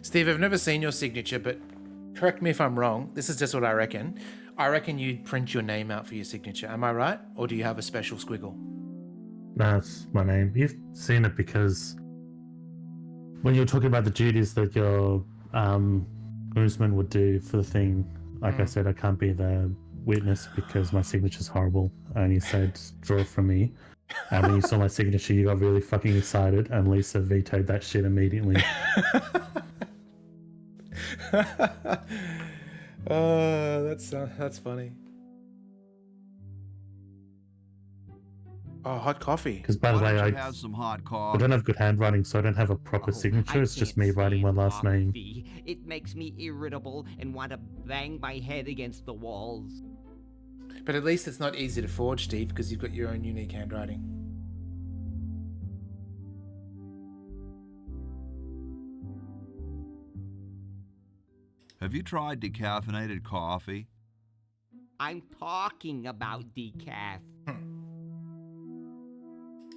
Steve, I've never seen your signature, but correct me if I'm wrong. This is just what I reckon. I reckon you'd print your name out for your signature. Am I right? Or do you have a special squiggle? That's my name. You've seen it because when you were talking about the duties that your groomsmen would do for the thing, like I said, I can't be the witness because my signature's horrible. And you said, draw from me. And when you saw my signature, you got really fucking excited, and Lisa vetoed that shit immediately. Oh, that's funny. Oh, hot coffee. Because by the way, I have some hot coffee. don't have good handwriting, so I don't have a proper signature. It's just me writing my last name. It makes me irritable and want to bang my head against the walls. But at least it's not easy to forge, Steve, because you've got your own unique handwriting. Have you tried decaffeinated coffee? I'm talking about decaf.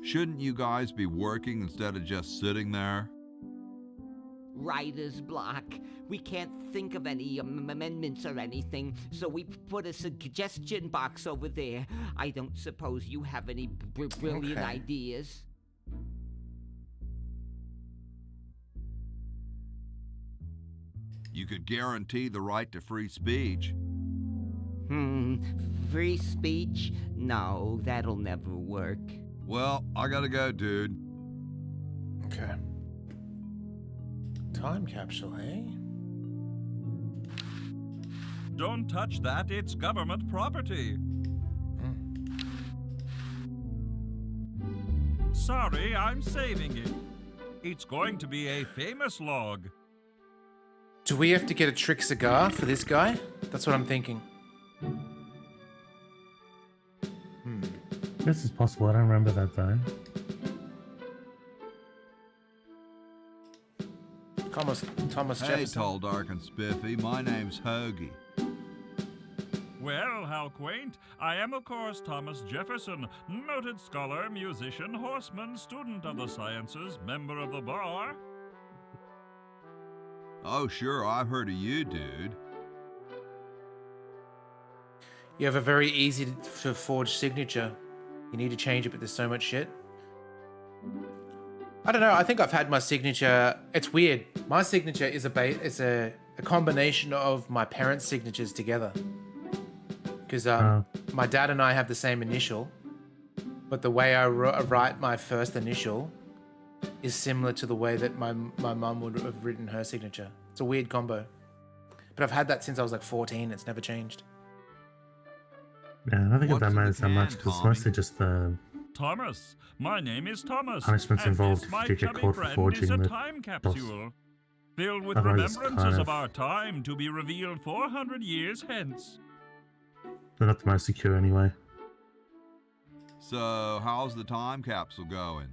Shouldn't you guys be working instead of just sitting there? Writer's block. We can't think of any amendments or anything, so we put a suggestion box over there. I don't suppose you have any brilliant ideas? You could guarantee the right to free speech. Free speech? No, that'll never work. Well, I gotta go, dude. Okay. Time capsule, eh? Don't touch that, it's government property. Sorry, I'm saving it. It's going to be a famous log. Do we have to get a trick cigar for this guy? That's what I'm thinking. This is possible. I don't remember that though. Thomas Hey, Jefferson. tall, dark, and spiffy. My name's Hoagie. Well, how quaint. I am, of course, Thomas Jefferson, noted scholar, musician, horseman, student of the sciences, member of the bar. Oh, sure, I've heard of you, dude. You have a very easy to forge signature. You need to change it, but there's so much shit. I don't know. I think I've had my signature. It's weird. My signature is a combination of my parents' signatures together. Because my dad and I have the same initial, but the way I write my first initial is similar to the way that my mum would have written her signature. It's a weird combo. But I've had that since I was like 14. It's never changed. Yeah, I don't think that matters that much because it's mostly just the Thomas, my name is Thomas. punishments and involved this, if my you get chubby caught for friend, forging is a the time boss. capsule filled with Otherwise it's remembrances kind of of- our time to be revealed 400 years hence. they're not the most secure anyway. So, how's the time capsule going?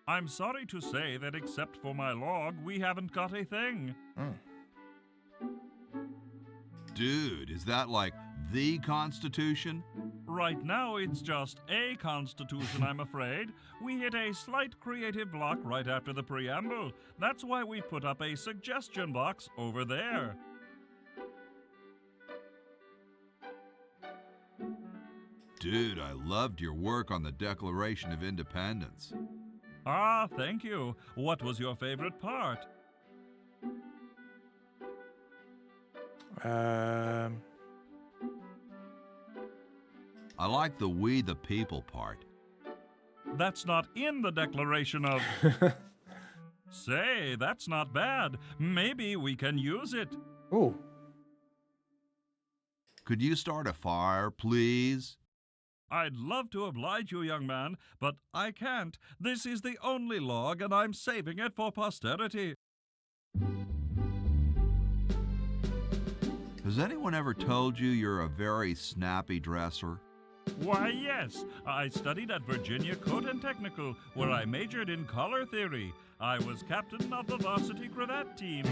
I'm sorry to say that except for my log, we haven't got a thing. Dude, is that like the Constitution? Right now, it's just a constitution, I'm afraid. We hit a slight creative block right after the preamble. That's why we put up a suggestion box over there. Dude, I loved your work on the Declaration of Independence. Ah, thank you. What was your favorite part? I like the we the people part. That's not in the Declaration of... Say, that's not bad. Maybe we can use it. Ooh. Could you start a fire, please? I'd love to oblige you, young man, but I can't. This is the only log, and I'm saving it for posterity. Has anyone ever told you you're a very snappy dresser? Why, yes. I studied at Virginia Tentacle, where I majored in color theory. I was captain of the varsity cravat team.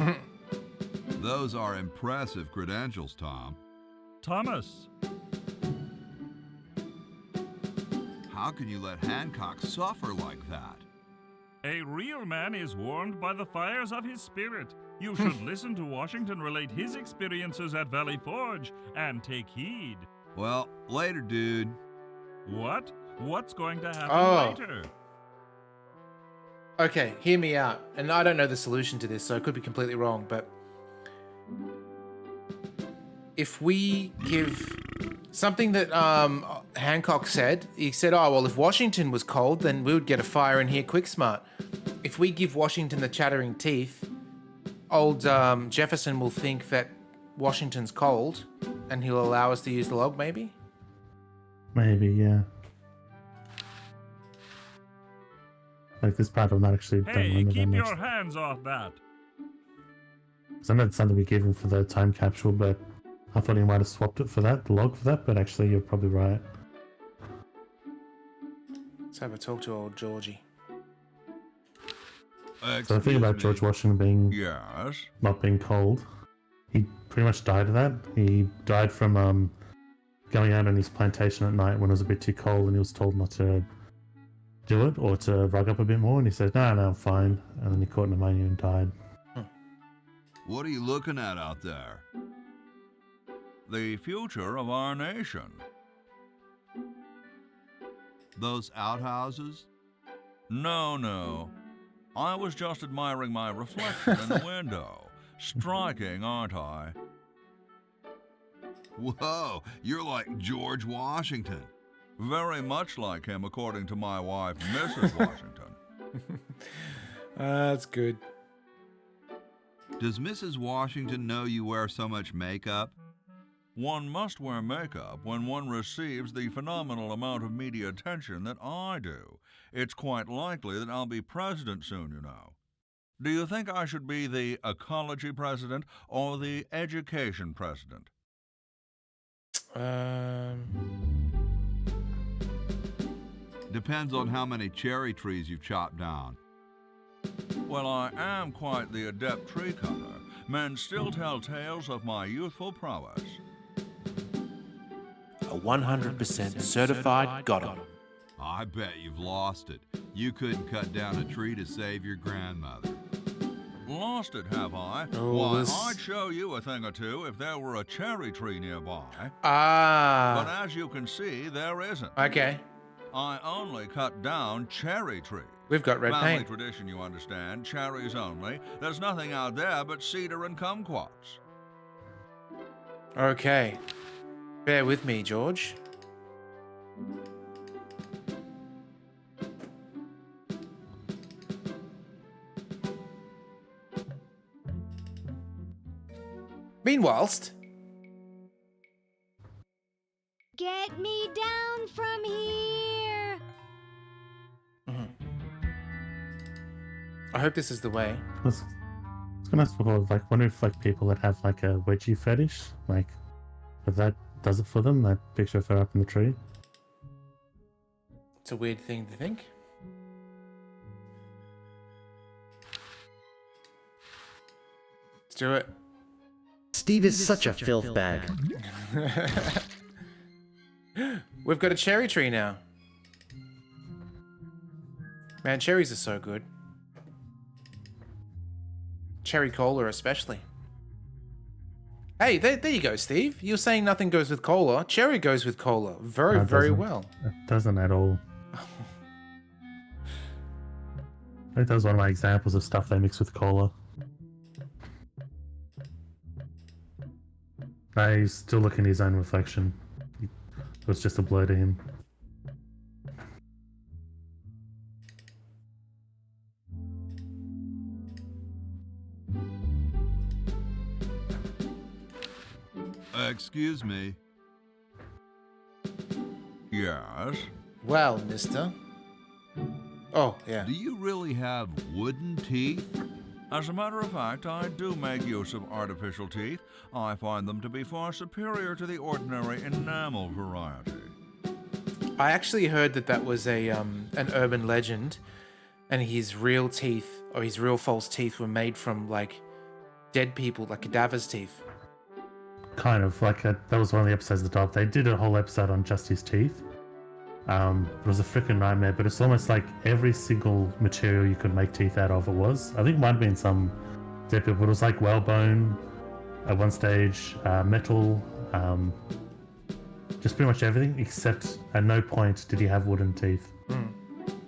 Those are impressive credentials, Tom. Thomas. How can you let Hancock suffer like that? A real man is warmed by the fires of his spirit. You should listen to Washington relate his experiences at Valley Forge and take heed. Well, later, dude. What? What's going to happen later? Okay, hear me out. And I don't know the solution to this, so I could be completely wrong, but if we give something that Hancock said, he said, oh, well, if Washington was cold, then we would get a fire in here quick smart. If we give Washington the chattering teeth, old Jefferson will think that Washington's cold, and he'll allow us to use the log, maybe? Maybe, yeah. Like this part, I'm not actually don't Hey, remember keep that your much. hands off that. So I know it's something we gave him for the time capsule, but I thought he might have swapped it for that, the log for that, but actually you're probably right. Let's have a talk to old Georgie. So the thing about George Washington being not being cold, he pretty much died of that. He died from going out on his plantation at night when it was a bit too cold and he was told not to do it or to rug up a bit more, and he said, no, I'm fine. And then he caught pneumonia and died. What are you looking at out there? The future of our nation. Those outhouses? No. I was just admiring my reflection in the window. Striking, aren't I? Whoa, you're like George Washington. Very much like him, according to my wife, Mrs. Washington. That's good. Does Mrs. Washington know you wear so much makeup? One must wear makeup when one receives the phenomenal amount of media attention that I do. It's quite likely that I'll be president soon, you know. Do you think I should be the ecology president or the education president? Depends on how many cherry trees you've chopped down. Well, I am quite the adept tree cutter. Men still tell tales of my youthful prowess. A 100% certified got him. I bet you've lost it. You couldn't cut down a tree to save your grandmother. Lost it, have I? Oh, Why, this- I'd show you a thing or two if there were a cherry tree nearby. But Ah. as you can see, there isn't. Okay. I only cut down cherry trees. We've got red Family paint. tradition, you understand. Cherries only. There's nothing out there but cedar and kumquats. Okay. Bear with me, George. Meanwhilest, Get me down from here. I hope this is the way. I was gonna ask before, like, wonder if like people that have like a wedgie fetish, like, if that does it for them, that picture of her up in the tree. It's a weird thing to think. Let's do it. Steve is such a filth bag. We've got a cherry tree now. Man, cherries are so good. Cherry cola especially. Hey, there you go, Steve. You're saying nothing goes with cola. Cherry goes with cola. Very, No, it very doesn't. well. It doesn't at all. I think that was one of my examples of stuff they mix with cola. He's still looking at his own reflection. It was just a blur to him. Excuse me. Yes? Well, mister. Oh, yeah. Do you really have wooden teeth? As a matter of fact, I do make use of artificial teeth. I find them to be far superior to the ordinary enamel variety. I actually heard that was an urban legend, and his real teeth, or his real false teeth, were made from like dead people, like cadavers' teeth. Kind of like that was one of the episodes at the top. They did a whole episode on just his teeth. It was a freaking nightmare, but it's almost like every single material you could make teeth out of. It was. I think it might have been some dead people, but it was like whalebone at one stage, metal, just pretty much everything, except at no point did he have wooden teeth.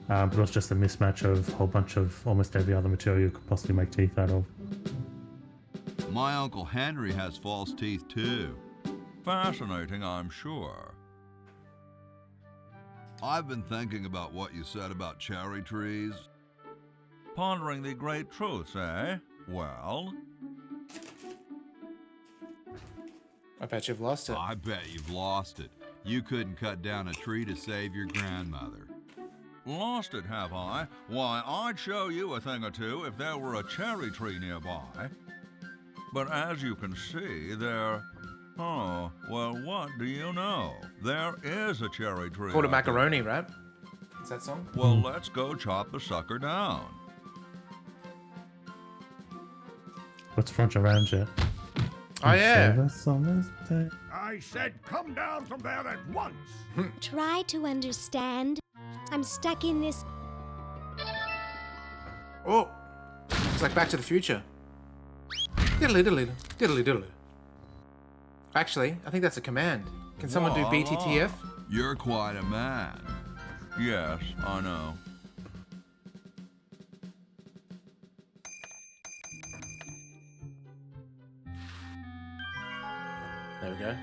But it was just a mismatch of a whole bunch of almost every other material you could possibly make teeth out of. My Uncle Henry has false teeth too. Fascinating, I'm sure. I've been thinking about what you said about cherry trees. Pondering the great truths, eh? Well? I bet you've lost it. I bet you've lost it. You couldn't cut down a tree to save your grandmother. Lost it, have I? Why, I'd show you a thing or two if there were a cherry tree nearby. But as you can see, there... Oh, well, what do you know? There is a cherry tree. Called a out macaroni, right? Is that song? there. Well, let's go chop the sucker down. What's front around you? Oh, yeah. Service on this day. I said come down from there at once. Try to understand. I'm stuck in this. Oh, it's like Back to the Future. Diddly diddly diddly diddly. Actually, I think that's a command. Can someone do BTTF? You're quite a man. Yes, I know. There we go.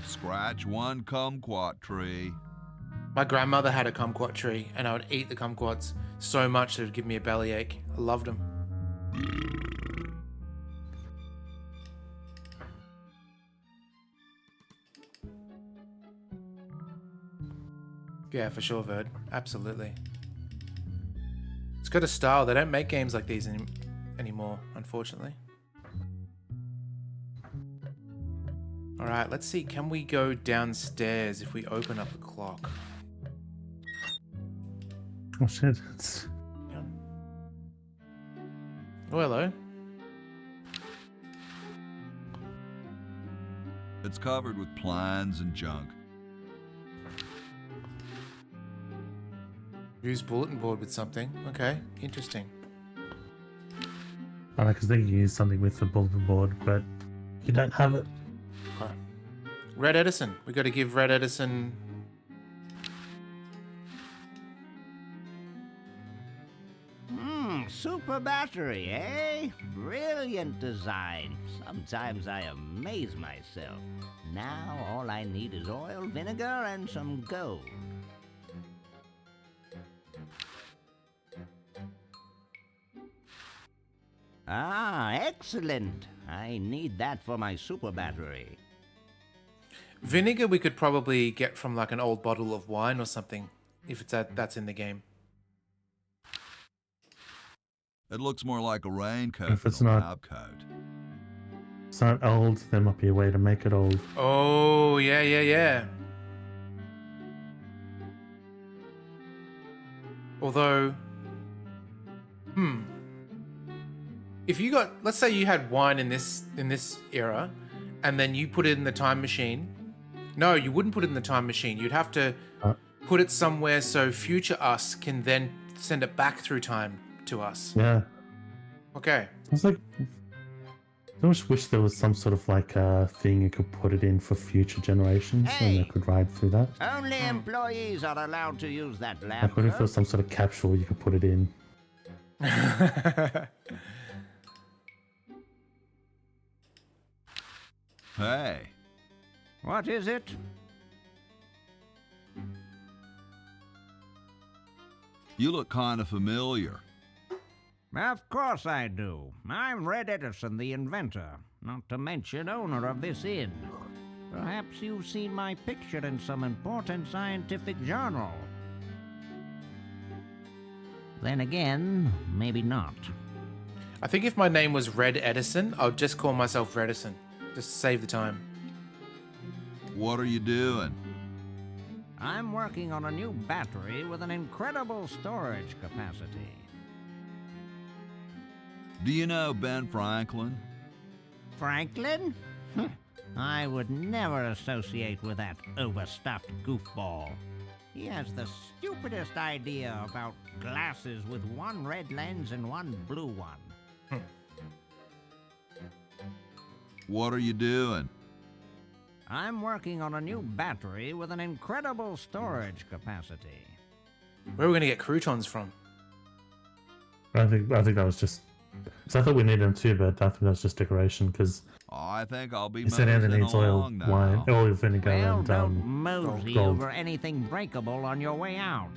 Scratch one kumquat tree. My grandmother had a kumquat tree, and I would eat the kumquats so much that it would give me a bellyache. I loved them. Yeah, for sure, Verd. Absolutely. It's got a style. They don't make games like these anymore, unfortunately. Alright, let's see. Can we go downstairs if we open up the clock? Oh shit. Oh, hello. It's covered with plans and junk. Use bulletin board with something. Okay, interesting. I know, because they can use something with the bulletin board, but you don't have it. Okay. Red Edison. We got to give Red Edison. Super battery, eh? Brilliant design. Sometimes I amaze myself. Now all I need is oil, vinegar, and some gold. Ah, excellent. I need that for my super battery. Vinegar we could probably get from like an old bottle of wine or something, if it's that's in the game. It looks more like a raincoat If it's than a not- lab coat. It's not old, there might be a way to make it old. Oh, yeah. Although, if you got, let's say you had wine in this era, and then you put it in the time machine. No, you wouldn't put it in the time machine. You'd have to put it somewhere so future us can then send it back through time to us. Yeah. Okay. It's like, I just wish there was some sort of like thing you could put it in for future generations and they could ride through that. Only employees are allowed to use that lab Like what if coat. there was some sort of capsule you could put it in? Hey. What is it? You look kind of familiar. Of course I do. I'm Red Edison, the inventor, not to mention owner of this inn. Perhaps you've seen my picture in some important scientific journal. Then again, maybe not. I think if my name was Red Edison, I'd just call myself Redison, just to save the time. What are you doing? I'm working on a new battery with an incredible storage capacity. Do you know Ben Franklin? Franklin? I would never associate with that overstuffed goofball. He has the stupidest idea about glasses with one red lens and one blue one. What are you doing? I'm working on a new battery with an incredible storage capacity. Where are we going to get croutons from? I think that was just... So I thought we needed them too, but I think that was just decoration, because... I think I'll be You said Andy moseying needs oil, along now. wine, oil, vinegar, Well, and don't mosey gold. over anything breakable on your way out.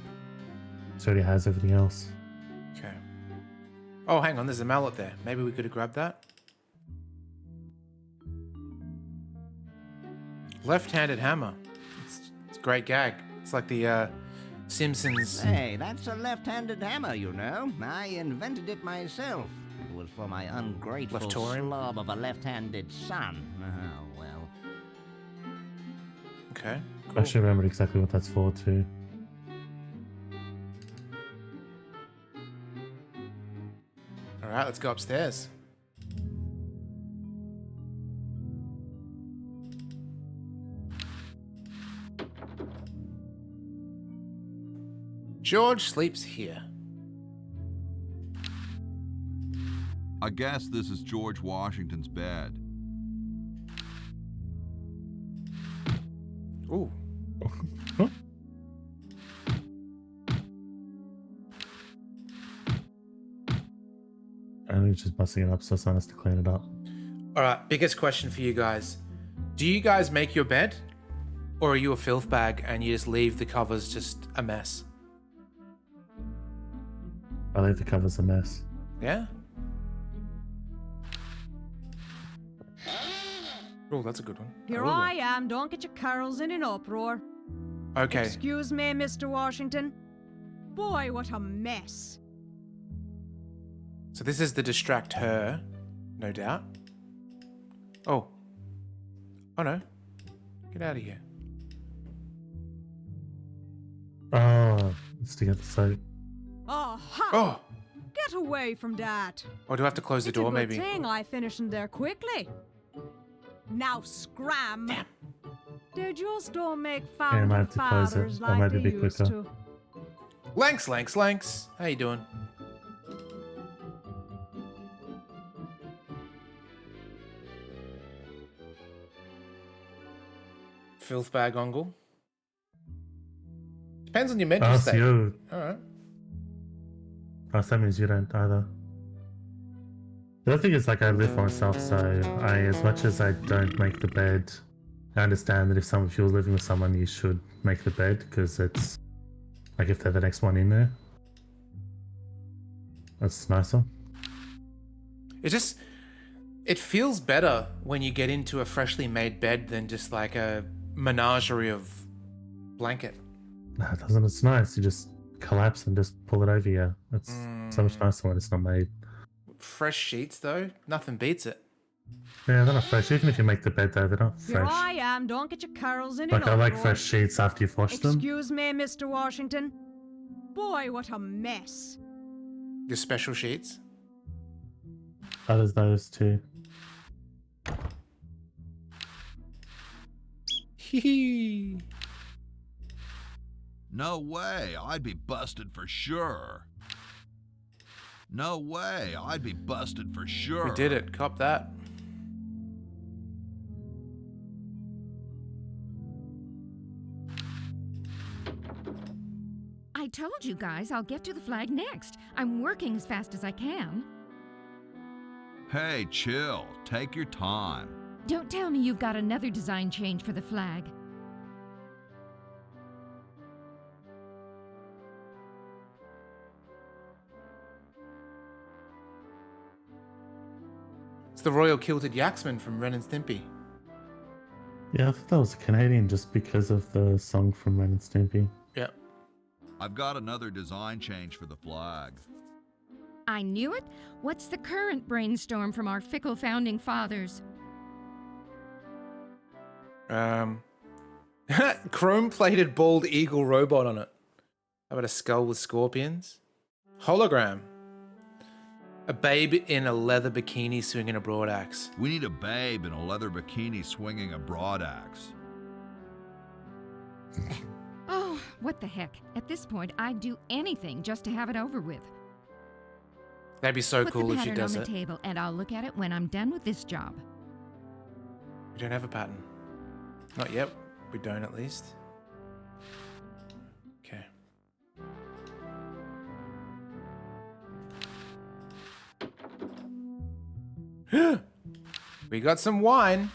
So he has everything else. Okay. Oh, hang on, there's a mallet there. Maybe we could have grabbed that. Left-handed hammer. It's a great gag. It's like the Simpsons. Hey, that's a left-handed hammer, you know. I invented it myself. It was for my ungrateful Leftorium? slob of a left-handed son. Oh, well. Okay. I should remember exactly what that's for too. All right, let's go upstairs. George sleeps here. I guess this is George Washington's bed. Ooh. And he's just busting it up so someone has to clean it up. All right, biggest question for you guys. Do you guys make your bed? Or are you a filth bag and you just leave the covers just a mess? I leave the covers a mess. Yeah? Oh, that's a good one. Here Oh. I am. Don't get your carols in an uproar. Okay. Excuse me, Mr. Washington. Boy, what a mess. So this is to distract her, no doubt. Oh. Oh no. Get out of here. Oh, it's to get the soap. Aha! Oh! Get away from that. Or do I have to close the door, It's a good maybe? thing I finished in there quickly. Now scram. Damn. They just don't make I founding might have to close it. fathers I like might be they a bit used quicker. to. Lanks. How you doing? Filth bag ongle. Depends on your mental Oh, state. so you. Alright. Oh, so that means you don't either. The other thing is, like, I live for myself, so as much as I don't make the bed, I understand that if you're living with someone, you should make the bed, because it's, like, if they're the next one in there. That's nicer. It feels better when you get into a freshly made bed than just like a menagerie of blanket. No, it doesn't. It's nice. You just collapse and just pull it over you. It's so much nicer when it's not made. Fresh sheets, though, nothing beats it. Yeah, they're not fresh. Even if you make the bed, though, they're not Here fresh. I am. Don't get your carols in Like, an I like uproar. fresh sheets after you've washed them. Excuse me, Mr. Washington. Boy, what a mess. Your special sheets. Oh, there's those too. Hee. No way, I'd be busted for sure. No way, I'd be busted for sure. We did it. Cop that. I told you guys I'll get to the flag next. I'm working as fast as I can. Hey, chill. Take your time. Don't tell me you've got another design change for the flag. It's the Royal Kilted Yaxman from Ren and Stimpy. Yeah, I thought that was a Canadian just because of the song from Ren and Stimpy. Yeah. I've got another design change for the flag. I knew it. What's the current brainstorm from our fickle founding fathers? Chrome-plated bald eagle robot on it. How about a skull with scorpions? Hologram. A babe in a leather bikini swinging a broadaxe. We need a babe in a leather bikini swinging a broadaxe. Oh, what the heck. At this point, I'd do anything just to have it over with. That'd be so cool Put if the she pattern on does the it. table, and I'll look at it when I'm done with this job. We don't have a pattern. Not yet. We don't, at least. Okay. We got some wine.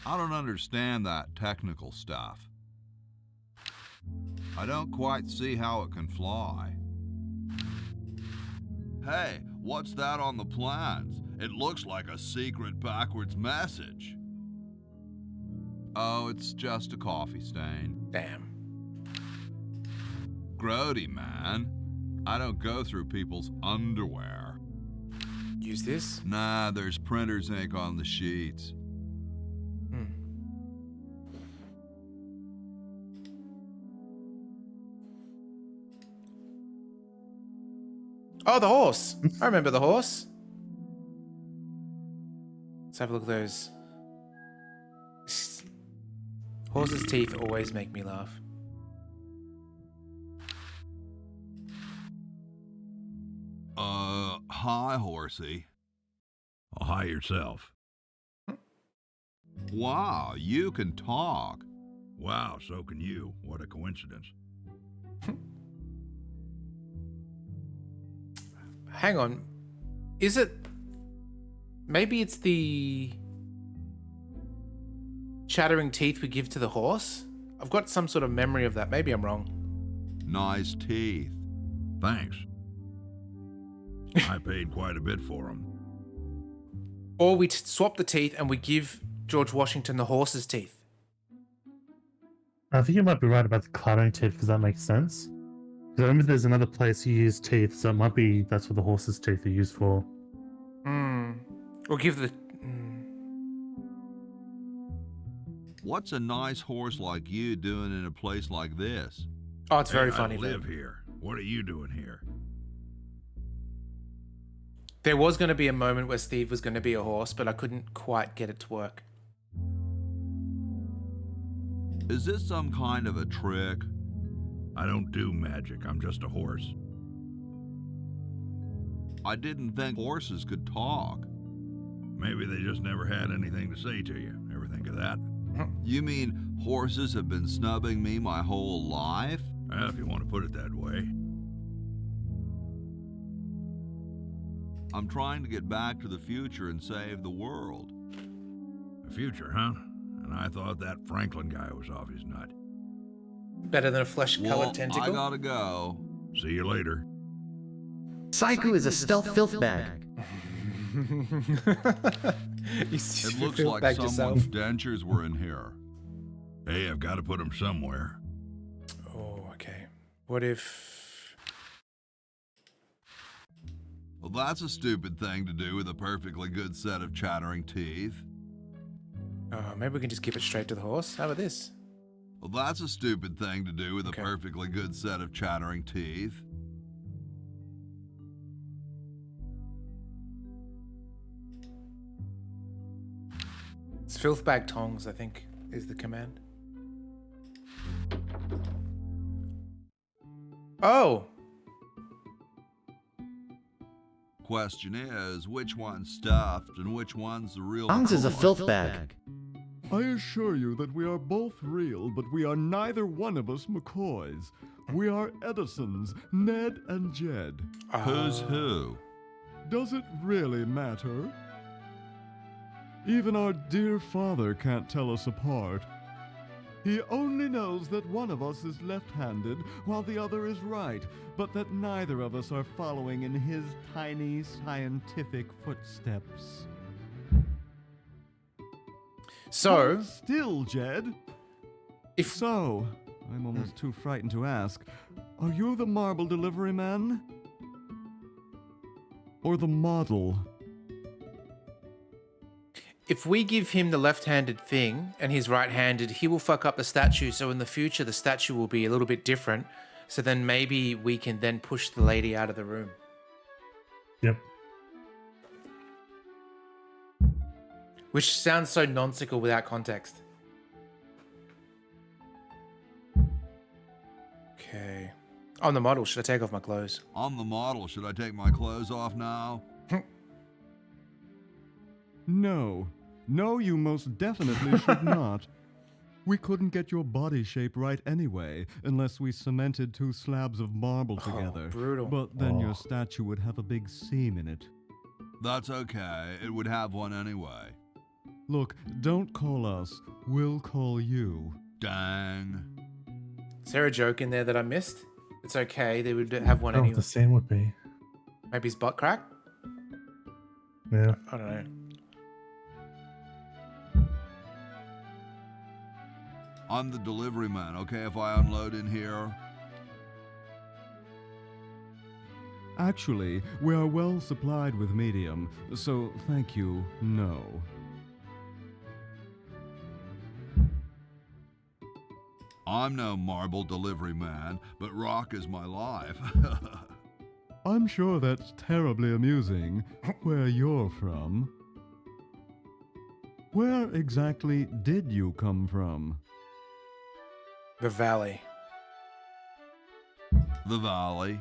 I don't understand that technical stuff. I don't quite see how it can fly. Hey, what's that on the plans? It looks like a secret backwards message. Oh, it's just a coffee stain. Damn. Grody, man. I don't go through people's underwear. Use this? Nah, there's printer's ink on the sheets. Oh, the horse. I remember the horse. Let's have a look at those. Horse's teeth always make me laugh. Hi, horsey. Oh, hi yourself. Wow, you can talk. Wow, so can you. What a coincidence. Hang on. Is it... Maybe it's the... chattering teeth we give to the horse? I've got some sort of memory of that. Maybe I'm wrong. Nice teeth. Thanks. I paid quite a bit for them. Or we swap the teeth and we give George Washington the horse's teeth. I think you might be right about the clattering teeth because that makes sense. Because I remember there's another place you use teeth, so it might be that's what the horse's teeth are used for. Or give the... What's a nice horse like you doing in a place like this? Oh, it's very Hey, funny. I live here. What are you doing here? There was going to be a moment where Steve was going to be a horse, but I couldn't quite get it to work. Is this some kind of a trick? I don't do magic. I'm just a horse. I didn't think horses could talk. Maybe they just never had anything to say to you. Ever think of that? You mean horses have been snubbing me my whole life? Well, if you want to put it that way. I'm trying to get back to the future and save the world. The future, huh? And I thought that Franklin guy was off his nut. Better than a flesh-colored tentacle? I gotta go. See you later. Psycho is a stealth filth bag. It looks like someone's dentures were in here. Hey, I've got to put them somewhere. Oh, okay. What if... Well, that's a stupid thing to do with a perfectly good set of chattering teeth. Maybe we can just give it straight to the horse. How about this? Well, that's a stupid thing to do with a perfectly good set of chattering teeth. It's filth bag tongs, I think, is the command. Oh! Question is, which one's stuffed and which one's the real Tongs is a McCoy? filth bag. I assure you that we are both real, but we are neither one of us McCoys. We are Edisons, Ned and Jed. Who's who? Does it really matter? Even our dear father can't tell us apart. He only knows that one of us is left-handed while the other is right, but that neither of us are following in his tiny scientific footsteps. So... Hold still, Jed. So, I'm almost too frightened to ask, are you the marble delivery man? Or the model? If we give him the left-handed thing and he's right-handed, he will fuck up the statue. So in the future, the statue will be a little bit different. So then maybe we can then push the lady out of the room. Yep. Which sounds so nonsensical without context. Okay. On the model, should I take off my clothes? I'm the model. Should I take my clothes off now? No. No, you most definitely should not. We couldn't get your body shape right anyway, unless we cemented two slabs of marble together. Brutal. But then your statue would have a big seam in it. That's okay. It would have one anyway. Look, don't call us. We'll call you. Dang. Is there a joke in there that I missed? It's okay. They would have one Oh, anyway. the same would be. Maybe his butt crack? Yeah. I don't know. I'm the delivery man, okay, if I unload in here? Actually, we are well supplied with medium, so thank you, no. I'm no marble delivery man, but rock is my life. I'm sure that's terribly amusing, where you're from. Where exactly did you come from? The valley. The valley.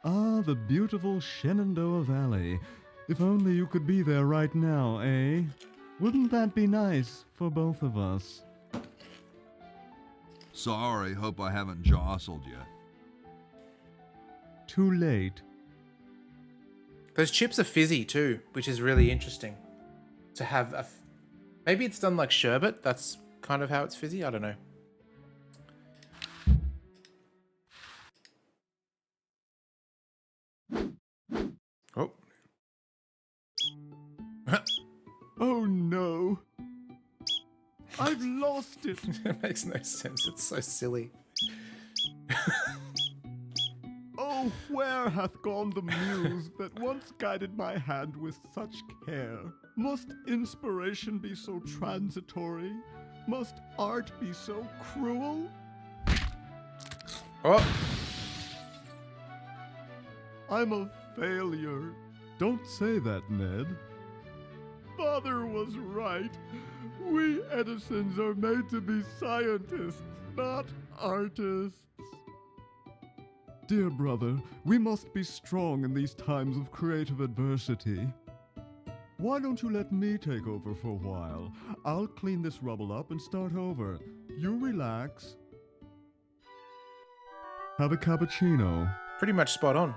Ah, the beautiful Shenandoah Valley. If only you could be there right now, eh? Wouldn't that be nice for both of us? Sorry, hope I haven't jostled you. Too late. Those chips are fizzy too, which is really interesting. To have a... Maybe it's done like sherbet. That's kind of how it's fizzy. I don't know. Oh. Oh no. I've lost it. It makes no sense. It's so silly. Oh Oh, where hath gone the muse that once guided my hand with such care? Must inspiration be so transitory? Must art be so cruel? Oh! I'm a failure. Don't say that, Ned. Father was right. We Edisons are made to be scientists, not artists. Dear brother, we must be strong in these times of creative adversity. Why don't you let me take over for a while? I'll clean this rubble up and start over. You relax. Have a cappuccino. Pretty much spot on.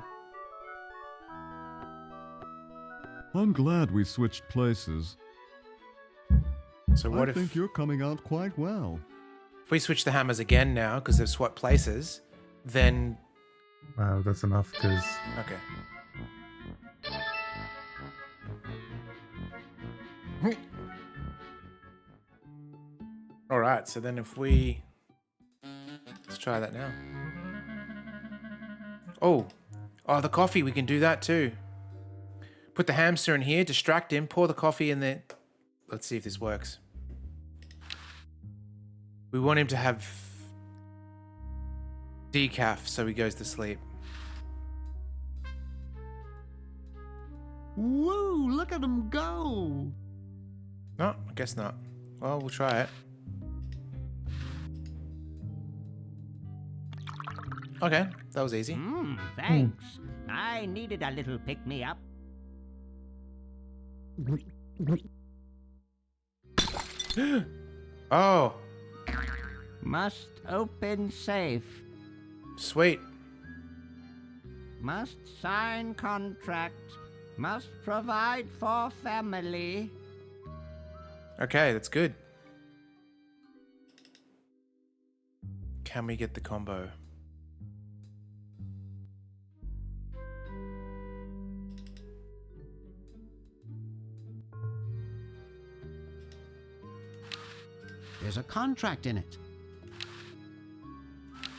I'm glad we switched places. So what I if... think you're coming out quite well. If we switch the hammers again now, because they've swapped places, then... That's enough, because... Okay. Alright, so then if we... Let's try that now. Oh, the coffee, we can do that too. Put the hamster in here, distract him, pour the coffee in there. Let's see if this works. We want him to have decaf so he goes to sleep. Woo, look at him go. No, I guess not. Well, we'll try it. Okay, that was easy. Thanks. I needed a little pick-me-up. Oh. Must open safe. Sweet. Must sign contract. Must provide for family. Okay, that's good. Can we get the combo? There's a contract in it.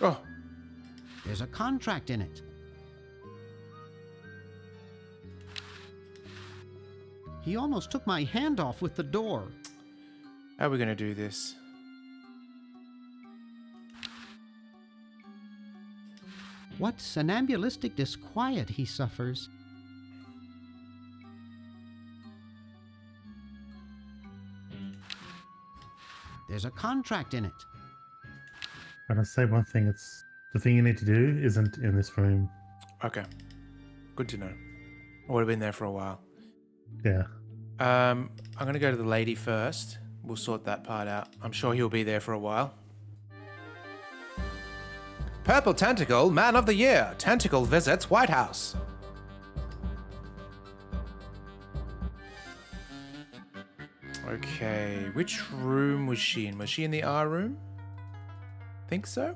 Oh. There's a contract in it. He almost took my hand off with the door. How are we going to do this? What somnambulistic disquiet he suffers. There's a contract in it. And I say one thing, it's the thing you need to do isn't in this room. Okay. Good to know. I would have been there for a while. Yeah. I'm going to go to the lady first. We'll sort that part out. I'm sure he'll be there for a while. Purple Tentacle, Man of the Year. Tentacle visits White House. Okay, which room was she in? Was she in the R room? Think so?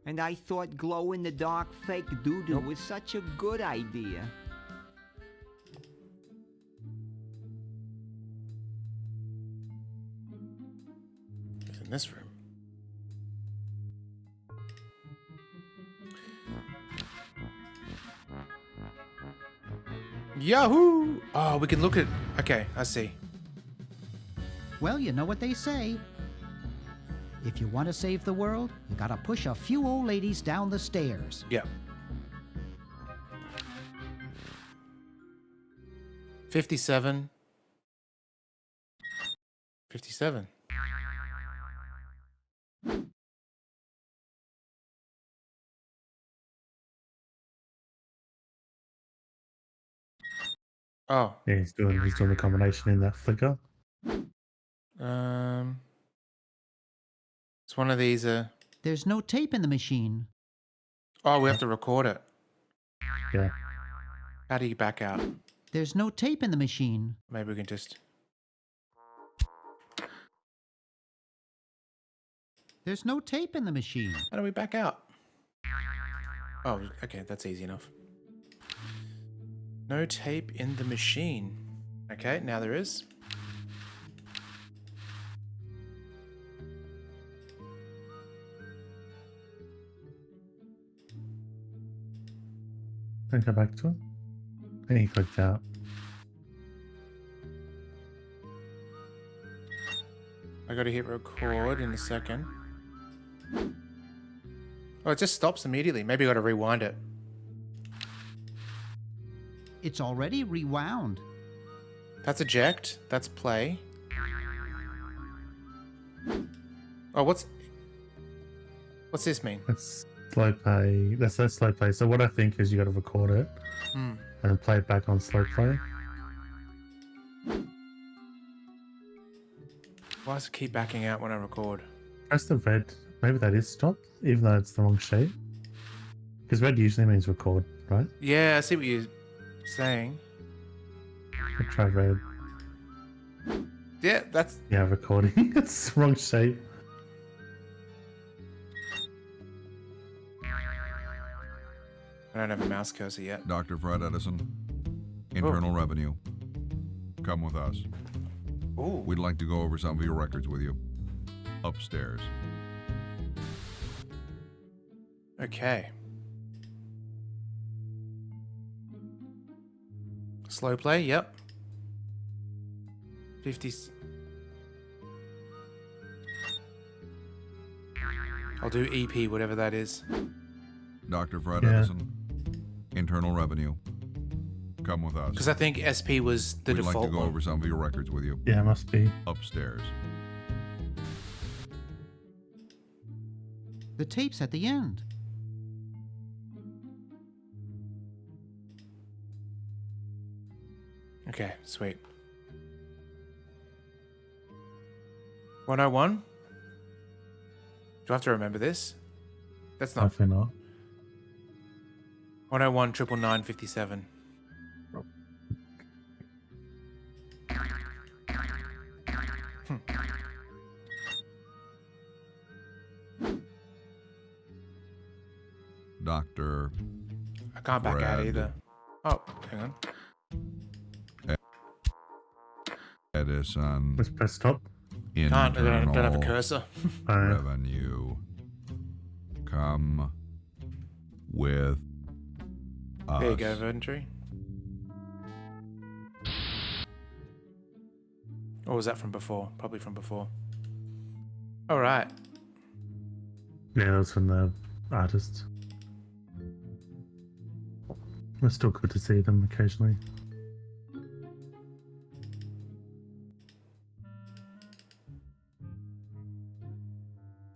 And I thought glow-in-the-dark fake doo-doo was such a good idea. It's in this room. Yahoo! Oh, we can look at... Okay, I see. Well, you know what they say. If you want to save the world, you gotta push a few old ladies down the stairs. Yeah. 57. 57. Oh. Yeah, he's doing the combination in that flicker. It's one of these. There's no tape in the machine. Oh, we have to record it. Yeah. How do you back out? There's no tape in the machine. Maybe we can just... There's no tape in the machine. How do we back out? Oh, okay, that's easy enough. No tape in the machine. Okay, now there is. Then go back to it. And he clicked out. I gotta hit record in a second. Oh, it just stops immediately. Maybe I gotta rewind it. It's already rewound. That's eject. That's play. Oh, what's this mean? That's slow play. That's slow play. So what I think is you gotta record it and then play it back on slow play. Why does it keep backing out when I record? Press the red. Maybe that is stop, even though it's the wrong shape. Because red usually means record, right? Yeah, I see what you're saying. I'll try red. Yeah, that's... Yeah, recording. It's the wrong shape. I don't have a mouse cursor yet. Dr. Fred Edison, Internal Revenue. Come with us. Ooh. We'd like to go over some of your records with you. Upstairs. Okay. Slow play, yep. 50... I'll do EP, whatever that is. Dr. Fred Edison, Internal Revenue. Come with us. Because I think SP was the We'd default like to go one. over some of your records with you. Yeah, it must be. Upstairs. The tape's at the end. Okay, sweet. 101? Do I have to remember this? That's not... Definitely not. 101 999 57. Dr. I can't back out Fred either. Oh, hang on. Edison. Let's press stop. Can't, I don't have a cursor. Revenue. Come with us. There you go, inventory. Or was that from before? Probably from before. Alright. Yeah, that was from the artist. It's still good to see them occasionally.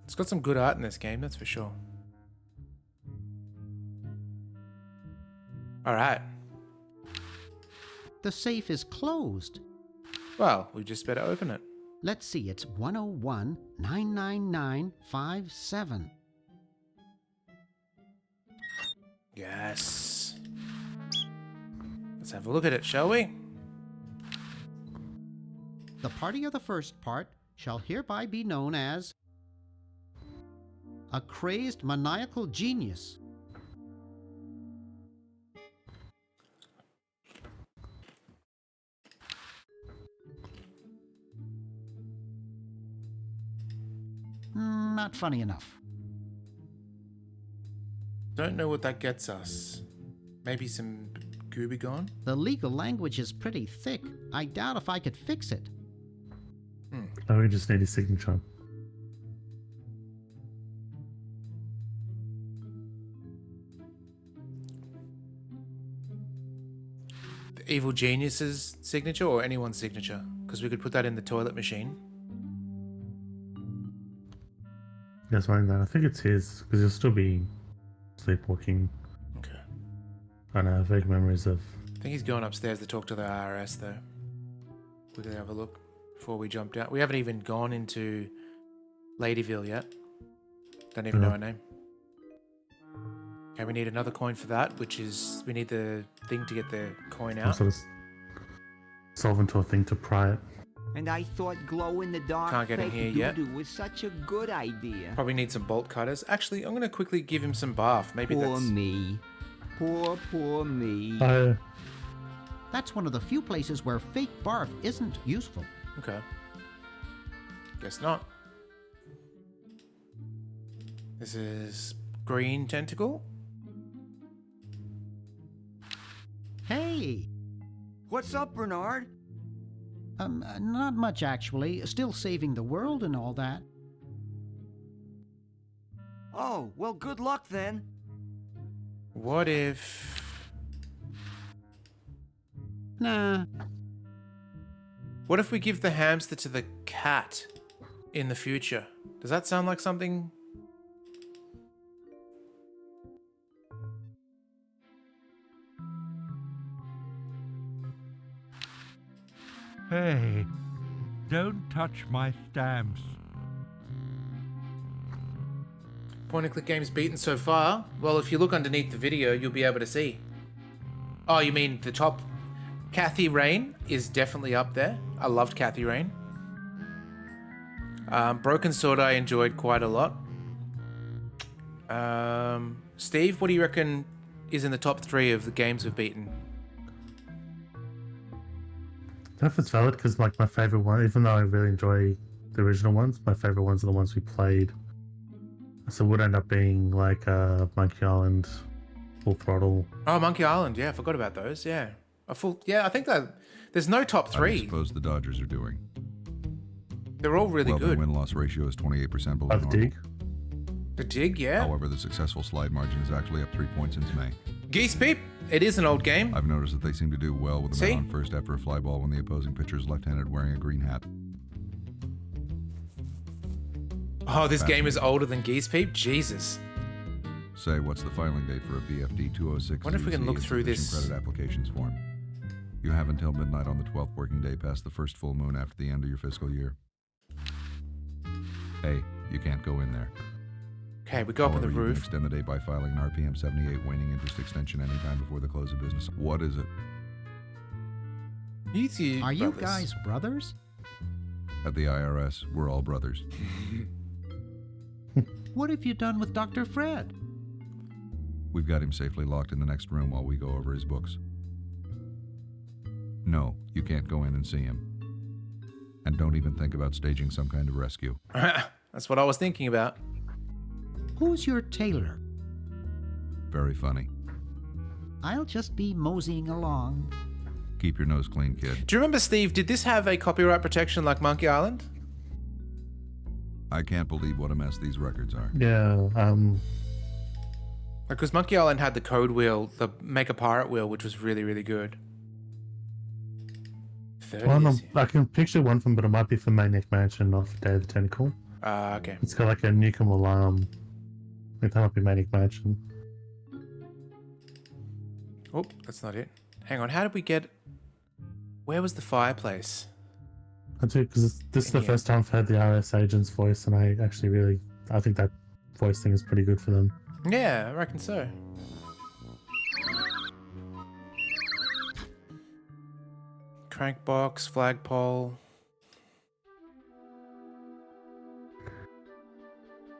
It's got some good art in this game, that's for sure. Alright. The safe is closed. Well, we just better open it. Let's see, it's 101 999 57. Yes. Let's have a look at it, shall we? The party of the first part shall hereby be known as a crazed maniacal genius. Not funny enough. Don't know what that gets us. Maybe some Goobigon? The legal language is pretty thick. I doubt if I could fix it. Oh, we just need his signature. The evil genius's signature or anyone's signature? Because we could put that in the toilet machine. Yes, I think it's his, because he'll still be sleepwalking. Okay. I know, vague memories of... I think he's going upstairs to talk to the IRS, though. We could have a look before we jumped out. We haven't even gone into Ladyville yet. Don't even know her name. Okay, we need another coin for that, which is... We need the thing to get the coin out. Sort of solve into a thing to pry it. And I thought glow-in-the-dark Can't get in fake here yet. doo-doo was such a good idea. Probably need some bolt cutters. Actually, I'm going to quickly give him some bath. Maybe Poor that's... me. Poor me. That's one of the few places where fake barf isn't useful. Okay. Guess not. This is green tentacle. Hey! What's up, Bernard? Not much actually. Still saving the world and all that. Oh, well, good luck then. What if... Nah. What if we give the hamster to the cat in the future? Does that sound like something... Hey, don't touch my stamps. Point and click games beaten so far? Well, if you look underneath the video, you'll be able to see. Oh, you mean the top? Kathy Rain is definitely up there. I loved Kathy Rain. Broken Sword I enjoyed quite a lot. Steve, what do you reckon is in the top 3 of the games we've beaten? I don't know if it's valid because like my favorite one, even though I really enjoy the original ones, my favorite ones are the ones we played. So it would end up being like Monkey Island, Full Throttle. Oh, Monkey Island. Yeah, I forgot about those. Yeah, I think that there's no top 3. I suppose the Dodgers are doing. They're all really good. Their win-loss ratio is 28% below normal. Dig. The Dig, yeah. However, the successful slide margin is actually up 3 points since May. Geese Peep. It is an old game. I've noticed that they seem to do well with the man on first after a fly ball when the opposing pitcher is left-handed wearing a green hat. Oh, this game is older than Geese Peep? Jesus. Say, what's the filing date for a BFD 206? Wonder if we can look through this credit applications form. You have until midnight on the 12th working day past the first full moon after the end of your fiscal year. Hey, you can't go in there. Okay, we go up on the You can roof. extend the date by filing an RPM 78 waning interest extension anytime before the close of business. What is it? Are you guys brothers? At the IRS, we're all brothers. What have you done with Dr. Fred? We've got him safely locked in the next room while we go over his books. No, you can't go in and see him. And don't even think about staging some kind of rescue. That's what I was thinking about. Who's your tailor? Very funny. I'll just be moseying along. Keep your nose clean, kid. Do you remember, Steve, did this have a copyright protection like Monkey Island? I can't believe what a mess these records are. Yeah, Because Monkey Island had the code wheel, the Make a Pirate wheel, which was really, really good. I can picture one from, but it might be for Maniac Mansion, not for Day of the Tentacle. Okay. It's got like a Nukem alarm. I think that might be Maniac Mansion. Oh, that's not it. Hang on, how did we get... Where was the fireplace? I do, because this is the first time I've heard the RS agent's voice, and I think that voice thing is pretty good for them. Yeah, I reckon so. Crankbox, flagpole.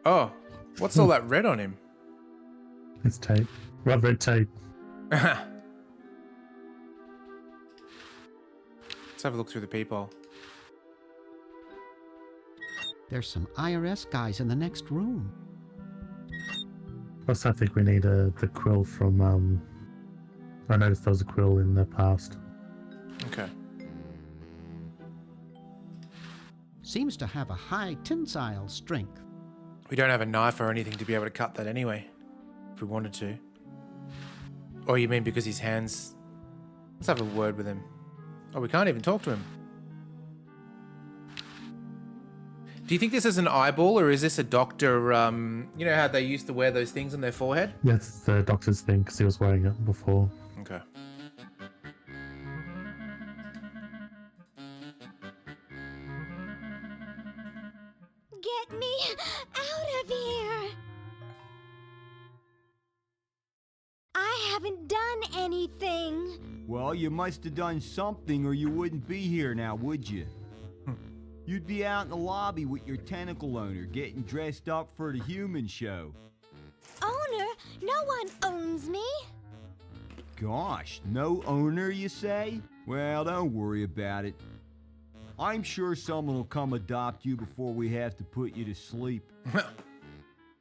Oh, what's all that red on him? It's tape. Red tape. Let's have a look through the peephole. There's some IRS guys in the next room. Plus, I think we need the quill from. I noticed there was a quill in the past. Okay. Seems to have a high tensile strength. We don't have a knife or anything to be able to cut that anyway, if we wanted to. Or you mean because his hands... Let's have a word with him. Oh, we can't even talk to him. Do you think this is an eyeball, or is this a doctor, you know how they used to wear those things on their forehead? That's the doctor's thing, because he was wearing it before. Okay. Get me out of here! I haven't done anything. Well, you must have done something or you wouldn't be here now, would you? You'd be out in the lobby with your tentacle owner, getting dressed up for the human show. Owner? No one owns me. Gosh, no owner, you say? Well, don't worry about it. I'm sure someone will come adopt you before we have to put you to sleep.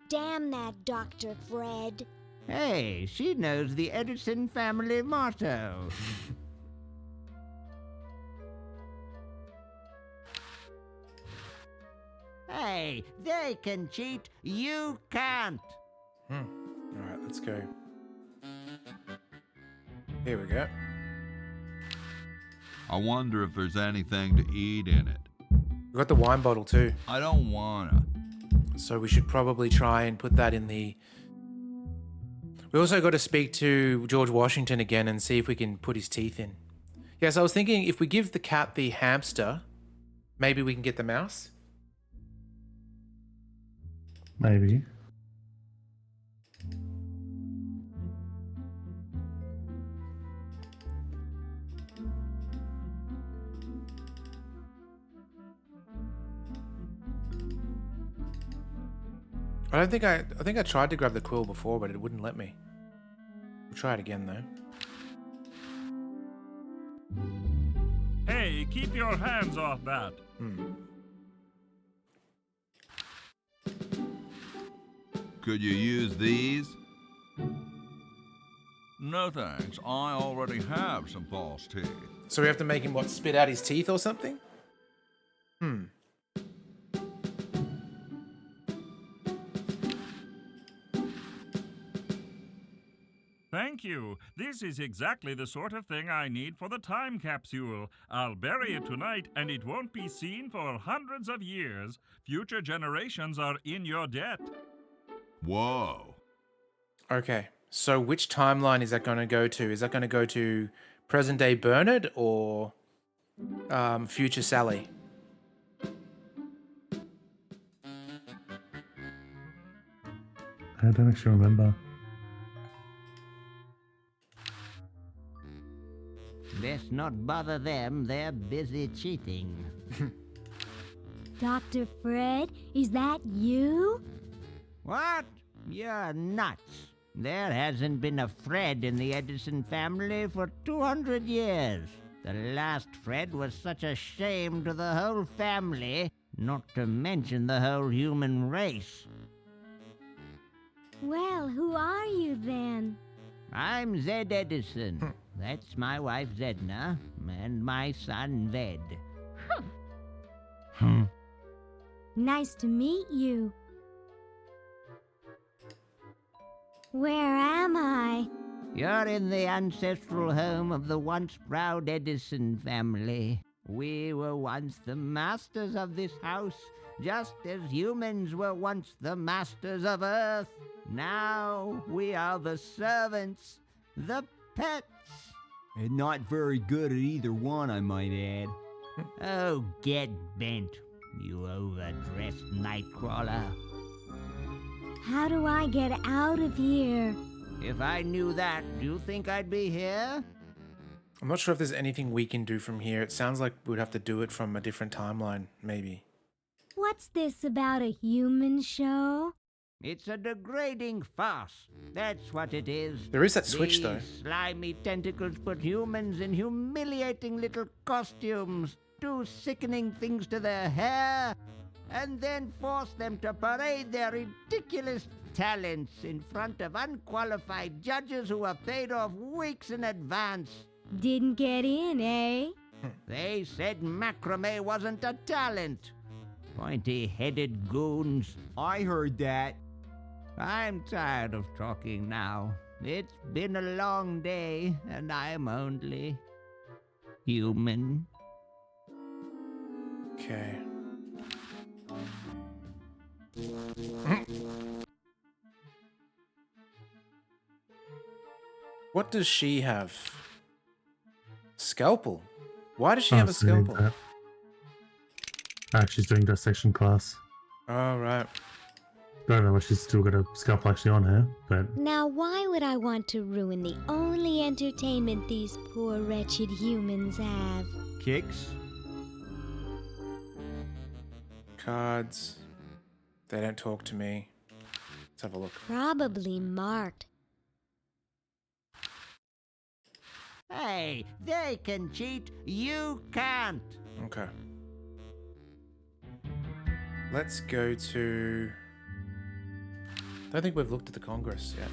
Damn that Dr. Fred. Hey, she knows the Edison family motto. Hey, they can cheat, you can't. Alright, let's go. Here we go. I wonder if there's anything to eat in it. We've got the wine bottle too. I don't wanna. So we should probably try and put that in the... We also got to speak to George Washington again and see if we can put his teeth in. Yes, I was thinking if we give the cat the hamster, maybe we can get the mouse? Maybe. I think I tried to grab the quill before, but it wouldn't let me. We'll try it again though. Hey, keep your hands off that. Could you use these? No thanks. I already have some false teeth. So we have to make him, what, spit out his teeth or something? Thank you. This is exactly the sort of thing I need for the time capsule. I'll bury it tonight, and it won't be seen for hundreds of years. Future generations are in your debt. Whoa. Okay, so which timeline is that going to go to? Is that going to go to present day Bernard or future Sally? I don't actually remember. Let's not bother them, they're busy cheating. Dr. Fred, is that you? What? You're nuts. There hasn't been a Fred in the Edison family for 200 years. The last Fred was such a shame to the whole family, not to mention the whole human race. Well, who are you then? I'm Zed Edison. That's my wife Zedna, and my son Ved. Nice to meet you. Where am I? You're in the ancestral home of the once proud Edison family. We were once the masters of this house, just as humans were once the masters of Earth. Now we are the servants, the pets. And not very good at either one, I might add. Oh, get bent, you overdressed nightcrawler. How do I get out of here? If I knew that, do you think I'd be here? I'm not sure if there's anything we can do from here. It sounds like we'd have to do it from a different timeline, maybe. What's this about a human show? It's a degrading farce. That's what it is. There is that switch, though. These slimy tentacles put humans in humiliating little costumes, do sickening things to their hair, and then force them to parade their ridiculous talents in front of unqualified judges who are paid off weeks in advance. Didn't get in, eh? They said macrame wasn't a talent. Pointy-headed goons. I heard that. I'm tired of talking now. It's been a long day, and I'm only human. Okay. What does she have? Scalpel. Why does she have a scalpel? She's doing dissection class. Oh, right. Don't know if she's still got a scalpel actually on her, but... Now why would I want to ruin the only entertainment these poor wretched humans have? Kicks? Cards. They don't talk to me. Let's have a look. Probably marked. Hey, they can cheat, you can't. Okay. Let's go to... I don't think we've looked at the Congress yet.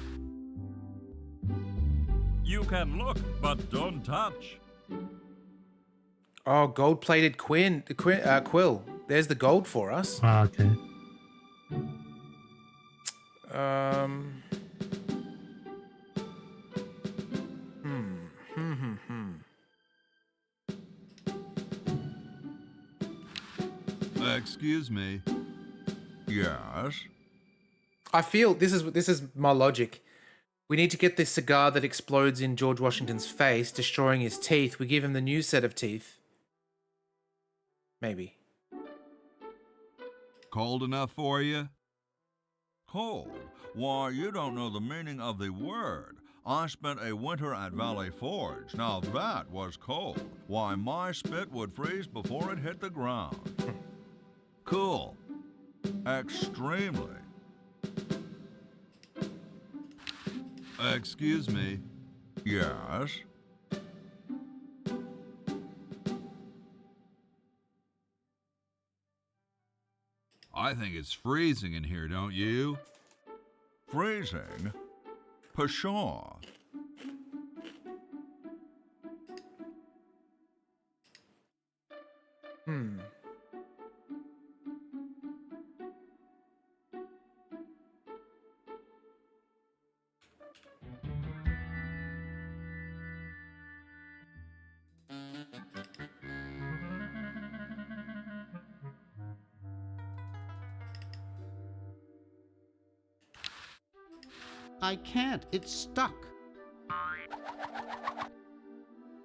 You can look, but don't touch. Oh, gold-plated quill. There's the gold for us. Ah, okay. Excuse me. Yes? I feel this is my logic. We need to get this cigar that explodes in George Washington's face, destroying his teeth. We give him the new set of teeth. Maybe. Cold enough for you? Cold? Why, you don't know the meaning of the word. I spent a winter at Valley Forge. Now that was cold. Why, my spit would freeze before it hit the ground. Cool. Extremely. Excuse me. Yes? I think it's freezing in here, don't you? Freezing? Pshaw. I can't. It's stuck.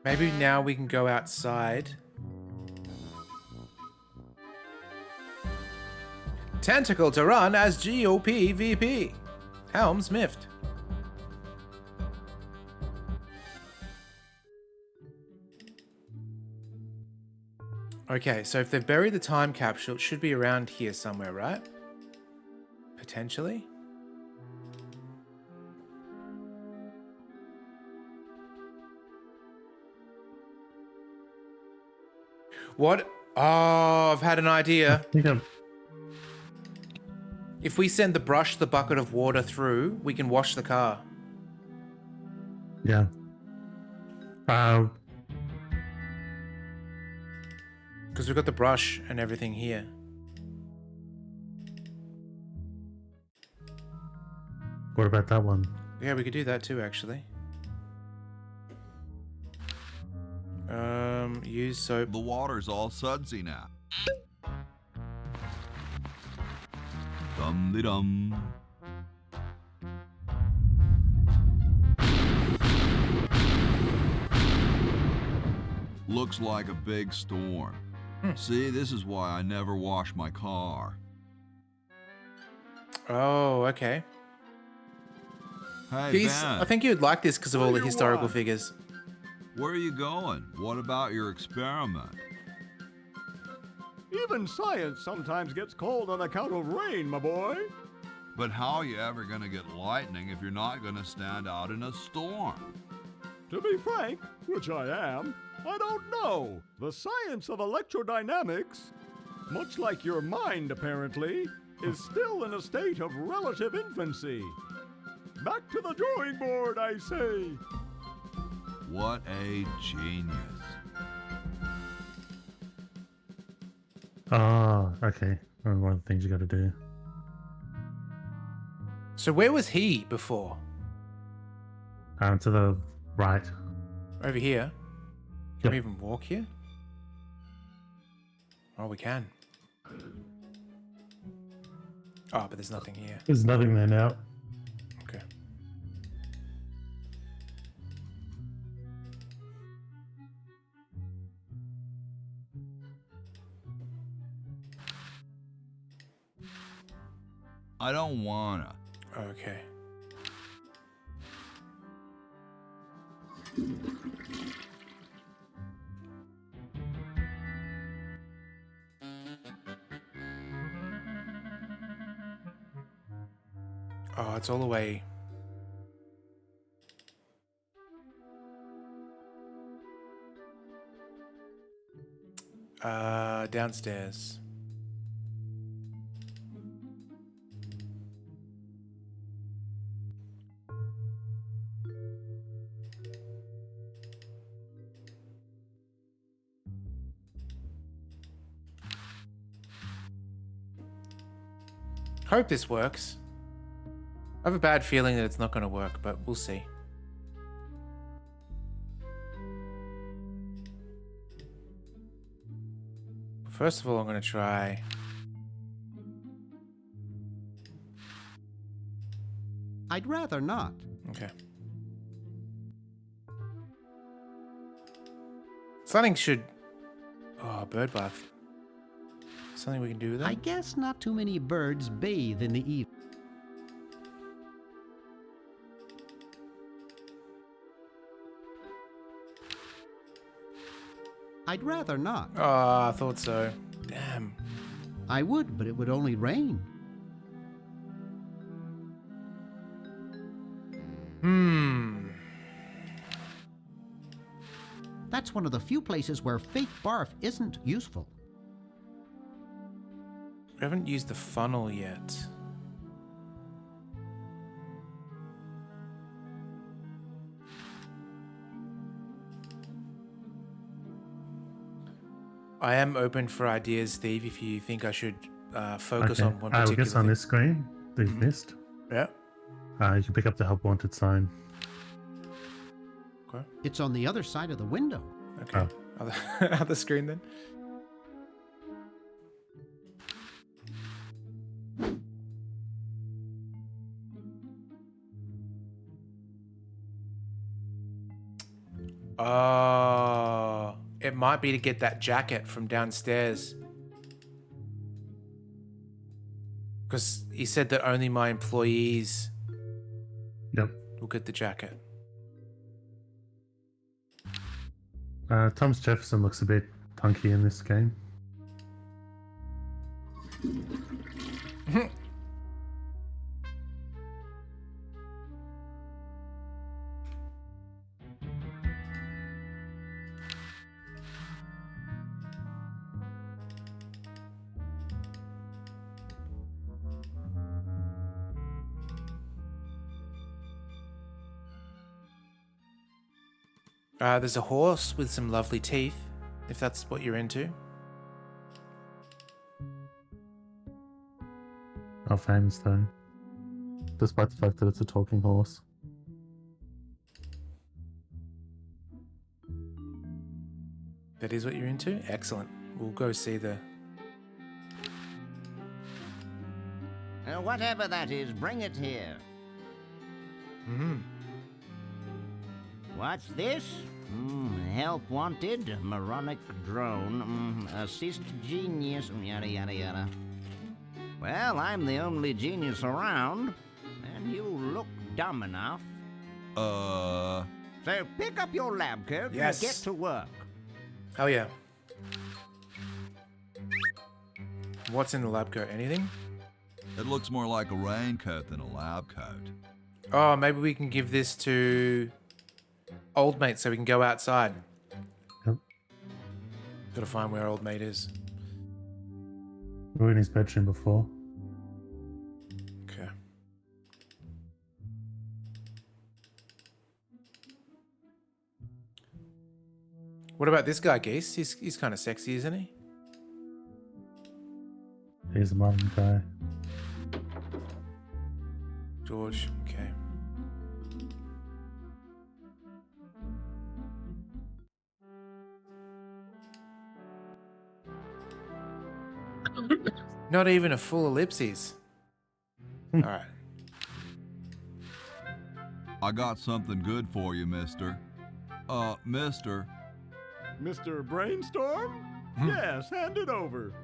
Maybe now we can go outside. Tentacle to run as GOP VP. Helms miffed. Okay, so if they've buried the time capsule, it should be around here somewhere, right? Potentially. What? Oh, I've had an idea. If we send the brush, the bucket of water through, we can wash the car. Yeah. Because we've got the brush and everything here. What about that one? Yeah, we could do that too, actually. Use soap. The water's all sudsy now. Dum-de-dum. Looks like a big storm. See, this is why I never wash my car. Oh, okay. Hey, These, Ben. I think you'd like this because of all the What do you historical want? figures. Where are you going? What about your experiment? Even science sometimes gets cold on account of rain, my boy. But how are you ever going to get lightning if you're not going to stand out in a storm? To be frank, which I am, I don't know. The science of electrodynamics, much like your mind apparently, is still in a state of relative infancy. Back to the drawing board, I say. What a genius. Oh, okay. One of the things you got to do. So where was he before? To the right. Over here? Can Yep. we even walk here? Oh, we can. Oh, but there's nothing here. There's nothing there now. Okay. I don't wanna. Okay. Oh, it's all the way. Downstairs. Hope this works. I have a bad feeling that it's not going to work, but we'll see. First of all, I'm going to try... I'd rather not. Okay. Something should... Oh, bird bath. Something we can do with that? I guess not too many birds bathe in the evening. I'd rather not. Oh, I thought so. Damn. I would, but it would only rain. That's one of the few places where fake barf isn't useful. We haven't used the funnel yet. I am open for ideas, Steve, if you think I should focus on one particular I guess on thing. this screen that you've missed. Yeah. You can pick up the help wanted sign. Okay. It's on the other side of the window. Okay. Other screen then. Oh, it might be to get that jacket from downstairs. Because he said that only my employees will get the jacket. Thomas Jefferson looks a bit punky in this game. There's a horse with some lovely teeth, if that's what you're into. Not famous though, despite the fact that it's a talking horse. That is what you're into? Excellent. We'll go see the... Whatever that is, bring it here. What's this? Help wanted, moronic drone, assist genius, yada yada yada. I'm the only genius around, and you look dumb enough. So pick up your lab coat and get to work. Oh yeah. What's in the lab coat? Anything? It looks more like a raincoat than a lab coat. Oh, maybe we can give this to old mate so we can go outside. Yep. Gotta find where old mate is. We were in his bedroom before. Okay. What about this guy, Geese? He's kind of sexy, isn't he? He's a modern guy. George, okay. Not even a full ellipses. All right. I got something good for you, mister. Mister. Mr. Brainstorm? Yes, hand it over.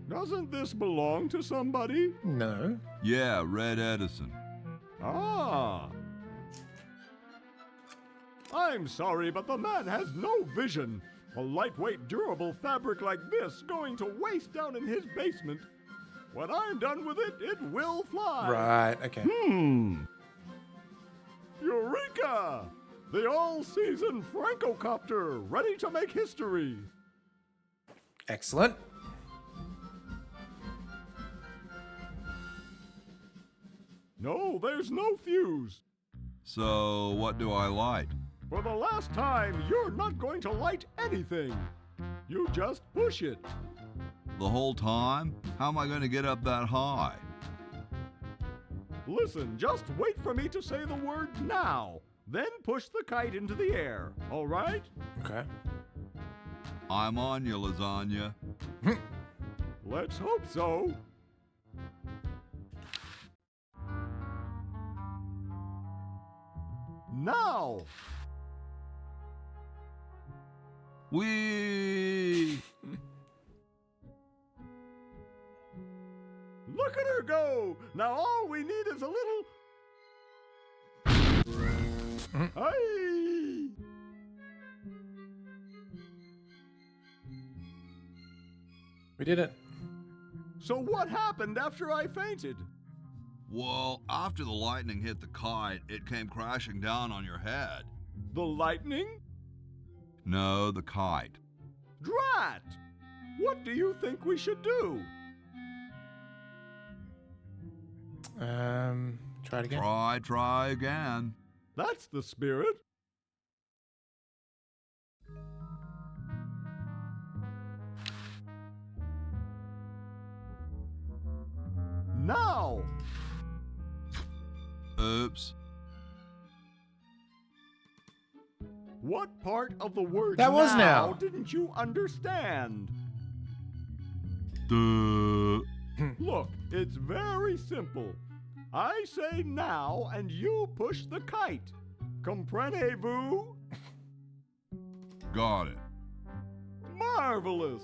Doesn't this belong to somebody? No. Yeah, Red Edison. Ah. I'm sorry, but the man has no vision. A lightweight, durable fabric like this going to waste down in his basement. When I'm done with it, it will fly. Right, okay. Eureka! The all-season Francocopter, ready to make history. Excellent. No, there's no fuse. So, what do I light? For the last time, you're not going to light anything. You just push it. The whole time? How am I going to get up that high? Listen, just wait for me to say the word now. Then push the kite into the air, all right? Okay. I'm on you, lasagna. Let's hope so. Now! Whee! Look at her go! Now all we need is a little... Hey! We did it. So what happened after I fainted? Well, after the lightning hit the kite, it came crashing down on your head. The lightning? No, the kite. Drat! What do you think we should do? Try it again. Try again. That's the spirit. Now! Oops. What part of the word That was now. didn't you understand? Duh. Look, it's very simple. I say now and you push the kite. Comprenez-vous? Got it. Marvelous!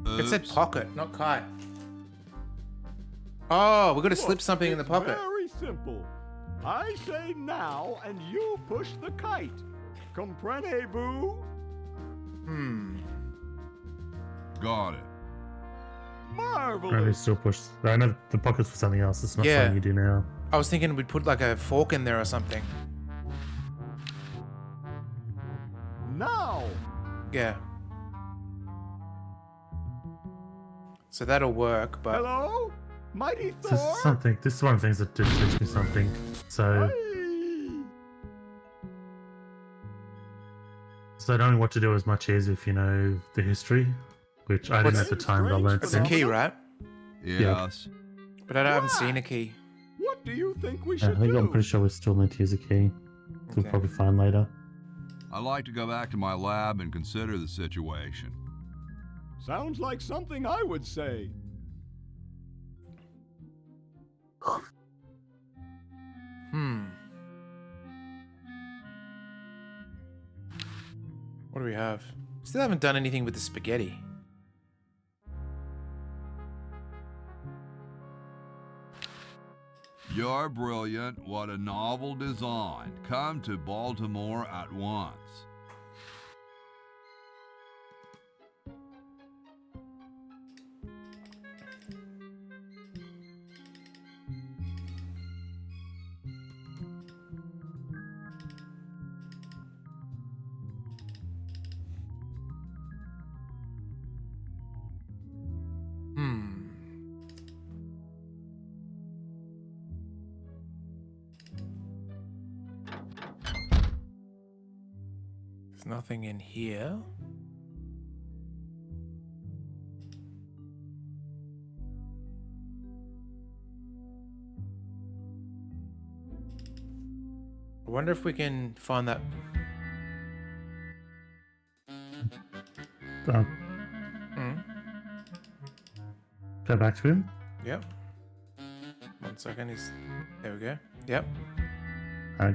It said pocket, not kite. Oh, we're gonna slip something in the pocket. Very simple. I say now and you push the kite. Comprenez-vous? Got it. Marvelous! Probably still push. I know the pocket's for something else. It's not Yeah. something you do now. I was thinking we'd put like a fork in there or something. Now! Yeah. So that'll work, but Hello? Mighty This is Thor? something. This is one of the things that did teach me something. So I don't know what to do as much as if you know the history, which I didn't at the time, but I learned it's a key, right? Yes. But I haven't seen a key. What do you think we Yeah, I should think do? I'm pretty sure we're still meant to use a key. We'll Okay. probably find later. I'd like to go back to my lab and consider the situation. Sounds like something I would say. What do we have? Still haven't done anything with the spaghetti. You're brilliant. What a novel design. Come to Baltimore at once. There's nothing in here. I wonder if we can find that. Go back to him. Yep. 1 second. There we go. Yep.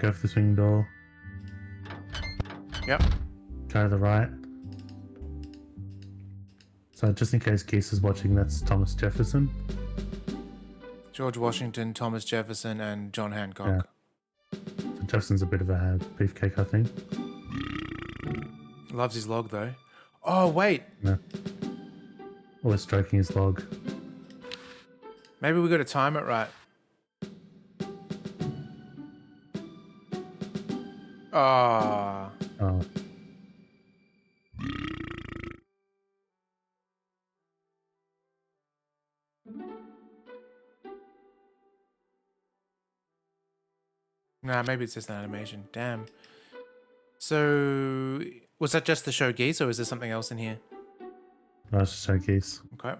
Go for the swing door. Yep. Go to the right. So just in case Geese is watching, that's Thomas Jefferson. George Washington, Thomas Jefferson, and John Hancock. So Jefferson's a bit of a beefcake, I think. Loves his log though. Oh wait. Yeah. Always stroking his log. Maybe we got to time it right. Ah. Oh. Nah, maybe it's just an animation. Damn. So, was that just the show geese, or is there something else in here? No, it's just show geese. Okay.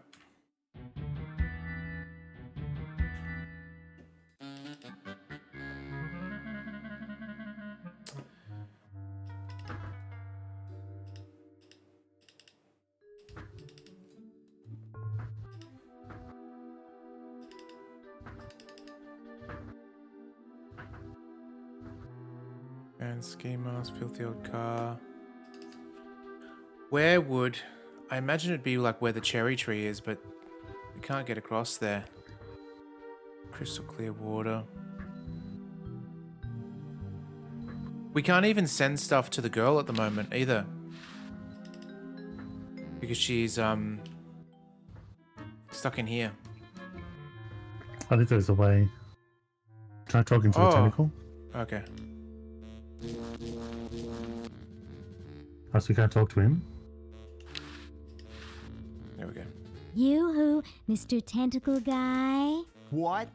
And ski mask, filthy old car. Where would... I imagine it'd be like where the cherry tree is, but we can't get across there. Crystal clear water. We can't even send stuff to the girl at the moment either. Because she's stuck in here. I think there's a way. Try talking to the tentacle. Okay. Oh, so we can't talk to him? There we go. Yoo-hoo, Mr. Tentacle Guy. What?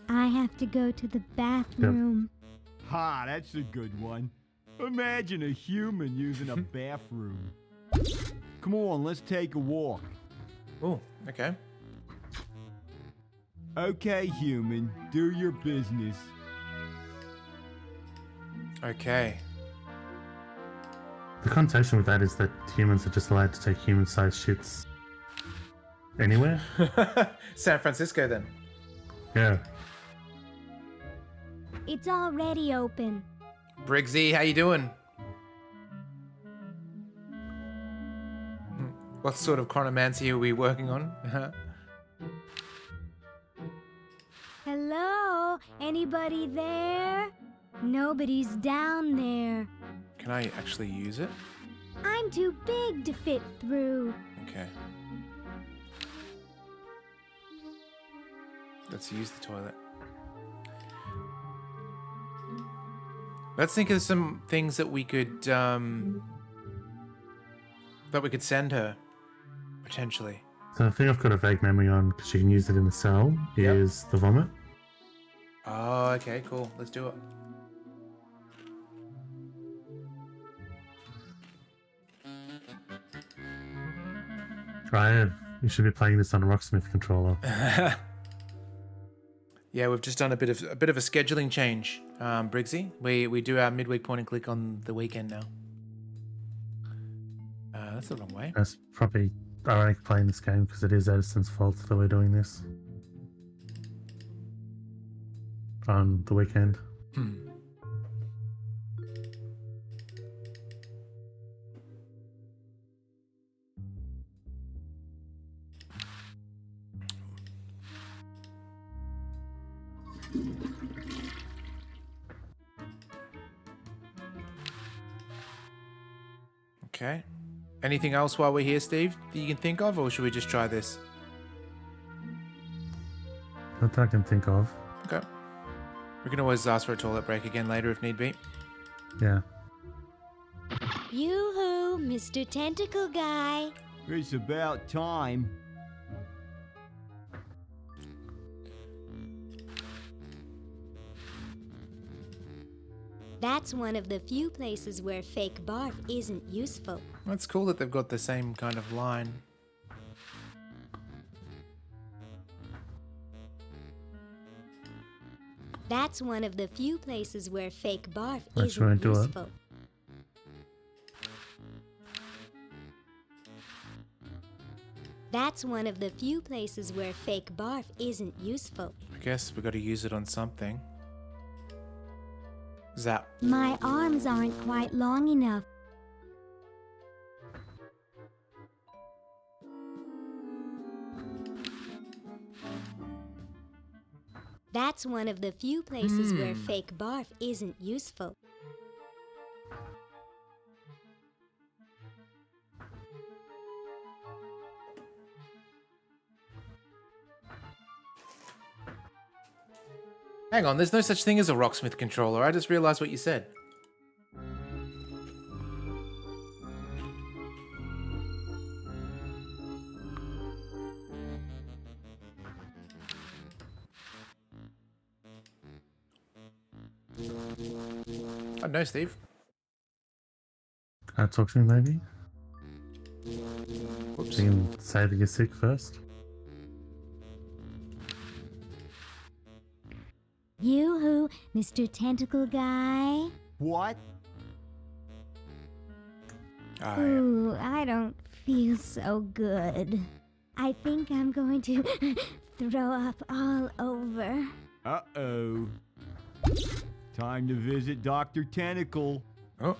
I have to go to the bathroom. Ha, that's a good one. Imagine a human using a bathroom. Come on, let's take a walk. Oh, okay. Okay, human, do your business. Okay. The connotation with that is that humans are just allowed to take human-sized shits anywhere. San Francisco, then. Yeah. It's already open. Briggsy, how you doing? What sort of chronomancy are we working on? Hello? Anybody there? Nobody's down there. Can I actually use it? I'm too big to fit through. Okay. Let's use the toilet. Let's think of some things that we could send her, potentially. So the thing I've got a vague memory on, because you can use it in the cell, is the vomit. Oh, okay, cool. Let's do it. You should be playing this on a Rocksmith controller. Yeah, we've just done a bit of a scheduling change, Briggsy. We do our midweek point and click on the weekend now. That's a long way. That's probably ironic playing this game because it is Edison's fault that we're doing this on the weekend. Okay. Anything else while we're here, Steve, that you can think of, or should we just try this? Not that I can think of. Okay. We can always ask for a toilet break again later if need be. Yeah. Yoo-hoo, Mr. Tentacle Guy. It's about time. That's one of the few places where fake barf isn't useful. That's cool that they've got the same kind of line. That's one of the few places where fake barf Let's try and isn't do it. useful. That's one of the few places where fake barf isn't useful. I guess we got to use it on something. Zap. My arms aren't quite long enough. That's one of the few places where fake barf isn't useful. Hang on, there's no such thing as a Rocksmith controller. I just realized what you said. Oh, no, Steve. Can I talk to him, maybe? Whoops. You can say that you're sick first. Yoo-hoo, Mr. Tentacle Guy. What? Ooh, I don't feel so good. I think I'm going to throw up all over. Uh-oh. Time to visit Dr. Tentacle. Oh.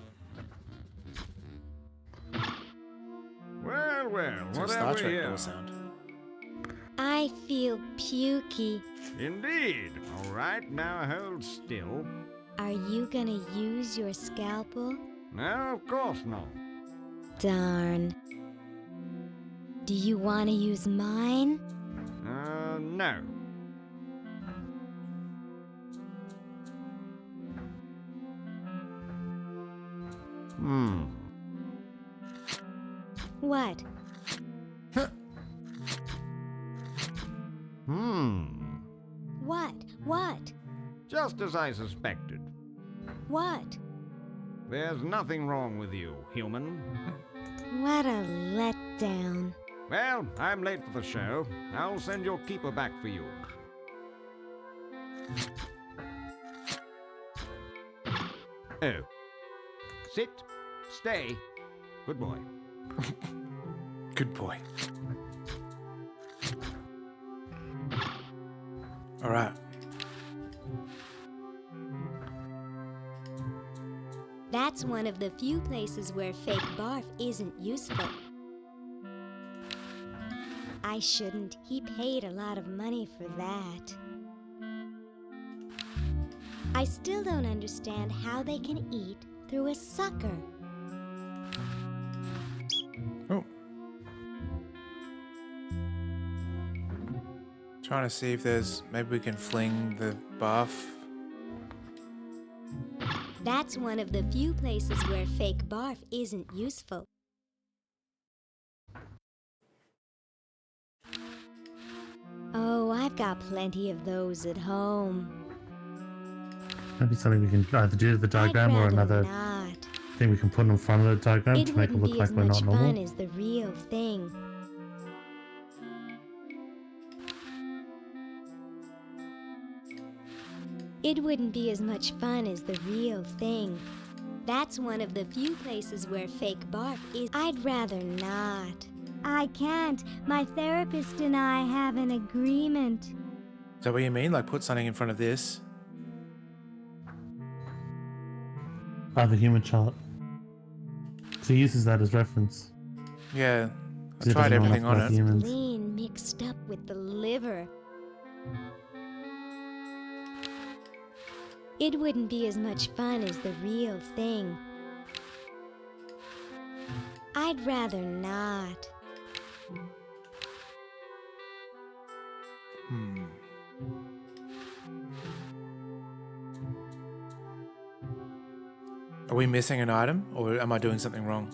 Well, It's a what Star have we Trek here? door sound. I feel pukey. Indeed. All right, now hold still. Are you gonna use your scalpel? No, of course not. Darn. Do you want to use mine? No. What? What? Just as I suspected. What? There's nothing wrong with you, human. What a letdown. Well, I'm late for the show. I'll send your keeper back for you. Oh. Sit. Stay. Good boy. Good boy. All right. That's one of the few places where fake barf isn't useful. I shouldn't. He paid a lot of money for that. I still don't understand how they can eat through a sucker. Oh. Trying to see if there's... Maybe we can fling the buff. That's one of the few places where fake barf isn't useful. Oh, I've got plenty of those at home. Maybe something we can either do to the diagram or another thing we can put in front of the diagram to make it look like we're not normal. It wouldn't be as much fun as the real thing. It wouldn't be as much fun as the real thing. That's one of the few places where fake barf is. I'd rather not. I can't. My therapist and I have an agreement. Is that what you mean? Like put something in front of this? The human chart. So he uses that as reference. Yeah. I He tried doesn't know everything enough on about it. humans. Spleen mixed up with the liver. It wouldn't be as much fun as the real thing. I'd rather not. Are we missing an item, or am I doing something wrong?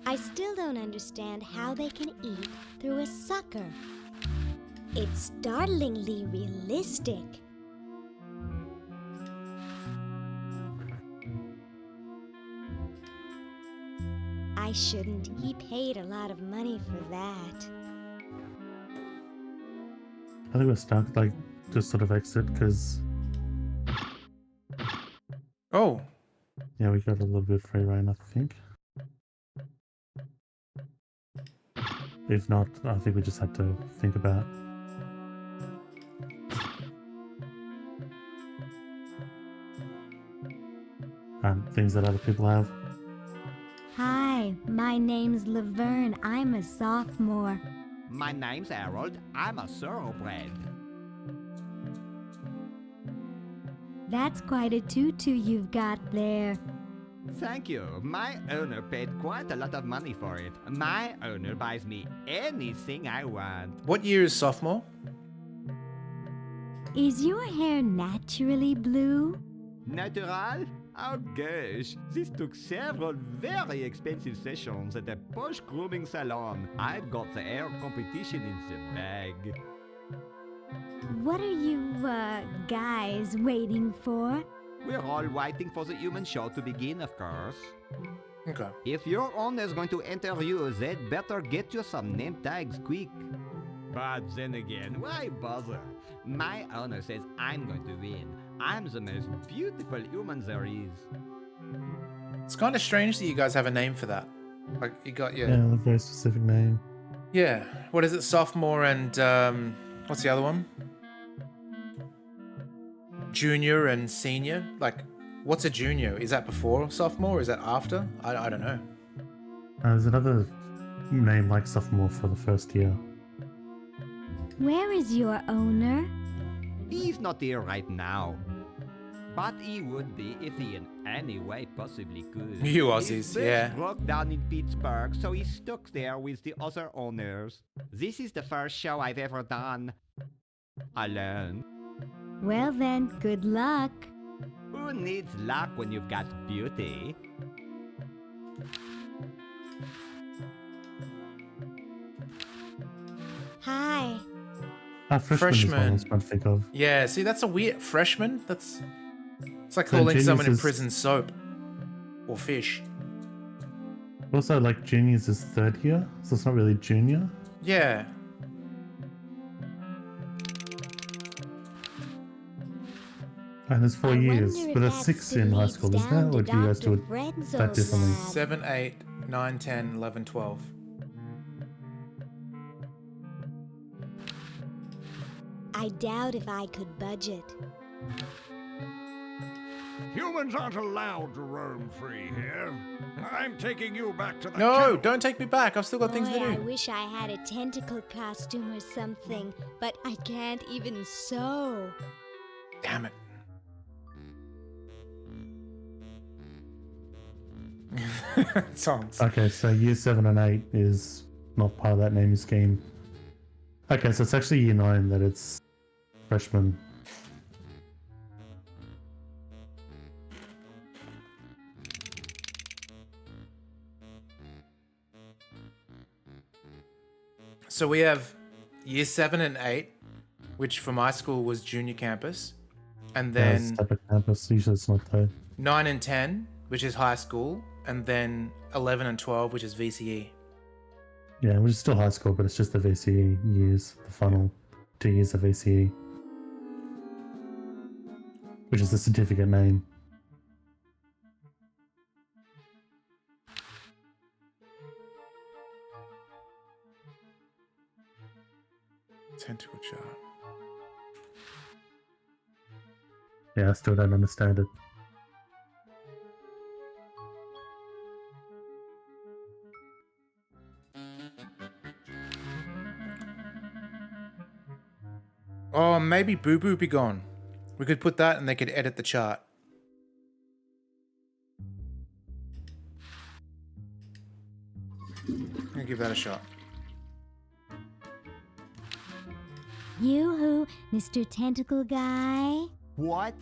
I still don't understand how they can eat through a sucker. It's startlingly realistic. I shouldn't. He paid a lot of money for that. I think we're stuck, like, just sort of exit, because... Oh! Yeah, we got a little bit free reign, I think. If not, I think we just had to think about... things that other people have. Hi, my name's Laverne. I'm a sophomore. My name's Harold. I'm a thoroughbred. That's quite a tutu you've got there. Thank you. My owner paid quite a lot of money for it. My owner buys me anything I want. What year is sophomore? Is your hair naturally blue? Natural? Oh gosh, this took several very expensive sessions at a posh grooming salon. I've got the hair competition in the bag. What are you, guys waiting for? We're all waiting for the human show to begin, of course. Okay. If your owner's going to interview, they'd better get you some name tags quick. But then again, why bother? My owner says I'm going to win. I'm the most beautiful human there is. It's kind of strange that you guys have a name for that. Like, you got your... Yeah, a very specific name. Yeah. What is it? Sophomore and, what's the other one? Junior and senior? Like, what's a junior? Is that before sophomore? Is that after? I don't know. There's another name like sophomore for the first year. Where is your owner? He's not here right now. But he would be if he in any way possibly could. You Aussies, His yeah. birth broke down in Pittsburgh, so he's stuck there with the other owners. This is the first show I've ever done alone. Well then, good luck. Who needs luck when you've got beauty? Hi. Freshman is one I was trying to think of. Yeah, see, that's a weird... Freshman? That's... It's like calling someone in prison soap. Or fish. Also, like, juniors is third year, so it's not really junior. Yeah. And there's 4 years, but there's 6 in high school, isn't there? Or do you guys do it that differently? 7, 8, 9, 10, 11, 12. I doubt if I could budget. Humans aren't allowed to roam free here. I'm taking you back to the No, kennel. don't take me back. I've still got things to Boy, I do. wish I had a tentacle costume or something, but I can't even sew. Damn it. Songs. Okay, so year 7 and 8 is not part of that naming scheme. Okay, so it's actually year 9 that it's freshman. So we have year 7 and 8, which for my school was junior campus. And Yeah, it's then type of campus, usually it's not there. 9 and 10, which is high school. And then 11 and 12, which is VCE. Yeah, which is still high school, but it's just the VCE years, the final 2 years of VCE. Which is the certificate name. Tentacle chart. Yeah, I still don't understand it. Oh, maybe Boo Boo be gone. We could put that and they could edit the chart. I'll give that a shot. Yoo-hoo, Mr. Tentacle Guy. What?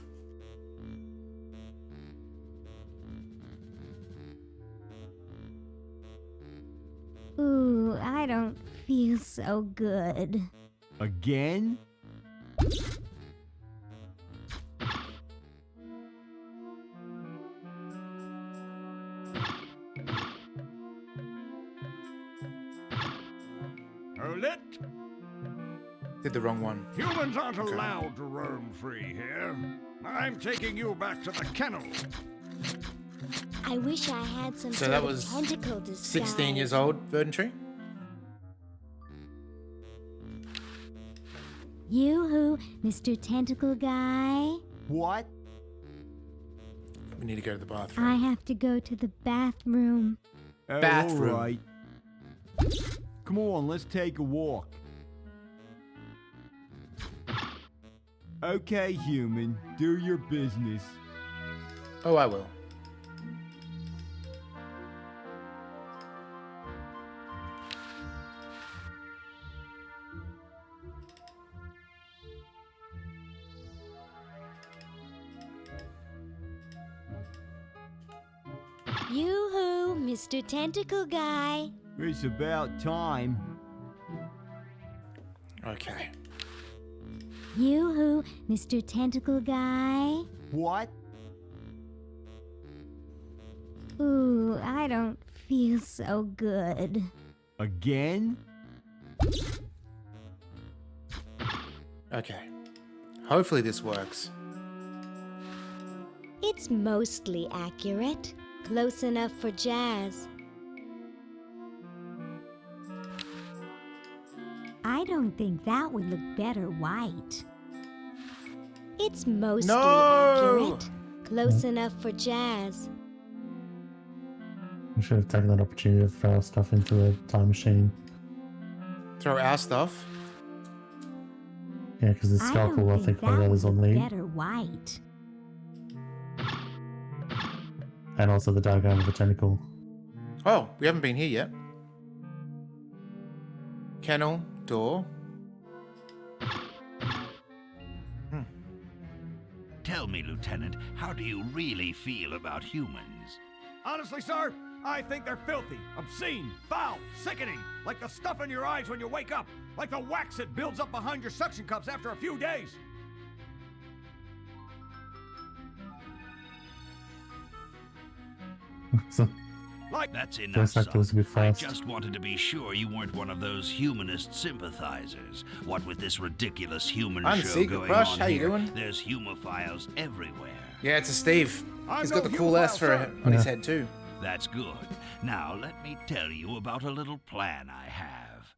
Ooh, I don't feel so good. Again? Hold it. Did the wrong one. Humans aren't allowed to roam free here. I'm taking you back to the kennel. I wish I had some So sort that of was tentacle disguise. 16 years old, Verdant Tree? Yoo-hoo, Mr. Tentacle Guy. What? We need to go to the bathroom. I have to go to the bathroom. Bathroom. All right. Come on, let's take a walk. Okay, human, do your business. Oh, I will. Yoo-hoo, Mr. Tentacle Guy. It's about time. Okay. Yoo-hoo, Mr. Tentacle Guy. What? Ooh, I don't feel so good. Again? Okay. Hopefully this works. It's mostly accurate. Close enough for jazz. I don't think that would look better white. It's mostly accurate. Close enough for jazz. We should have taken that opportunity to throw our stuff into a time machine. Throw our stuff? Yeah, because the scalpel, I think, one of the others on lead. Better white. And also the diagram of the tentacle. Oh, we haven't been here yet. Kennel, door. Tell me, Lieutenant, how do you really feel about humans? Honestly, sir, I think they're filthy, obscene, foul, sickening, like the stuff in your eyes when you wake up, like the wax that builds up behind your suction cups after a few days. That's enough, First actor was a bit I fast. just wanted to be sure you weren't one of those humanist sympathizers. What with this ridiculous human I'm show Secret going Crush, on how you here, doing? there's humophiles everywhere. Yeah, it's a Steve. He's got the cool S for on his head too. That's good. Now let me tell you about a little plan I have.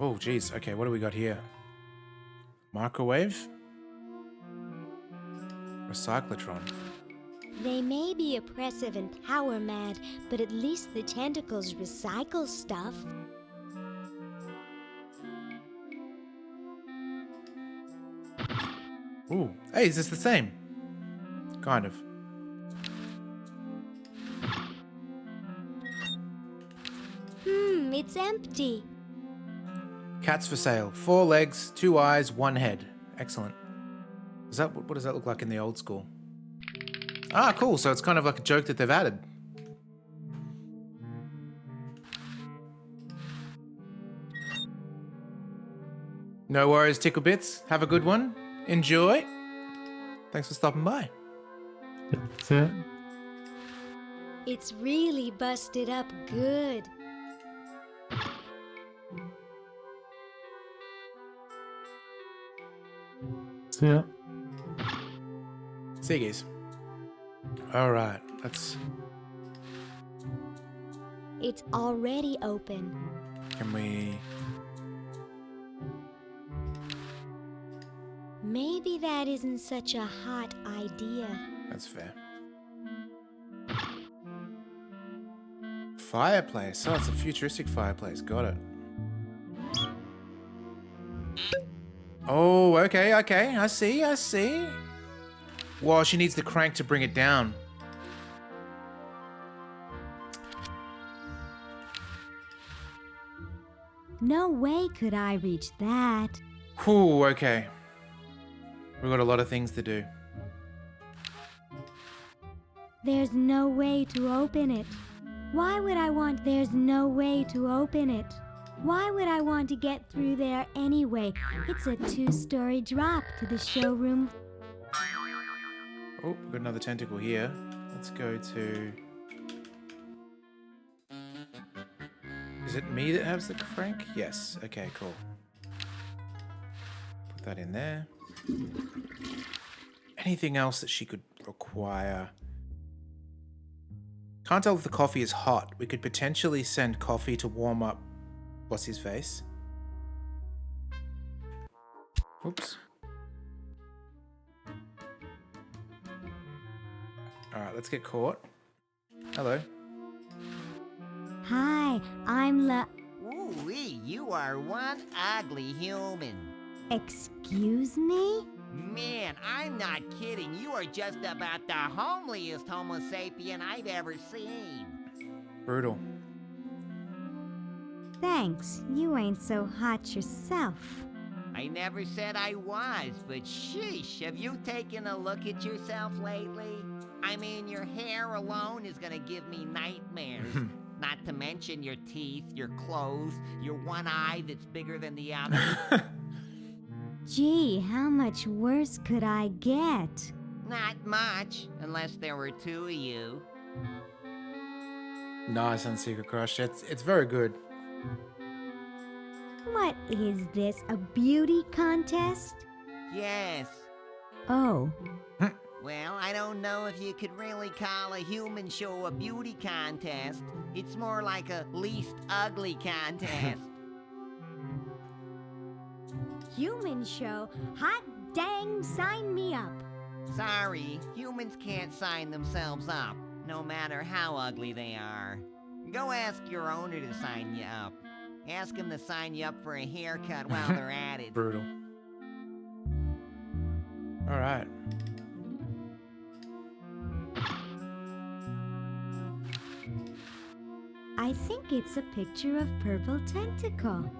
Oh, geez. Okay, what do we got here? Microwave? Recyclotron. They may be oppressive and power mad, but at least the tentacles recycle stuff. Ooh. Hey, is this the same? Kind of. It's empty. Cats for sale. 4 legs, 2 eyes, 1 head. Excellent. Is that what does that look like in the old school? Ah, cool. So it's kind of like a joke that they've added. No worries, Tickle Bits. Have a good one. Enjoy. Thanks for stopping by. That's it. It's really busted up good. See ya. See you guys. Alright, let's... It's already open. Can we... Maybe that isn't such a hot idea. That's fair. Fireplace. Oh, it's a futuristic fireplace. Got it. Oh, okay. I see. Well, she needs the crank to bring it down. No way could I reach that. Whew, okay. We've got a lot of things to do. There's no way to open it. Why would I want... There's no way to open it. Why would I want to get through there anyway? It's a 2-story drop to the showroom. Oh, we've got another tentacle here. Let's go to... Is it me that has the crank? Yes. Okay, cool. Put that in there. Anything else that she could require? Can't tell if the coffee is hot. We could potentially send coffee to warm up what's his face. Oops. Alright, let's get caught. Hello. Hi, I'm Ooh-wee, you are one ugly human. Excuse me? Man, I'm not kidding. You are just about the homeliest Homo sapien I've ever seen. Brutal. Thanks, you ain't so hot yourself. I never said I was, but sheesh, have you taken a look at yourself lately? I mean, your hair alone is gonna give me nightmares. Not to mention your teeth, your clothes, your one eye that's bigger than the other. Gee, how much worse could I get? Not much, unless there were two of you. Nice on Secret Crush. It's very good. What is this, a beauty contest? Yes. Oh. Well, I don't know if you could really call a human show a beauty contest. It's more like a least ugly contest. Human show? Hot dang, sign me up. Sorry, humans can't sign themselves up, no matter how ugly they are. Go ask your owner to sign you up. Ask him to sign you up for a haircut while they're at it. Brutal. All right. I think it's a picture of Purple Tentacle.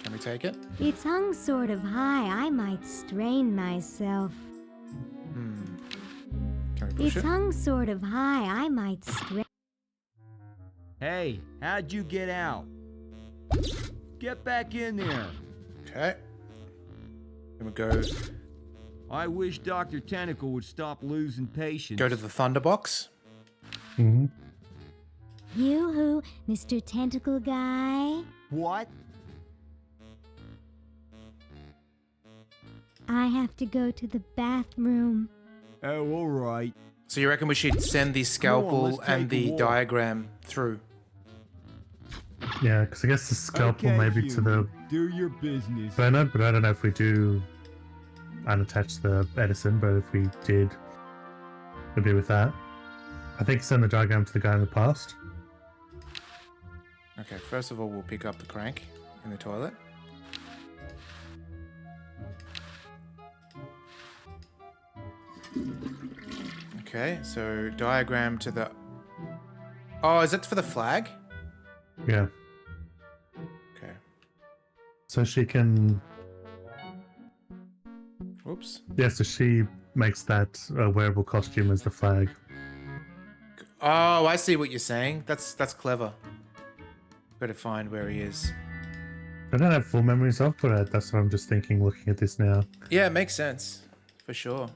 Can we take it? It's hung sort of high. I might strain myself. Can we push It's it? hung sort of high. I might strain. Hey, how'd you get out? Get back in there. Okay. Then we go. I wish Dr. Tentacle would stop losing patience. Go to the Thunderbox. Mm-hmm. Yoo-hoo, Mr. Tentacle Guy. What? I have to go to the bathroom. Oh, all right. So you reckon we should send the scalpel let's and take a the walk. diagram through? Yeah, because I guess the scalpel Okay, maybe to the do your business. burner, but I don't know if we do unattach the Edison, but if we did, we'd be with that. I think send the diagram to the guy in the past. Okay, first of all, we'll pick up the crank in the toilet. Okay, so diagram to the... Oh, is it for the flag? Yeah. Okay. So she can... Whoops. Yeah, so she makes that wearable costume as the flag. Oh, I see what you're saying. That's clever. Got to find where he is. I don't have full memories of, but that's what I'm just thinking looking at this now. Yeah, it makes sense. For sure.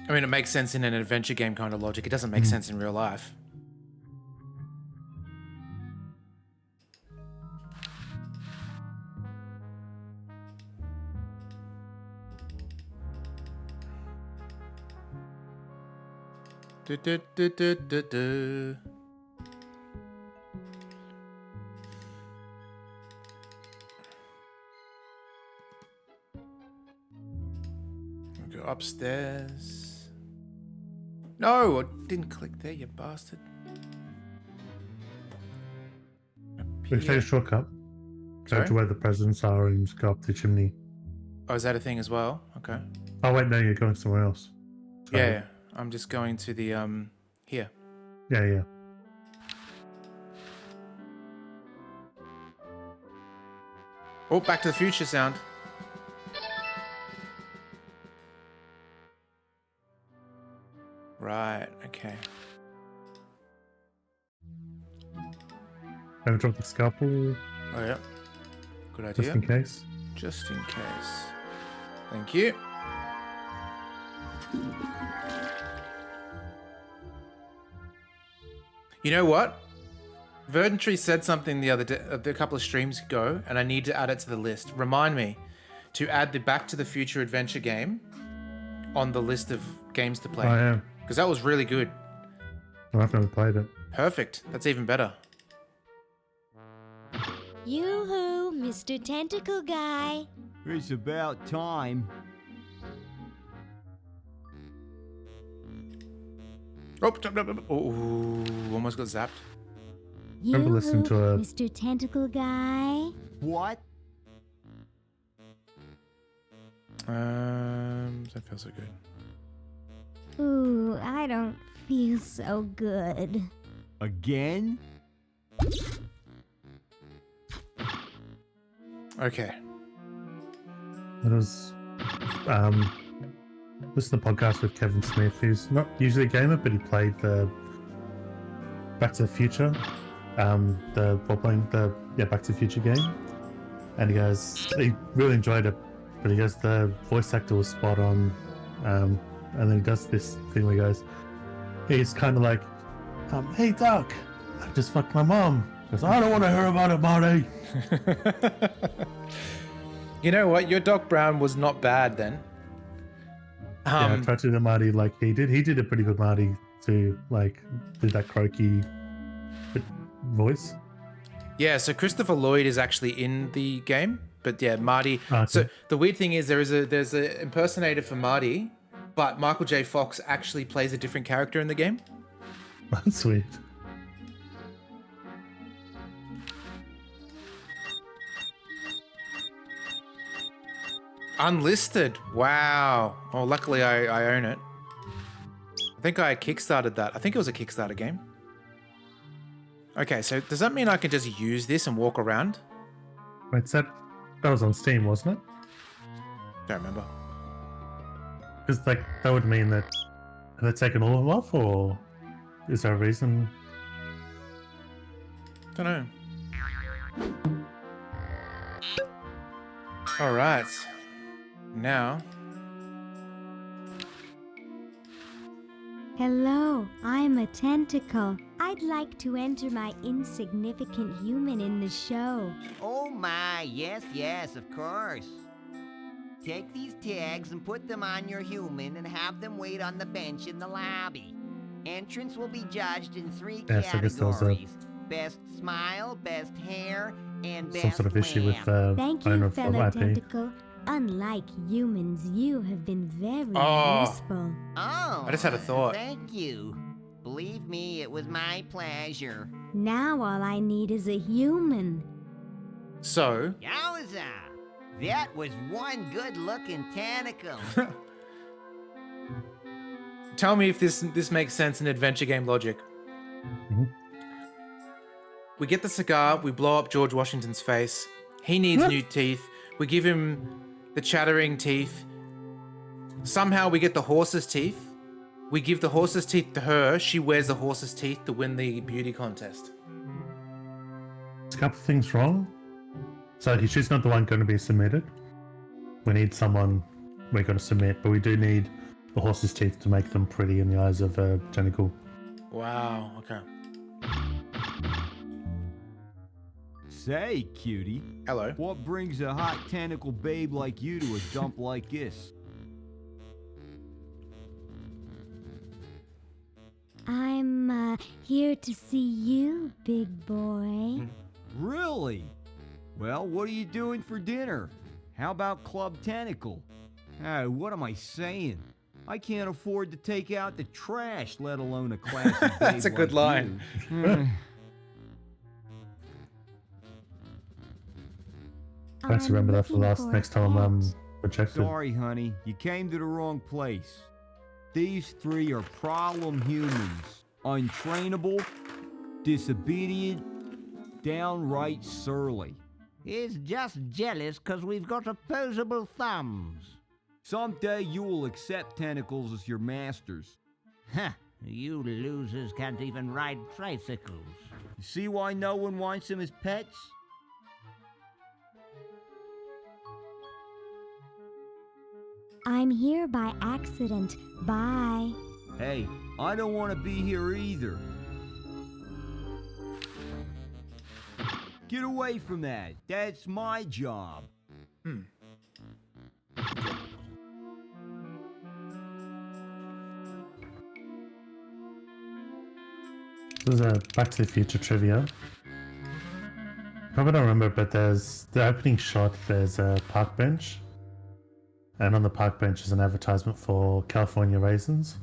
I mean, it makes sense in an adventure game kind of logic. It doesn't make sense in real life. Do, do, do, do, do, do. We'll go upstairs. No, I didn't click there, you bastard. We can take a shortcut. Go Sorry? to where the presents are and go up the chimney. Oh, is that a thing as well? Okay. Oh wait, no, you're going somewhere else. Sorry. Yeah, I'm just going to the, here. Yeah, yeah. Oh, Back to the Future sound. Right, okay. Have a drop the scalpel. Oh, yeah. Good idea. Just in case. Just in case. Thank you. You know what? Verdantry said something the other day, a couple of streams ago, and I need to add it to the list. Remind me to add the Back to the Future adventure game on the list of games to play. Oh, yeah. Because that was really good. I've never played it. Perfect. That's even better. Yoo-hoo, Mr. Tentacle Guy. It's about time. Oh, almost got zapped. Remember listening to a- Mr. Tentacle Guy. What? That feels so good. Ooh, I don't feel so good. Again? Okay. It was listen to the podcast with Kevin Smith, who's not usually a gamer, but he played the Back to the Future, Back to the Future game, and he goes he really enjoyed it, but he goes the voice actor was spot on, and then he does this thing where he goes, he's kind of like, hey Doc, I just fucked my mom. He goes, I don't want to hear about it, Marty. You know what? Your Doc Brown was not bad then. Yeah, I tried to do the Marty like he did. He did a pretty good Marty too, like did that croaky voice. Yeah, so Christopher Lloyd is actually in the game, but yeah, Marty. Okay. So the weird thing is there's a impersonator for Marty, but Michael J. Fox actually plays a different character in the game. That's sweet. Unlisted. Wow. Oh, luckily I own it. I think I kickstarted that. I think it was a Kickstarter game. Okay, so does that mean I can just use this and walk around? Wait, that was on Steam, wasn't it? Don't remember. Because like that would mean that have they taken all of them off, or is there a reason? Don't know. All right. Now. Hello, I'm a Tentacle. I'd like to enter my insignificant human in the show. Oh my, yes, of course. Take these tags and put them on your human and have them wait on the bench in the lobby. Entrance will be judged in 3 Yes, I guess there was categories. Best smile, best hair, and best some sort of issue with Thank owner you, of fellow IP. Tentacle. Unlike humans, you have been very useful. Oh, I just had a thought. Thank you. Believe me, it was my pleasure. Now all I need is a human. So. Yowza! That was one good-looking tentacle. Tell me if this makes sense in adventure game logic. Mm-hmm. We get the cigar, we blow up George Washington's face. He needs new teeth. We give him the chattering teeth. Somehow we get the horse's teeth. We give the horse's teeth to her. She wears the horse's teeth to win the beauty contest. There's a couple of things wrong. So she's not the one going to be submitted. We need someone we're going to submit, but we do need the horse's teeth to make them pretty in the eyes of Tentacle. Wow, okay. Say, cutie. Hello. What brings a hot tentacle babe like you to a dump like this? I'm here to see you, big boy. Really? Well, what are you doing for dinner? How about Club Tentacle? What am I saying? I can't afford to take out the trash, let alone a classy babe. That's a good like line. Let's remember that for next time I'm rejected. Sorry, honey. You came to the wrong place. These 3 are problem humans. Untrainable, disobedient, downright surly. He's just jealous because we've got opposable thumbs. Someday you will accept tentacles as your masters. Huh. You losers can't even ride tricycles. You see why no one wants them as pets? I'm here by accident. Bye. Hey, I don't want to be here either. Get away from that. That's my job. This is a Back to the Future trivia. Probably don't remember, but there's the opening shot. There's a park bench, and on the park bench is an advertisement for California Raisins.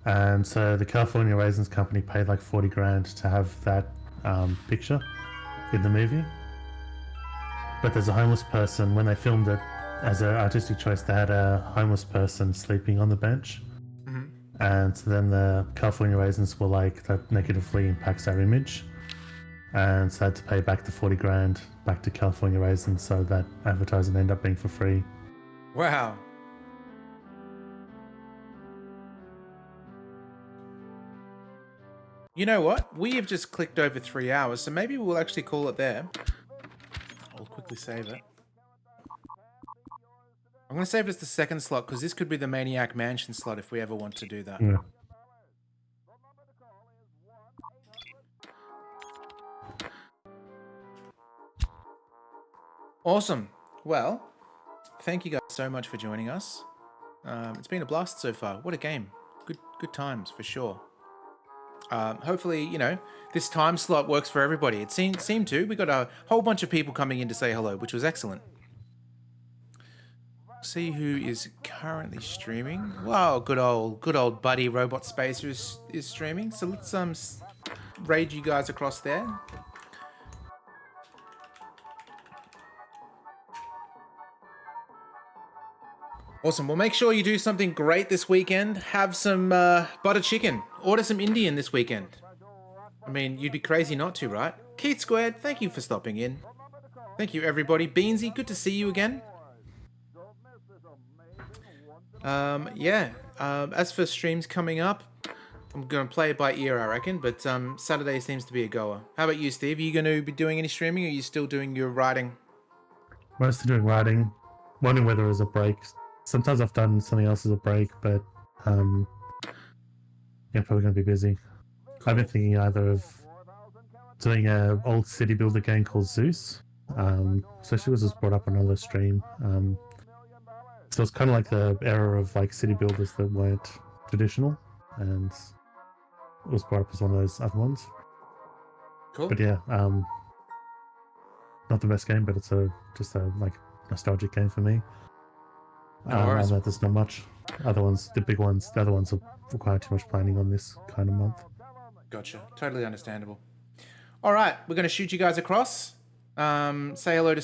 And so the California Raisins company paid like 40 grand to have that picture in the movie. But there's a homeless person. When they filmed it as an artistic choice, they had a homeless person sleeping on the bench. And so then the California Raisins were like, that negatively impacts our image. and so I had to pay back the 40 grand back to California Raisins, so that advertising ended up being for free. Wow. You know what? We have just clicked over 3 hours, so maybe we'll actually call it there. I'll quickly save it. I'm going to save it as the second slot, because this could be the Maniac Mansion slot if we ever want to do that. Yeah. Awesome. Well, thank you guys so much for joining us. It's been a blast so far. What a game. Good times, for sure. Hopefully, you know, this time slot works for everybody. It seemed to. We got a whole bunch of people coming in to say hello, which was excellent. See who is currently streaming. Wow, good old buddy Robot Spacer is streaming. So let's raid you guys across there. Awesome. Well, make sure you do something great this weekend. Have some butter chicken. Order some Indian this weekend. I mean, you'd be crazy not to, right? Keith Squared, thank you for stopping in. Thank you, everybody. Beansy, good to see you again. As for streams coming up, I'm going to play it by ear, I reckon, but Saturday seems to be a goer. How about you, Steve? Are you going to be doing any streaming, or are you still doing your writing? Mostly doing writing. Wondering whether there's a break. Sometimes I've done something else as a break, but probably going to be busy. Cool. I've been thinking either of doing an old city builder game called Zeus. Especially was just brought up on another stream. So it's kind of like the era of like city builders that weren't traditional, and it was brought up as one of those other ones. Cool. But yeah, not the best game, but it's just a like nostalgic game for me. There's not much. The other ones will require too much planning on this kind of month. Gotcha. Totally understandable. All right, we're going to shoot you guys across. Say hello to